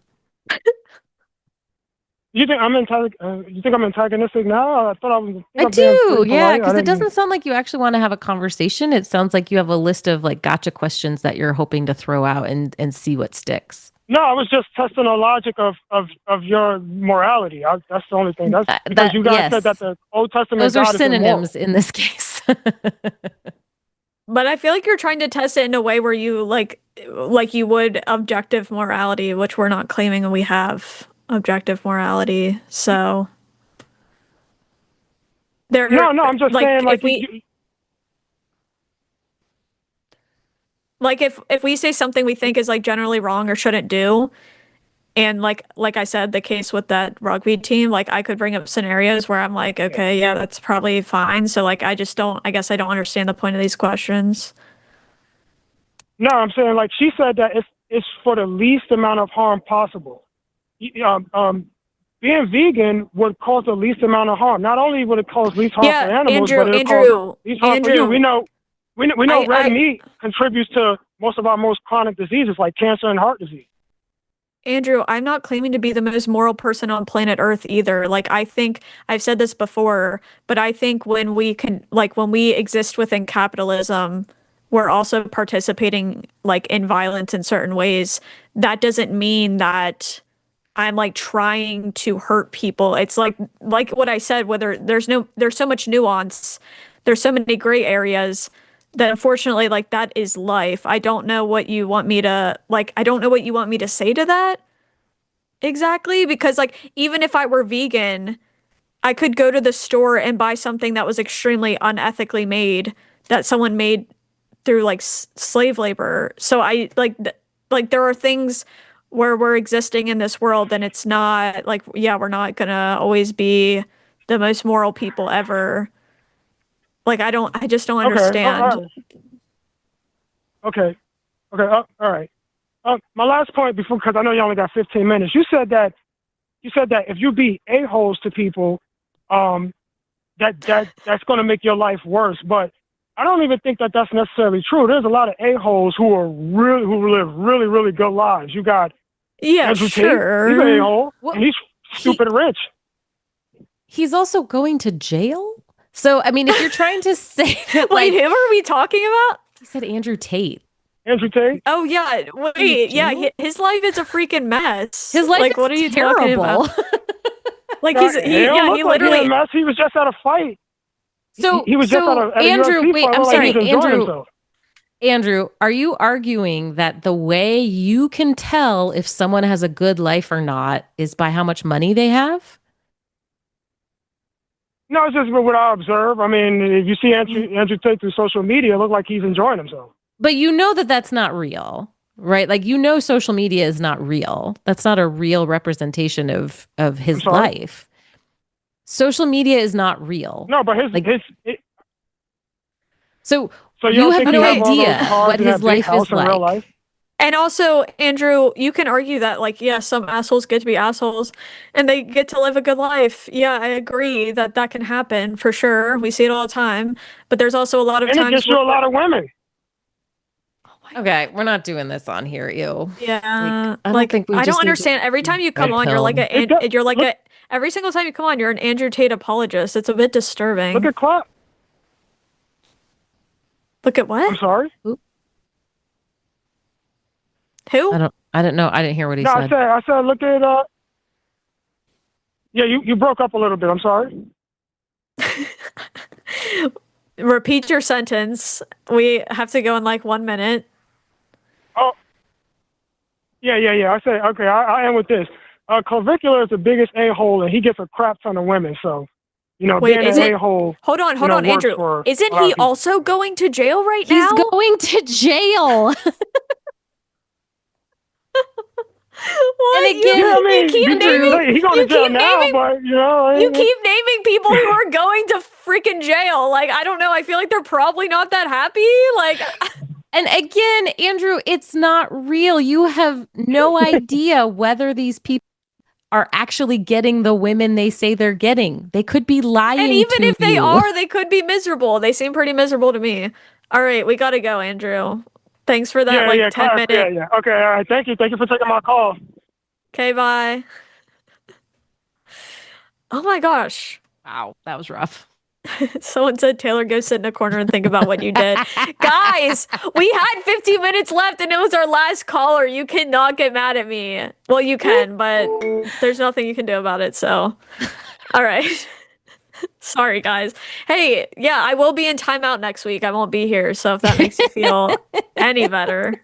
You think I'm antagonistic now? I thought I was. I do, yeah, because it doesn't sound like you actually want to have a conversation. It sounds like you have a list of like gotcha questions that you're hoping to throw out and see what sticks. No, I was just testing the logic of your morality. That's the only thing. That's because you guys said that the Old Testament. Those are God synonyms in this case. But I feel like you're trying to test it in a way where you like you would objective morality, which we're not claiming we have objective morality. So No, I'm just saying like like if we say something we think is like generally wrong or shouldn't do, and like I said, the case with that rugby team, like I could bring up scenarios where I'm like, okay, yeah, that's probably fine. So like I guess I don't understand the point of these questions. No, I'm saying like she said that it's for the least amount of harm possible. Being vegan would cause the least amount of harm. Not only would it cause least harm for animals, but it would cause least harm for you. We know red meat contributes to most of our most chronic diseases like cancer and heart disease. Andrew, I'm not claiming to be the most moral person on planet Earth either. Like, I think I've said this before, but I think when we exist within capitalism, we're also participating like in violence in certain ways. That doesn't mean that I'm like trying to hurt people. It's like what I said, whether there's so much nuance, there's so many gray areas that unfortunately like that is life. I don't know what you want me to say to that exactly, because like even if I were vegan, I could go to the store and buy something that was extremely unethically made, that someone made through like slave labor. So I like there are things where we're existing in this world and it's not like, yeah, we're not gonna always be the most moral people ever. Like I just don't understand. Okay. All right. My last point before, because I know you only got 15 minutes. You said that if you be a-holes to people, that's going to make your life worse. But I don't even think that that's necessarily true. There's a lot of a-holes who live really, really good lives. You got Andrew Tate. He's an a-hole, and he's stupid rich. He's also going to jail. So I mean, if you're trying to say that, wait, who are we talking about? He said Andrew Tate. Andrew Tate? Oh yeah, wait, yeah, his life is a freaking mess. His life is what are you terrible. talking about? Like he literally like a mess. He was just at a fight. So he was just at a Andrew, UFC wait, fight, I'm like sorry, he was enjoying himself. Andrew, are you arguing that the way you can tell if someone has a good life or not is by how much money they have? No, it's just what I observe. I mean, if you see Andrew Tate through social media, it looks like he's enjoying himself. But you know that that's not real, right? Like, you know, social media is not real. That's not a real representation of his life. Social media is not real. No, but So you you have no have idea what his life is like. Real life? And also, Andrew, you can argue that, like, yeah, some assholes get to be assholes and they get to live a good life. Yeah, I agree that that can happen for sure. We see it all the time. But there's also a lot of times. And it gets you a lot of women. Okay, we're not doing this on here, ew. Yeah, I don't think we I just don't need understand. Every time you come on, every single time you come on, you're an Andrew Tate apologist. It's a bit disturbing. Look at Clark. Look at what? I'm sorry. Who? I don't know. I didn't hear what he said. I said, look at. Yeah, you broke up a little bit. I'm sorry. Repeat your sentence. We have to go in like 1 minute. Oh. Yeah. I say, okay, I am with this. Clavicular is the biggest a-hole, and he gets a crap ton of women. So, you know, being an a-hole. Hold on, Andrew. Isn't he also going to jail right now? He's going to jail. What? And again, he's going to jail now, but you know, you keep naming people who are going to freaking jail. Like, I don't know. I feel like they're probably not that happy. Like, and again, Andrew, it's not real. You have no idea whether these people are actually getting the women they say they're getting. They could be lying. And even if they you. are, they could be miserable. They seem pretty miserable to me. All right, we got to go, Andrew. Thanks for that, 10 minutes. Yeah. Okay, all right. Thank you. Thank you for taking my call. Okay, bye. Oh my gosh. Wow, that was rough. Someone said, Taylor, go sit in a corner and think about what you did. Guys, we had 15 minutes left and it was our last caller. You cannot get mad at me. Well, you can, but there's nothing you can do about it, so. All right. Sorry, guys. Hey, yeah, I will be in timeout next week. I won't be here, so if that makes you feel any better.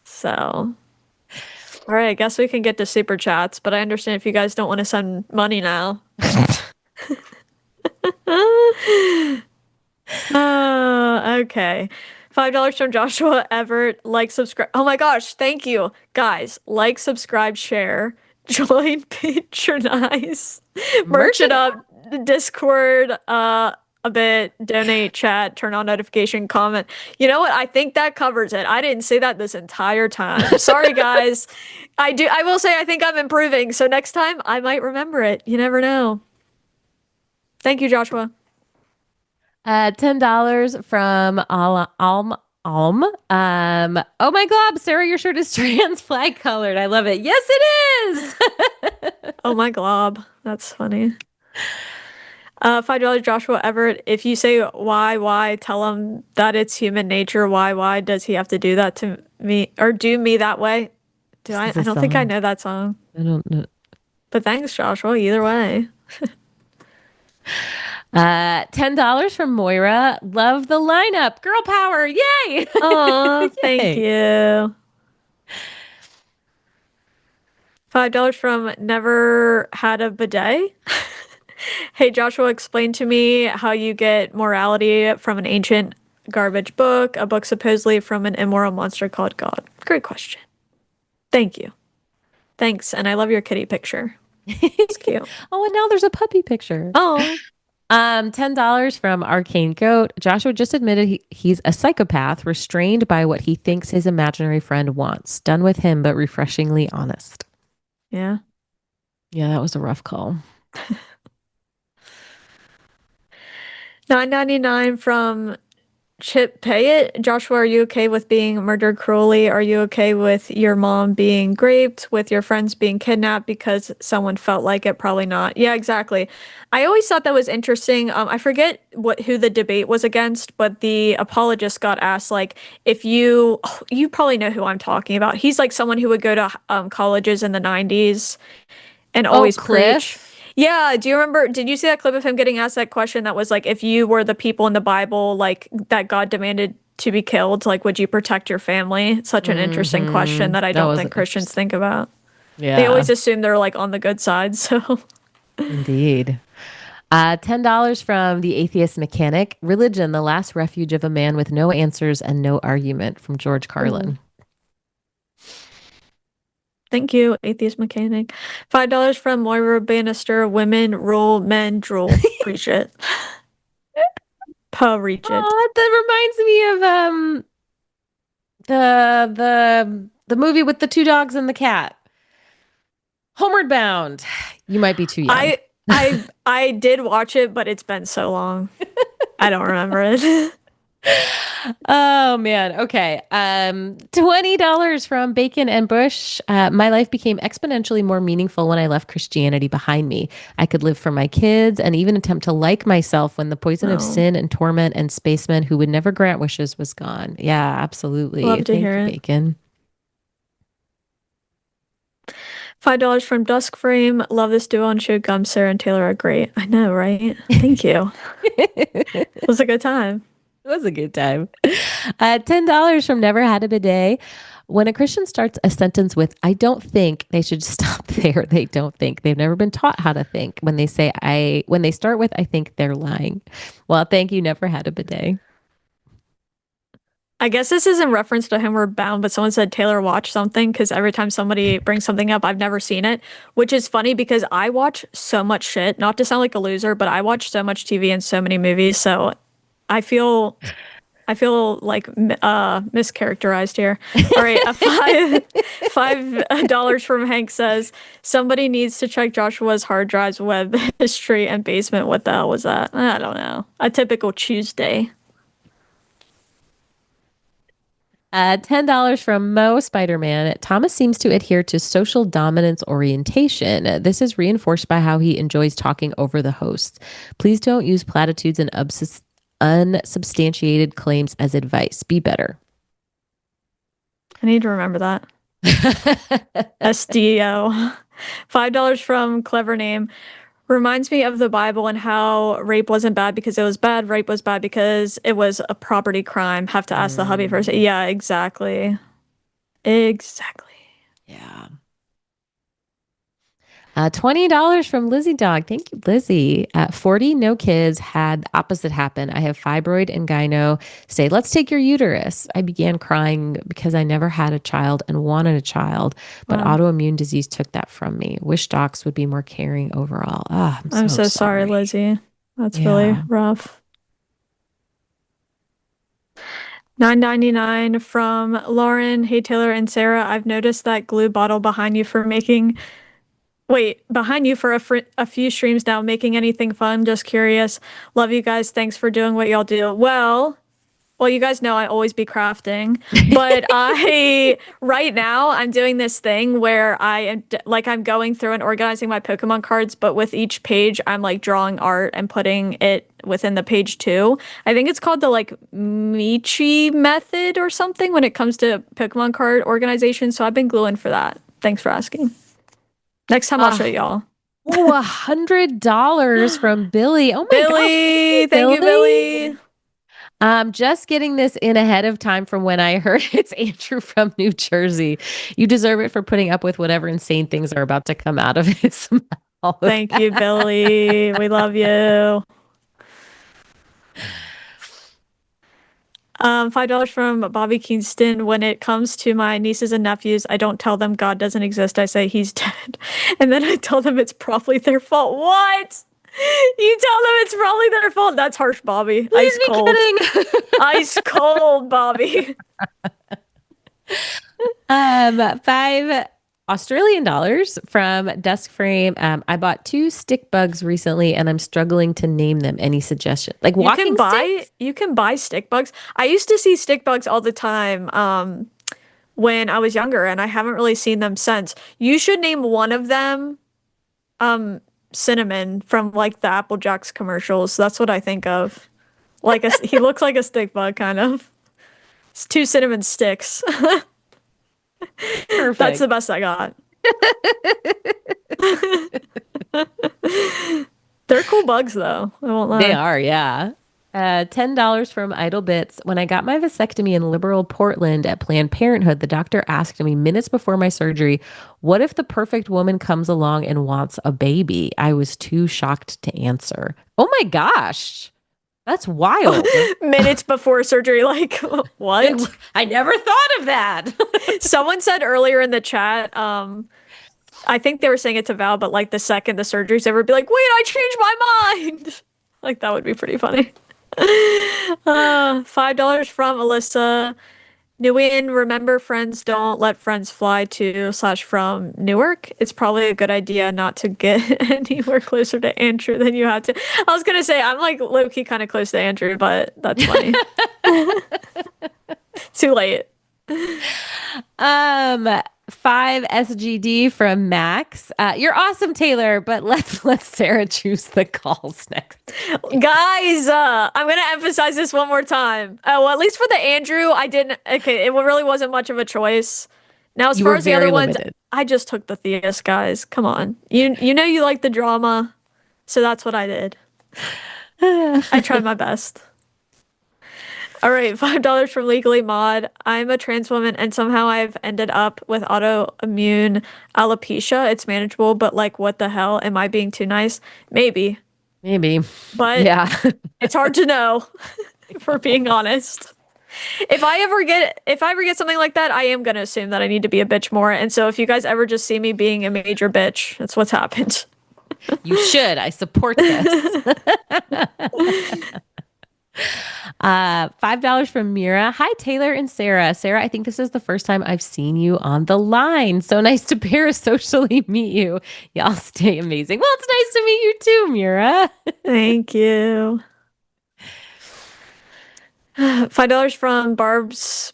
So, all right, I guess we can get to super chats, but I understand if you guys don't want to send money now. Okay. $5 from Joshua Everett. Like, subscribe. Oh my gosh, thank you. Guys, like, subscribe, share, join, patronize, merch it up. Discord, a bit, donate, chat, turn on notification, comment. You know what? I think that covers it. I didn't say that this entire time. Sorry, guys. I will say I think I'm improving. So next time I might remember it. You never know. Thank you, Joshua. $10 from Alm. Oh my God, Sarah, your shirt is trans flag colored. I love it. Yes, it is. Oh my glob. That's funny. $5 Joshua Everett. If you say why, tell him that it's human nature. Why does he have to do that to me or do me that way? I don't think I know that song. I don't know. But thanks, Joshua. Either way. $10 from Moira. Love the lineup. Girl power. Yay. Oh, thank you. $5 from Never Had a Bidet. Hey, Joshua, explain to me how you get morality from an ancient garbage book, a book supposedly from an immoral monster called God. Great question. Thank you. Thanks. And I love your kitty picture. It's cute. Oh, and now there's a puppy picture. Oh. $10 from Arcane Goat. Joshua just admitted he's a psychopath, restrained by what he thinks his imaginary friend wants. Done with him, but refreshingly honest. Yeah. Yeah, that was a rough call. $9.99 from Chip Pay It. Joshua, are you okay with being murdered cruelly? Are you okay with your mom being raped, with your friends being kidnapped because someone felt like it? Probably not. Yeah, exactly. I always thought that was interesting. I forget who the debate was against, but the apologist got asked, like, if you probably know who I'm talking about. He's like someone who would go to colleges in the 90s and always preach. Yeah, do you remember, did you see that clip of him getting asked that question that was like, if you were the people in the Bible, like, that God demanded to be killed, like, would you protect your family? It's such an interesting question that I don't think Christians think about. Yeah. They always assume they're, like, on the good side, so. Indeed. $10 from The Atheist Mechanic. Religion, the last refuge of a man with no answers and no argument, from George Carlin. Thank you, Atheist Mechanic. $5 from Moira Bannister. Women rule, men drool. Preach it. Preach it. Oh, that reminds me of the movie with the two dogs and the cat. Homeward Bound. You might be too young. I did watch it, but it's been so long. I don't remember it. Oh man. Okay. $20 from Bacon and Bush. My life became exponentially more meaningful when I left Christianity behind me. I could live for my kids and even attempt to like myself when the poison of sin and torment and spacemen who would never grant wishes was gone. Yeah, absolutely. Love to hear it. Bacon. $5 from Dusk Frame. Love this duo on Chewed Gum. Sarah and Taylor are great. I know, right? Thank you. It was a good time. It was a good time. $10 from Never Had a Bidet. When a Christian starts a sentence with, I don't think, they should stop there. They don't think. They've never been taught how to think. When they start with, I think, they're lying. Well, thank you. Never had a bidet. I guess this is in reference to Homeward Bound, but someone said Taylor watched something because every time somebody brings something up, I've never seen it, which is funny because I watch so much shit. Not to sound like a loser, but I watch so much TV and so many movies, so I feel like mischaracterized here. All right, $5 from Hank says somebody needs to check Joshua's hard drives, web history, and basement. What the hell was that? I don't know. A typical Tuesday. $10 from Mo Spider-Man. Thomas seems to adhere to social dominance orientation. This is reinforced by how he enjoys talking over the host. Please don't use platitudes and unsubstantiated claims as advice. Be better. I need to remember that. SDO. $5 from Clever Name. Reminds me of the Bible and how rape wasn't bad because it was bad. Rape was bad because it was a property crime. Have to ask the hubby first. Yeah, exactly. Exactly. Yeah. $20 from Lizzie Dog. Thank you, Lizzie. At 40, no kids, had the opposite happen. I have fibroid and gyno say, let's take your uterus. I began crying because I never had a child and wanted a child, but autoimmune disease took that from me. Wish docs would be more caring overall. I'm so sorry, Lizzie. That's really rough. $9.99 from Lauren. Hey, Taylor and Sarah, I've noticed that glue bottle behind you for a few streams now. Making anything fun? Just curious. Love you guys. Thanks for doing what y'all do. Well, you guys know I always be crafting, but right now I'm doing this thing where I'm going through and organizing my Pokemon cards, but with each page I'm like drawing art and putting it within the page too. I think it's called the like Michi method or something when it comes to Pokemon card organization. So I've been gluing for that. Thanks for asking. Next time I'll show y'all. Oh, $100 from Billy. Oh my Billy, gosh. thank you, Billy. Just getting this in ahead of time from when I heard it's Andrew from New Jersey. You deserve it for putting up with whatever insane things are about to come out of his mouth. Thank you, Billy. We love you. $5 from Bobby Kingston. When it comes to my nieces and nephews, I don't tell them God doesn't exist. I say he's dead. And then I tell them it's probably their fault. What? You tell them it's probably their fault? That's harsh, Bobby. Please Ice be cold. kidding. Ice cold, Bobby. 5 Australian dollars from Dusk Frame. I bought 2 stick bugs recently and I'm struggling to name them. Any suggestion? Like walking sticks? You can buy stick bugs. I used to see stick bugs all the time when I was younger, and I haven't really seen them since. You should name one of them Cinnamon from like the Apple Jacks commercials. That's what I think of. Like he looks like a stick bug, kind of. It's 2 cinnamon sticks. Perfect. That's the best I got. They're cool bugs, though. I won't lie. They are, yeah. $10 from Idle Bits. When I got my vasectomy in liberal Portland at Planned Parenthood, the doctor asked me minutes before my surgery, what if the perfect woman comes along and wants a baby? I was too shocked to answer. Oh my gosh. That's wild. Minutes before surgery, like, what? I never thought of that. Someone said earlier in the chat, I think they were saying it to Val, but like the second the surgery's over, be like, wait, I changed my mind. Like, that would be pretty funny. $5 from Alyssa. Nguyen, remember friends don't let friends fly to / from Newark. It's probably a good idea not to get anywhere closer to Andrew than you had to. I was gonna say I'm like low-key kind of close to Andrew, but that's funny. Too late. 5 SGD from Max. You're awesome, Taylor, but let's let Sarah choose the calls next. Guys, I'm gonna emphasize this one more time. Well, at least for the Andrew, I didn't. Okay, it really wasn't much of a choice. Now, as far as the other ones, I just took the Theus, guys. Come on, you know you like the drama, so that's what I did. I tried my best. All right, $5 from Legally Mod. I'm a trans woman and somehow I've ended up with autoimmune alopecia. It's manageable, but like, what the hell? Am I being too nice? Maybe. But yeah, it's hard to know, if we're being honest. If I ever get something like that, I am going to assume that I need to be a bitch more. And so if you guys ever just see me being a major bitch, that's what's happened. You should. I support this. $5 from Mira. Hi, Taylor and Sarah. Sarah, I think this is the first time I've seen you on the line. So nice to parasocially meet you. Y'all stay amazing. Well, it's nice to meet you too, Mira. Thank you. $5 from Barb's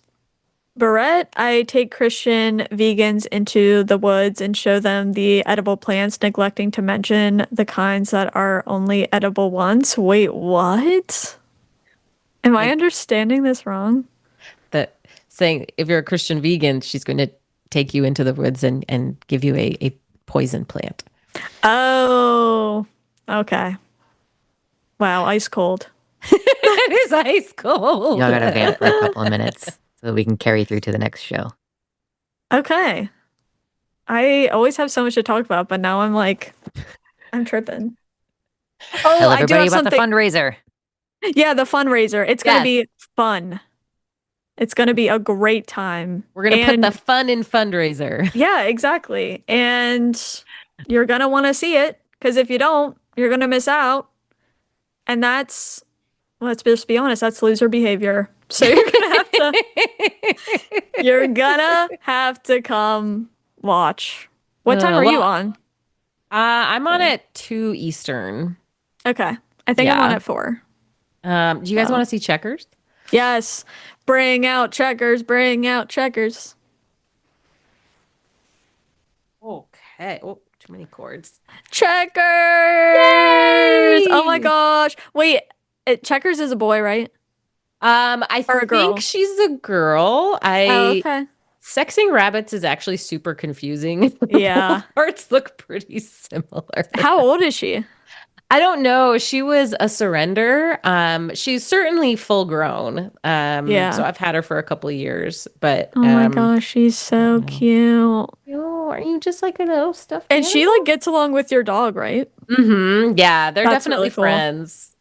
Barrett. I take Christian vegans into the woods and show them the edible plants, neglecting to mention the kinds that are only edible once. Wait, what? Am I understanding this wrong? That saying if you're a Christian vegan, she's going to take you into the woods and give you a poison plant. Oh, okay. Wow, ice cold. It is ice cold. Y'all gotta vamp for a couple of minutes so that we can carry through to the next show. Okay. I always have so much to talk about, but now I'm tripping. Oh, Tell I do everybody have about something. the fundraiser. Yeah, the fundraiser. It's going to be fun. It's going to be a great time. We're going to put the fun in fundraiser. Yeah, exactly. And you're going to want to see it, because if you don't, you're going to miss out. And that's, let's just be honest, that's loser behavior. So you're going to have You're gonna have to come watch. What time are you on? I'm on at 2 Eastern. Okay. I think I'm on at 4. Do you guys want to see Checkers? Yes. Bring out Checkers. Bring out Checkers. Okay. Oh, too many chords. Checkers! Yay! Oh my gosh. Wait, Checkers is a boy, right? I Or a girl? think she's a girl. Okay. Sexing rabbits is actually super confusing. Yeah. Both parts look pretty similar. How old is she? I don't know. She was a surrender. She's certainly full grown. Yeah. So I've had her for a couple of years, but Oh my gosh, she's so cute. oh, are you just like a little stuffed And she like gets along with your dog, right? Mm-hmm. Yeah, they're That's definitely really cool. friends.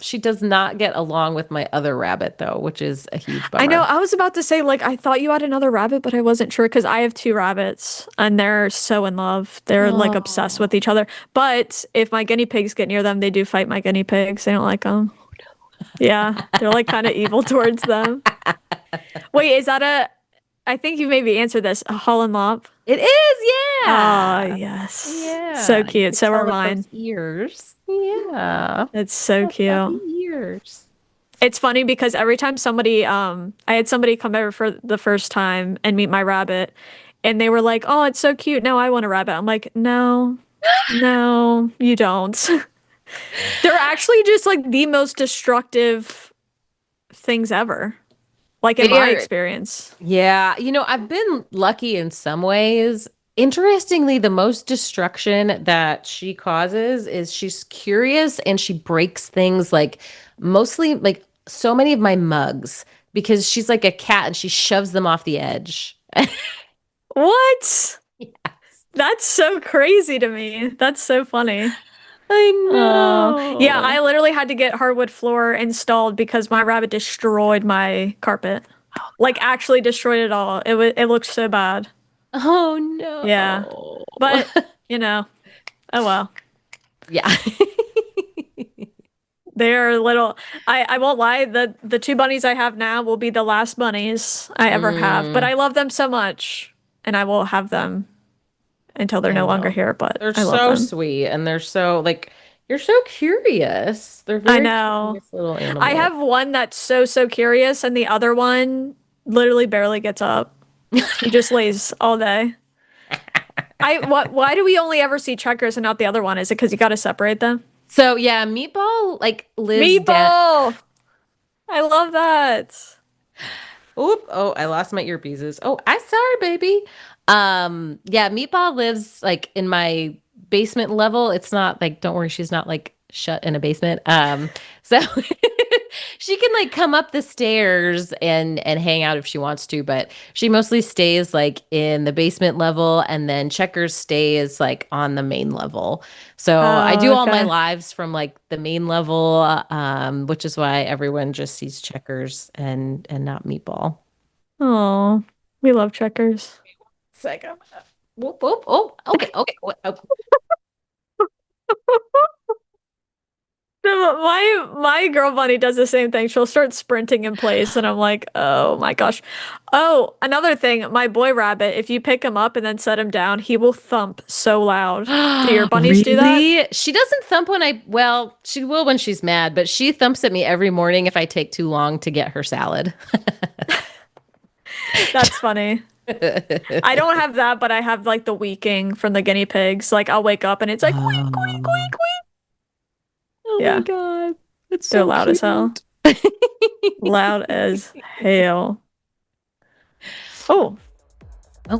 She does not get along with my other rabbit though, which is a huge bummer. I know. I was about to say, like, I thought you had another rabbit, but I wasn't sure because I have 2 rabbits and they're so in love. They're like obsessed with each other. But if my guinea pigs get near them, they do fight my guinea pigs. They don't like them. Yeah. They're like kind of evil towards them. Wait, is that I think you maybe answered this, a Holland Mop? It is, yeah. Oh, yes. Yeah. So cute. So are Tell with mine. those ears. Yeah. It's so cute. Ears. It's funny because every time somebody, I had somebody come over for the first time and meet my rabbit, and they were like, "Oh, it's so cute. Now I want a rabbit." I'm like, "No, no, you don't." They're actually just like the most destructive things ever, like in my experience. Yeah. I've been lucky in some ways. Interestingly, the most destruction that she causes is she's curious and she breaks things like mostly like so many of my mugs because she's like a cat and she shoves them off the edge. What? Yes. That's so crazy to me. That's so funny. I know. Yeah, I literally had to get hardwood floor installed because my rabbit destroyed my carpet. Like actually destroyed it all. It looked so bad. Oh no. Yeah. But, oh well. Yeah. They're little I won't lie, the 2 bunnies I have now will be the last bunnies I ever have. But I love them so much and I will have them until they're no longer here. But They're I love so them. sweet and they're so like you're so curious. They're very I know. curious little animals. I have one that's so curious and the other one literally barely gets up. He just lays all day. Why do we only ever see Checkers and not the other one? Is it because you got to separate them? So yeah, Meatball like lives Meatball! I love that. Oop! Oh, I lost my earpieces. Oh, I'm sorry, baby. Yeah, Meatball lives like in my basement level. It's not like, don't worry, she's not like shut in a basement. So she can like come up the stairs and hang out if she wants to, but she mostly stays like in the basement level, and then Checkers stays like on the main level. So I do all my lives from like the main level, which is why everyone just sees Checkers and not Meatball. Oh, we love Checkers. Second. Whoop, whoop. Oh, okay. My girl bunny does the same thing. She'll start sprinting in place, and I'm like, oh my gosh. Oh, another thing, my boy rabbit, if you pick him up and then set him down, he will thump so loud. Do your bunnies do that? She doesn't thump well, she will when she's mad, but she thumps at me every morning if I take too long to get her salad. That's funny. I don't have that, but I have like the weaking from the guinea pigs. Like I'll wake up and it's like, queek, queek, queek, queek. Oh Yeah. my God. It's They're so loud as hell. Loud as hell. Oh,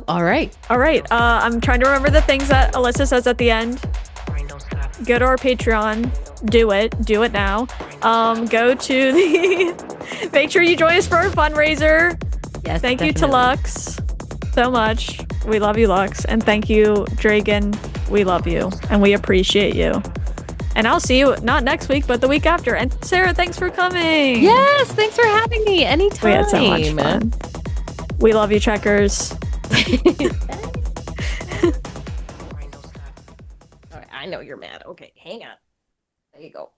all right. All right. I'm trying to remember the things that Alyssa says at the end. Go to our Patreon. Do it now. Go to the make sure you join us for our fundraiser. Yes. Thank you to definitely. Lux so much. We love you, Lux. And thank you, Dragon. We love you and we appreciate you. And I'll see you not next week, but the week after. And Sarah, thanks for coming. Yes, thanks for having me anytime. We had so much fun. We love you, Checkers. All right, I know you're mad. Okay, hang on. There you go.